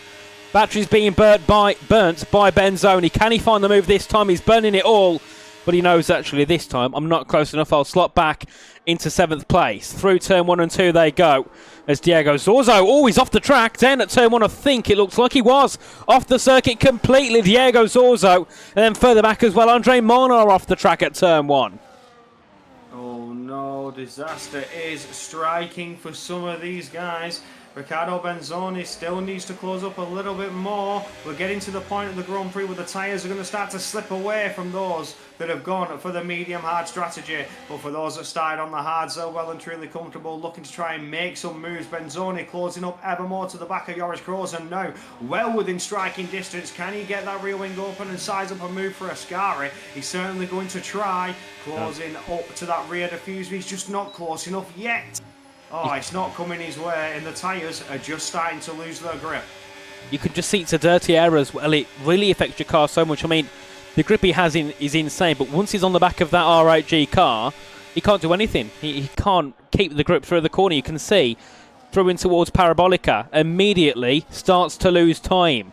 Speaker 6: Battery's being burnt by Benzoni. Can he find the move this time? He's burning it all, but he knows actually this time I'm not close enough. I'll slot back into 7th place. Through turn 1 and 2 they go as Diego Zorzo, he's off the track. Down at turn 1, I think it looks like he was off the circuit completely. Diego Zorzo, and then further back as well, Andre Monar off the track at turn 1.
Speaker 4: Oh no, disaster is striking for some of these guys. Riccardo Benzoni still needs to close up a little bit more. We're getting to the point of the Grand Prix where the tyres are going to start to slip away from those that have gone for the medium-hard strategy. But for those that started on the hards, they're well and truly comfortable, looking to try and make some moves. Benzoni closing up ever more to the back of Joris Krozen now, well within striking distance. Can he get that rear wing open and size up a move for Ascari? He's certainly going to try, closing up to that rear diffuser. He's just not close enough yet. Oh, it's not coming his way, and the tyres are just starting to lose their grip.
Speaker 6: You can just see it's a dirty air as well. It really affects your car so much. I mean, the grip he has is insane, but once he's on the back of that R8G car, he can't do anything. He can't keep the grip through the corner. You can see through in towards Parabolica, immediately starts to lose time.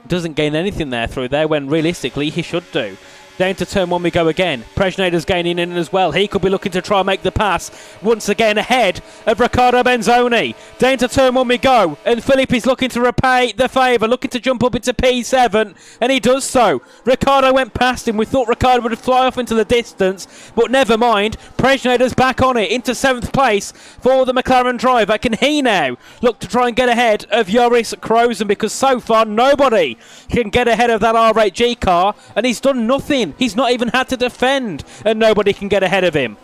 Speaker 6: Doesn't gain anything there through there when realistically he should do. Down to turn 1 we go again. Presneda's gaining in as well. He could be looking to try and make the pass. Once again ahead of Riccardo Benzoni. Down to turn 1 we go. And Philip is looking to repay the favour. Looking to jump up into P7. And he does so. Riccardo went past him. We thought Riccardo would fly off into the distance. But never mind. Presneda's back on it. Into 7th place for the McLaren driver. Can he now look to try and get ahead of Joris Krozen? Because so far nobody can get ahead of that R8G car. And he's done nothing. He's not even had to defend, and nobody can get ahead of him.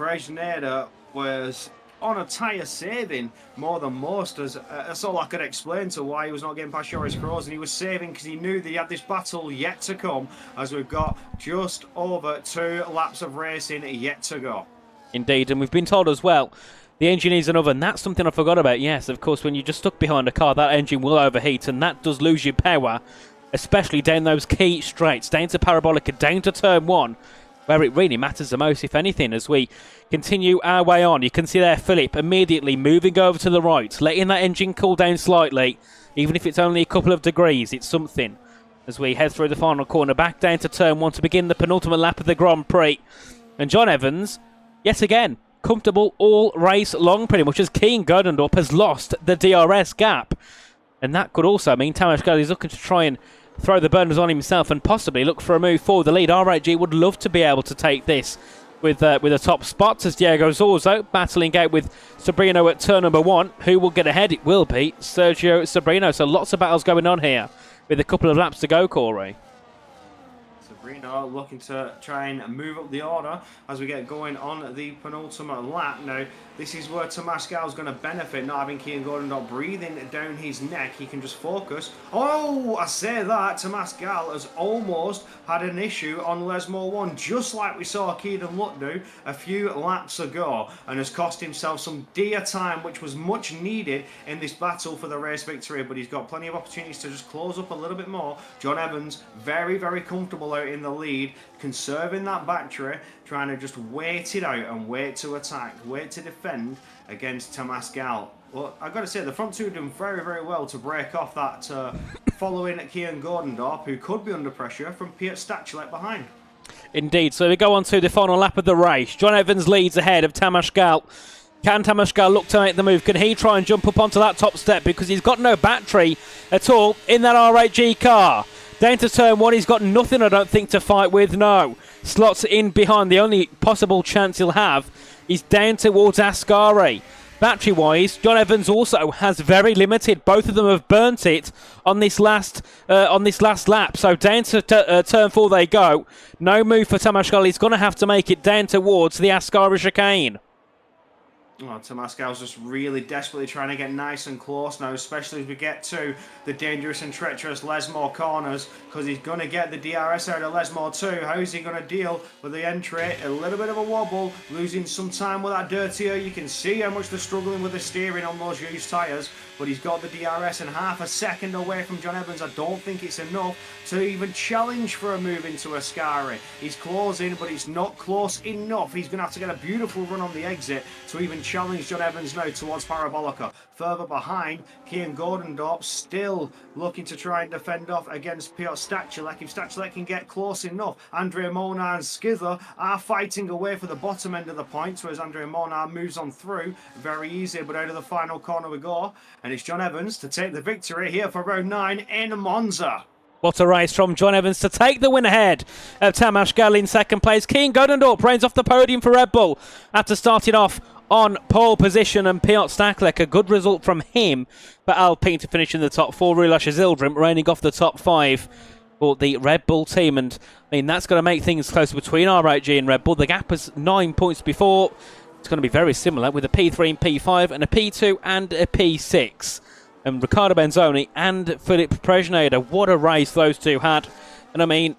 Speaker 4: Prejneda was on a tyre saving more than most. That's all I could explain to why he was not getting past Joris Kroos, and he was saving because he knew that he had this battle yet to come, as we've got just over 2 laps of racing yet to go.
Speaker 6: Indeed, and we've been told as well, the engine is an oven. That's something I forgot about. Yes, of course, when you're just stuck behind a car, that engine will overheat, and that does lose you power, especially down those key straights, down to Parabolica, down to turn 1, where it really matters the most, if anything, as we continue our way on. You can see there Philip immediately moving over to the right, letting that engine cool down slightly, even if it's only a couple of degrees. It's something. As we head through the final corner, back down to turn 1 to begin the penultimate lap of the Grand Prix. And John Evans, yet again, comfortable all race long, pretty much, as Keane Gerdendorp has lost the DRS gap. And that could also mean Tamas Gali is looking to try and throw the burners on himself and possibly look for a move for the lead. RHG would love to be able to take this with a top spot, as Diego Zorzo battling out with Sabrino at turn number 1. Who will get ahead? It will be Sergio Sabrino. So lots of battles going on here with a couple of laps to go, Corey.
Speaker 4: Sabrino looking to try and move up the order as we get going on the penultimate lap. Now, this is where Tomas Gal's going to benefit, not having Keane Gordon not breathing down his neck. He can just focus. Oh, I say that. Tomas Gal has almost had an issue on Lesmore 1, just like we saw Keaton Lutt do a few laps ago, and has cost himself some dear time, which was much needed in this battle for the race victory. But he's got plenty of opportunities to just close up a little bit more. John Evans, very, very comfortable out in the lead, conserving that battery, trying to just wait it out and wait to attack, wait to defend against Tomas Gal. Well, I've got to say, the front two are doing very, very well to break off that following Keane Gordendorp, who could be under pressure from Piet Stachulek behind.
Speaker 6: Indeed, so we go on to the final lap of the race. John Evans leads ahead of Tamas Gal. Can Tamas Gal look to make the move? Can he try and jump up onto that top step? Because he's got no battery at all in that RHG car. Down to turn 1, he's got nothing, I don't think, to fight with. No. Slots in behind. The only possible chance he'll have is down towards Ascari. Battery-wise, John Evans also has very limited. Both of them have burnt it on this last lap. So down to turn 4 they go. No move for Tamas Gal. He's going to have to make it down towards the Ascari chicane.
Speaker 4: Oh, Tomas Gal's just really desperately trying to get nice and close now, especially as we get to the dangerous and treacherous Lesmore corners, because he's going to get the DRS out of Lesmore too. How's he going to deal with the entry? A little bit of a wobble, losing some time with that dirtier. You can see how much they're struggling with the steering on those used tyres, but he's got the DRS and half a second away from John Evans. I don't think it's enough to even challenge for a move into Ascari. He's closing, but it's not close enough. He's going to have to get a beautiful run on the exit to even challenge John Evans now towards Parabolica. Further behind, Keane Gordendorp still looking to try and defend off against Piotr Stachulek. If Stachulek can get close enough, Andrea Monar and Skither are fighting away for the bottom end of the points, whereas Andrea Monar moves on through very easy, but out of the final corner we go, and it's John Evans to take the victory here for round 9 in Monza.
Speaker 6: What a race from John Evans to take the win ahead of Tamas Gal in second place. Keane Gordendorp reigns off the podium for Red Bull after starting off on pole position, and Piotr Stachulek, a good result from him for Alpine to finish in the top 4. Rulash Zildrim reigning off the top 5 for the Red Bull team, and I mean that's going to make things closer between RHG and Red Bull. The gap was 9 points before. It's going to be very similar with a P3 and P5 and a P2 and a P6. And Riccardo Benzoni and Philip Prejneda, what a race those two had. And I mean,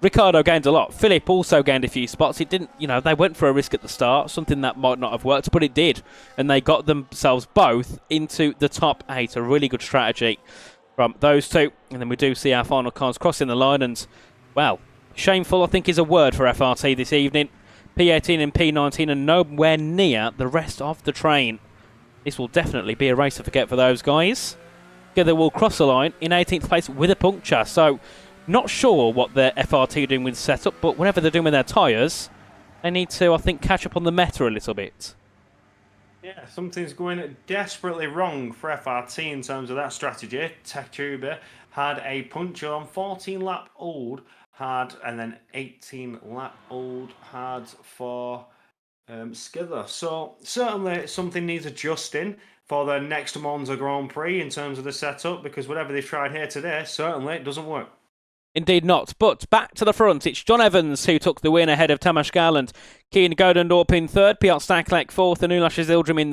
Speaker 6: Riccardo gained a lot. Philip also gained a few spots. It didn't, they went for a risk at the start, something that might not have worked, but it did. And they got themselves both into the top 8. A really good strategy from those two. And then we do see our final cars crossing the line. And, well, shameful, I think, is a word for FRT this evening. P18 and P19 and nowhere near the rest of the train. This will definitely be a race to forget for those guys. Together will cross the line in 18th place with a puncture. So, not sure what the FRT are doing with the setup, but whatever they're doing with their tyres, they need to, I think, catch up on the meta a little bit.
Speaker 4: Yeah, something's going desperately wrong for FRT in terms of that strategy. Tachuba had a puncture on 14 lap old, and then 18 lap old had for Skither. So certainly something needs adjusting for the next Monza Grand Prix in terms of the setup, because whatever they've tried here today, certainly it doesn't work.
Speaker 6: Indeed not. But back to the front, it's John Evans who took the win ahead of Tamas Garland. Cian Godendorp in third, Piotr Staklek fourth, and Ulash Zildrim in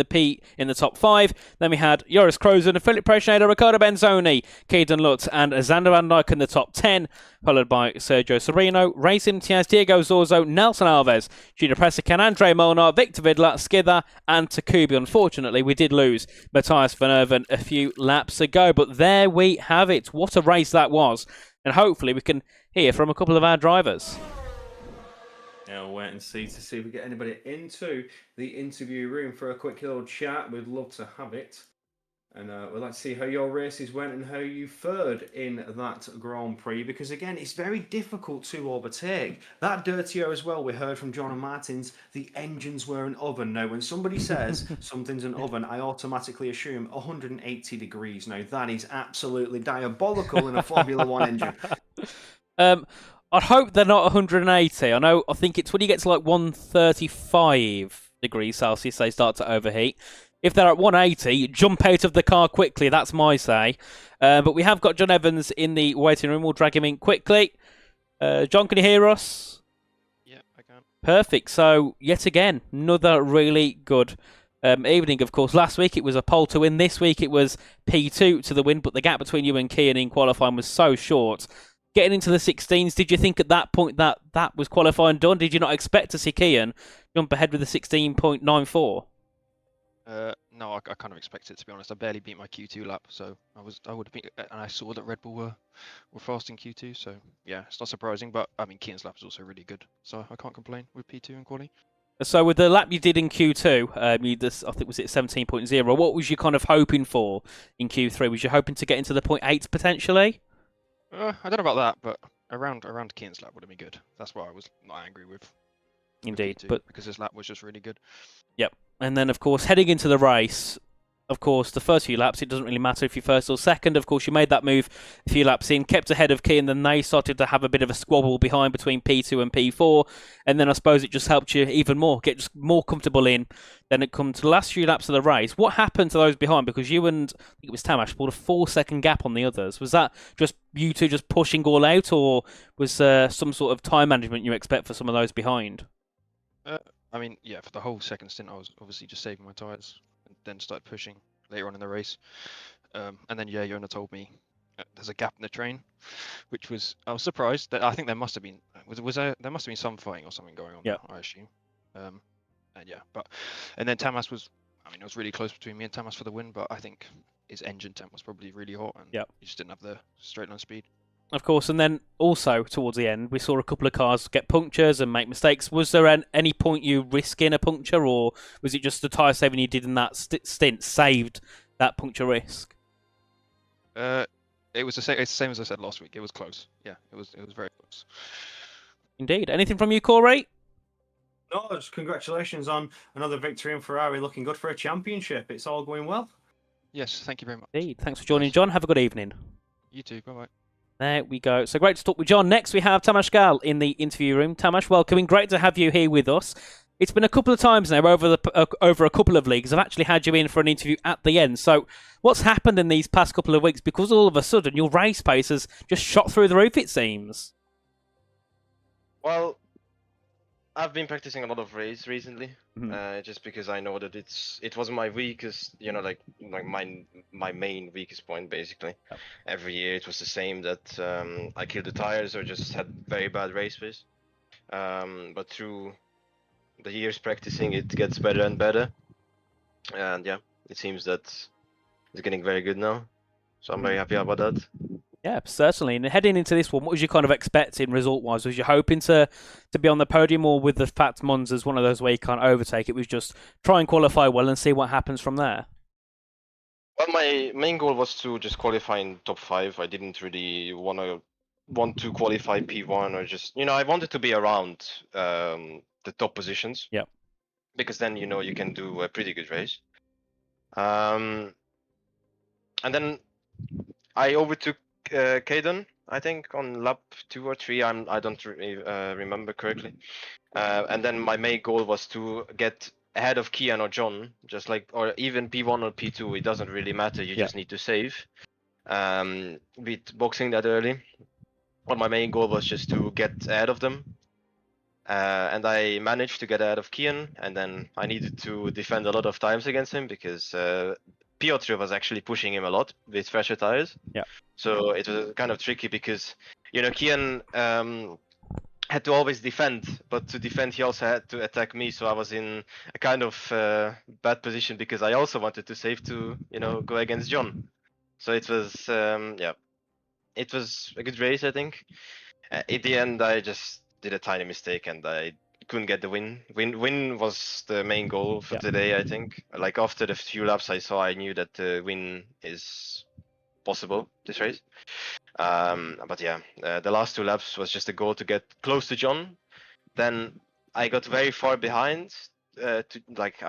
Speaker 6: the top five. Then we had Joris Krozen, Philip Preschneider, Ricardo Benzoni, Keaton Lutz, and Xander Van Dijk in the top 10, followed by Sergio Sereno, Racing Tiaz, Diego Zorzo, Nelson Alves, Gina Presican, Andre Molnar, Victor Vidla, Skidder, and Takubi. Unfortunately, we did lose Matthias Van Erven a few laps ago, but there we have it. What a race that was. And hopefully we can hear from a couple of our drivers.
Speaker 4: Yeah, we'll wait and see if we get anybody into the interview room for a quick little chat. We'd love to have it. And we'd like to see how your races went and how you fared in that Grand Prix. Because again, it's very difficult to overtake. That dirtier as well, we heard from John and Martins, the engines were an oven. Now, when somebody says something's an oven, I automatically assume 180 degrees. Now, that is absolutely diabolical in a Formula One engine.
Speaker 6: I hope they're not 180. I think it's when you get to like 135 degrees Celsius, they start to overheat. If they're at 180, jump out of the car quickly. That's my say. But we have got John Evans in the waiting room. We'll drag him in quickly. John, can you hear us?
Speaker 3: Yeah, I can.
Speaker 6: Perfect. So, yet again, another really good evening. Of course, last week it was a pole to win. This week it was P2 to the win. But the gap between you and Cian in qualifying was so short. Getting into the 16s, did you think at that point that was qualifying done? Did you not expect to see Cian jump ahead with a 16.94?
Speaker 7: No, I kind of expected it, to be honest. I barely beat my Q2 lap, so I would have been, and I saw that Red Bull were fast in Q2, so yeah, it's not surprising. But I mean, Cian's lap is also really good, so I can't complain with P2 and quali.
Speaker 6: So with the lap you did in Q2, I think was it 17.0. What was you kind of hoping for in Q3? Was you hoping to get into the 0.8 potentially?
Speaker 7: I don't know about that, but around Cian's lap would have been good. That's why I was not angry with.
Speaker 6: Indeed,
Speaker 7: P2,
Speaker 6: but
Speaker 7: because his lap was just really good.
Speaker 6: Yep. And then, of course, heading into the race, of course, the first few laps, it doesn't really matter if you're first or second. Of course, you made that move a few laps in, kept ahead of Cian, then they started to have a bit of a squabble behind between P2 and P4. And then I suppose it just helped you even more, get just more comfortable in. Then it comes to the last few laps of the race. What happened to those behind? Because you and, I think it was Tamas, pulled a 4-second gap on the others. Was that just you two just pushing all out, or was some sort of time management you expect for some of those behind?
Speaker 7: I mean, yeah, for the whole second stint, I was obviously just saving my tyres and then started pushing later on in the race. And then, yeah, Yona told me there's a gap in the train, which I was surprised. That I think there must have been, there must have been some fighting or something going on there, I assume. And then Tamas was, it was really close between me and Tamas for the win, but I think his engine temp was probably really hot and he just didn't have the straight line speed.
Speaker 6: Of course, and then also towards the end, we saw a couple of cars get punctures and make mistakes. Was there any point you risking a puncture, or was it just the tyre saving you did in that stint saved that puncture risk?
Speaker 7: It was it's the same as I said last week. It was close. Yeah, it was very close.
Speaker 6: Indeed. Anything from you, Corey?
Speaker 4: No, just congratulations on another victory in Ferrari. Looking good for a championship. It's all going well.
Speaker 7: Yes, thank you very much.
Speaker 6: Indeed. Thanks for joining, John. Have a good evening.
Speaker 7: You too. Bye-bye.
Speaker 6: There we go. So great to talk with John. Next, we have Tamas Gal in the interview room. Tamas, welcome. Great to have you here with us. It's been a couple of times now over a couple of leagues. I've actually had you in for an interview at the end. So what's happened in these past couple of weeks? Because all of a sudden your race pace has just shot through the roof, it seems.
Speaker 8: Well, I've been practicing a lot of race recently, just because I know that it was my weakest, like my main weakest point basically. Yep. Every year it was the same, that I killed the tires or just had very bad race pace. But through the years practicing, it gets better and better, and yeah, it seems that it's getting very good now. So I'm very happy about that.
Speaker 6: Yeah, certainly. And heading into this one, what was you kind of expecting result-wise? Was you hoping to be on the podium, or with the fact Monza's one of those where you can't overtake, it was just try and qualify well and see what happens from there?
Speaker 8: Well, my main goal was to just qualify in top 5. I didn't really want to qualify P1, or just, I wanted to be around the top positions.
Speaker 6: Yeah.
Speaker 8: Because then, you can do a pretty good race. And then I overtook Caden, I think, on lap 2 or 3. I don't really remember correctly. And then my main goal was to get ahead of Cian or John, or even P1 or P2. It doesn't really matter. You just need to save. Beat boxing that early. but my main goal was just to get ahead of them. And I managed to get ahead of Kian, and then I needed to defend a lot of times against him because Piotr was actually pushing him a lot with fresher tires.
Speaker 6: Yeah.
Speaker 8: So it was kind of tricky because, you know, Kian had to always defend, but to defend he also had to attack me. So I was in a kind of bad position because I also wanted to save to, you know, go against John. So it was, yeah, it was a good race, I think. At the end, I just did a tiny mistake and I couldn't get the win. Win was the main goal for today, I think. Like after the few laps I saw, I knew that the win is possible this race. But yeah, the last 2 laps was just a goal to get close to John. Then I got very far behind. I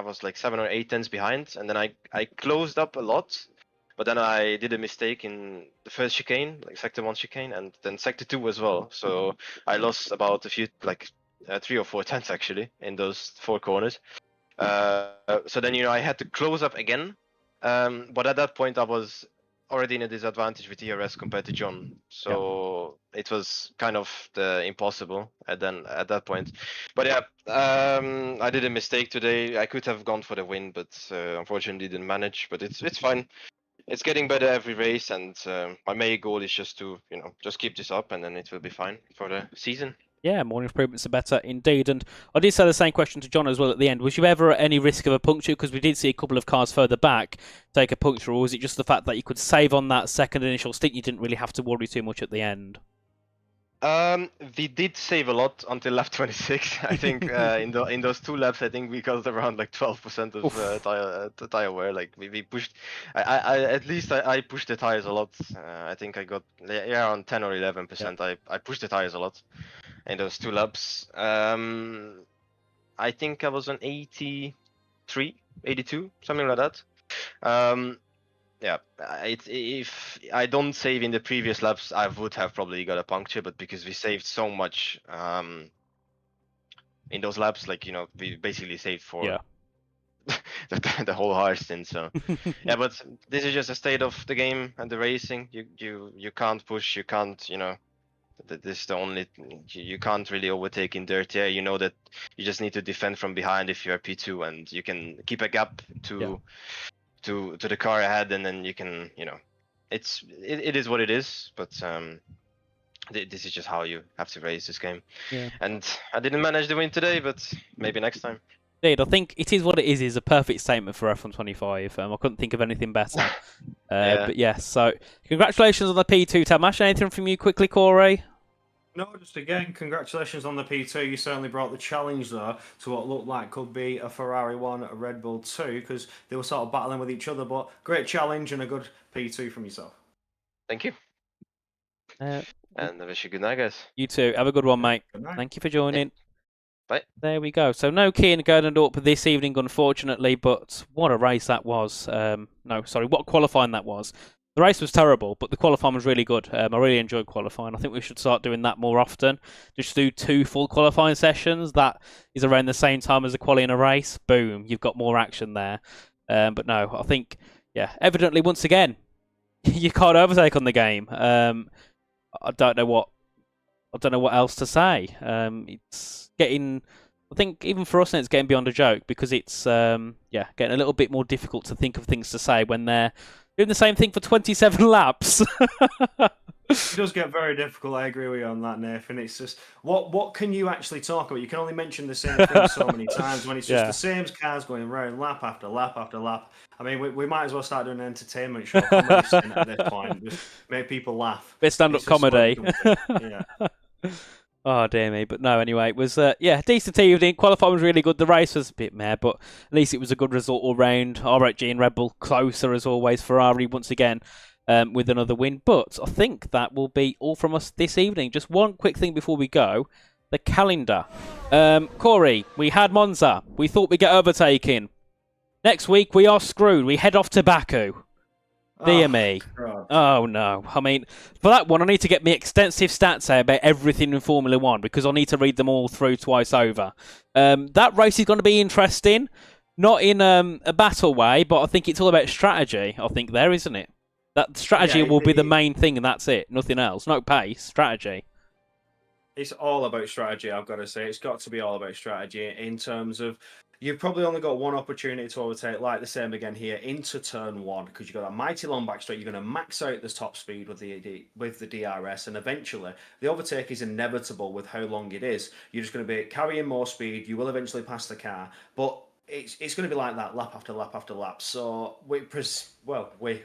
Speaker 8: was like 7 or 8 tenths behind, and then I closed up a lot. But then I did a mistake in the first chicane, like sector 1 chicane, and then sector 2 as well. So I lost about a few, like 3 or 4 tenths actually in those 4 corners. So then, you know, I had to close up again. But at that point I was already in a disadvantage with ERS compared to John. So it was kind of impossible at that point. But yeah, I did a mistake today. I could have gone for the win, but unfortunately didn't manage. But it's fine. It's getting better every race, and my main goal is just to, you know, just keep this up, and then it will be fine for the season.
Speaker 6: Yeah, more improvements are better indeed. And I did say the same question to John as well at the end. Was you ever at any risk of a puncture? Because we did see a couple of cars further back take a puncture, or was it just the fact that you could save on that second initial stint? You didn't really have to worry too much at the end.
Speaker 8: We did save a lot until lap 26. I think in those 2 laps, I think we got around like 12% of tire wear. Like we pushed, at least I pushed the tires a lot. I think I got around 10 or 11%. I pushed the tires a lot in those 2 laps. I think I was on 83, 82, something like that. Yeah, if I don't save in the previous laps, I would have probably got a puncture, but because we saved so much in those laps, like, you know, we basically saved for the whole hard stint. So yeah, but this is just a state of the game and the racing. You can't push, you can't, you know, this is the only, you can't really overtake in dirt air. You know that you just need to defend from behind if you're P2, and you can keep a gap to the car ahead, and then you can, you know, it is what it is. But this is just how you have to race this game. And I didn't manage to win today, but maybe next time.
Speaker 6: Indeed, I think it is what it is a perfect statement for F125. I couldn't think of anything better. But yes, so congratulations on the P2 Tamash. Anything from you quickly, Corey?
Speaker 4: No, just again, congratulations on the P2. You certainly brought the challenge there to what looked like could be a Ferrari 1, a Red Bull 2, because they were sort of battling with each other. But great challenge and a good P2 from yourself.
Speaker 8: Thank you. And I wish you good night, guys.
Speaker 6: You too. Have a good one, mate.
Speaker 4: Good night.
Speaker 6: Thank you for joining.
Speaker 8: Bye.
Speaker 6: There we go. So no Kian going up this evening, unfortunately, but what a race that was. What qualifying that was. The race was terrible, but the qualifying was really good. I really enjoyed qualifying. I think we should start doing that more often. Just do 2 full qualifying sessions. That is around the same time as the quali in a race. Boom, you've got more action there. But no, I think, evidently once again, you can't overtake on the game. I don't know what else to say. It's getting, I think even for us, it's getting beyond a joke, because it's getting a little bit more difficult to think of things to say when they're doing the same thing for 27 laps.
Speaker 4: It does get very difficult. I agree with you on that, Nathan. It's just what can you actually talk about? You can only mention the same thing so many times when it's just the same cars going around lap after lap after lap. I mean, we might as well start doing an entertainment show comedy scene at this point. Just make people laugh.
Speaker 6: Bit stand-up comedy.
Speaker 4: Yeah.
Speaker 6: Oh, dear me. But no, anyway, it was, decent evening. Qualifying was really good. The race was a bit meh, but at least it was a good result all round. RHG and Red Bull closer as always. Ferrari once again with another win. But I think that will be all from us this evening. Just one quick thing before we go. The calendar. Corey, we had Monza. We thought we'd get overtaken. Next week, we are screwed. We head off to Baku. Dear me.
Speaker 4: God.
Speaker 6: Oh, no. I mean, for that one, I need to get me extensive stats out about everything in Formula 1, because I need to read them all through twice over. That race is going to be interesting. Not in a battle way, but I think it's all about strategy, I think, there, isn't it? That strategy
Speaker 4: Yeah,
Speaker 6: will be the main thing, and that's it. Nothing else. No pace. Strategy.
Speaker 4: It's all about strategy, I've got to say. It's got to be all about strategy in terms of you've probably only got one opportunity to overtake, like the same again here, into turn one, because you've got a mighty long back straight. You're going to max out the top speed with the DRS, and eventually the overtake is inevitable with how long it is. You're just going to be carrying more speed. You will eventually pass the car, but it's going to be like that lap after lap after lap. So we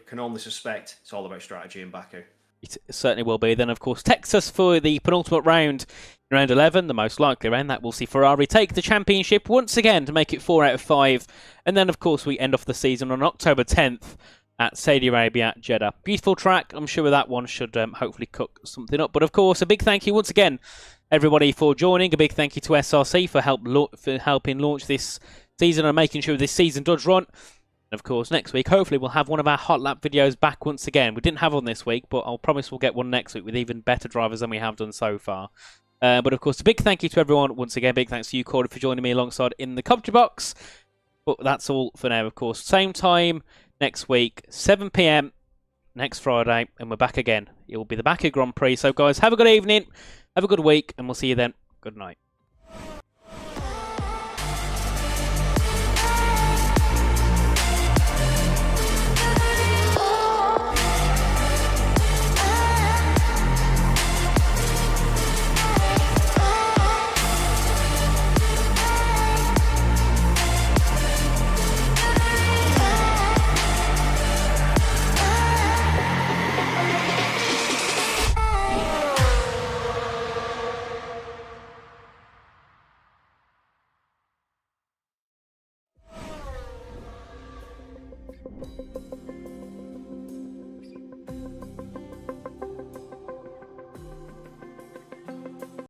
Speaker 4: can only suspect it's all about strategy in Baku.
Speaker 6: It certainly will be. Then, of course, Texas for the penultimate round, round 11, the most likely round. That will see Ferrari take the championship once again to make it 4 out of 5. And then, of course, we end off the season on October 10th at Saudi Arabia, Jeddah. Beautiful track. I'm sure that one should hopefully cook something up. But, of course, a big thank you once again, everybody, for joining. A big thank you to SRC for helping launch this season and making sure this season does run. And of course, next week, hopefully, we'll have one of our hot lap videos back once again. We didn't have one this week, but I'll promise we'll get one next week with even better drivers than we have done so far. But of course, a big thank you to everyone. Once again, big thanks to you, Corey, for joining me alongside in the commentary box. But that's all for now, of course. Same time next week, 7 PM next Friday, and we're back again. It will be the Baku Grand Prix. So, guys, have a good evening, have a good week, and we'll see you then. Good night.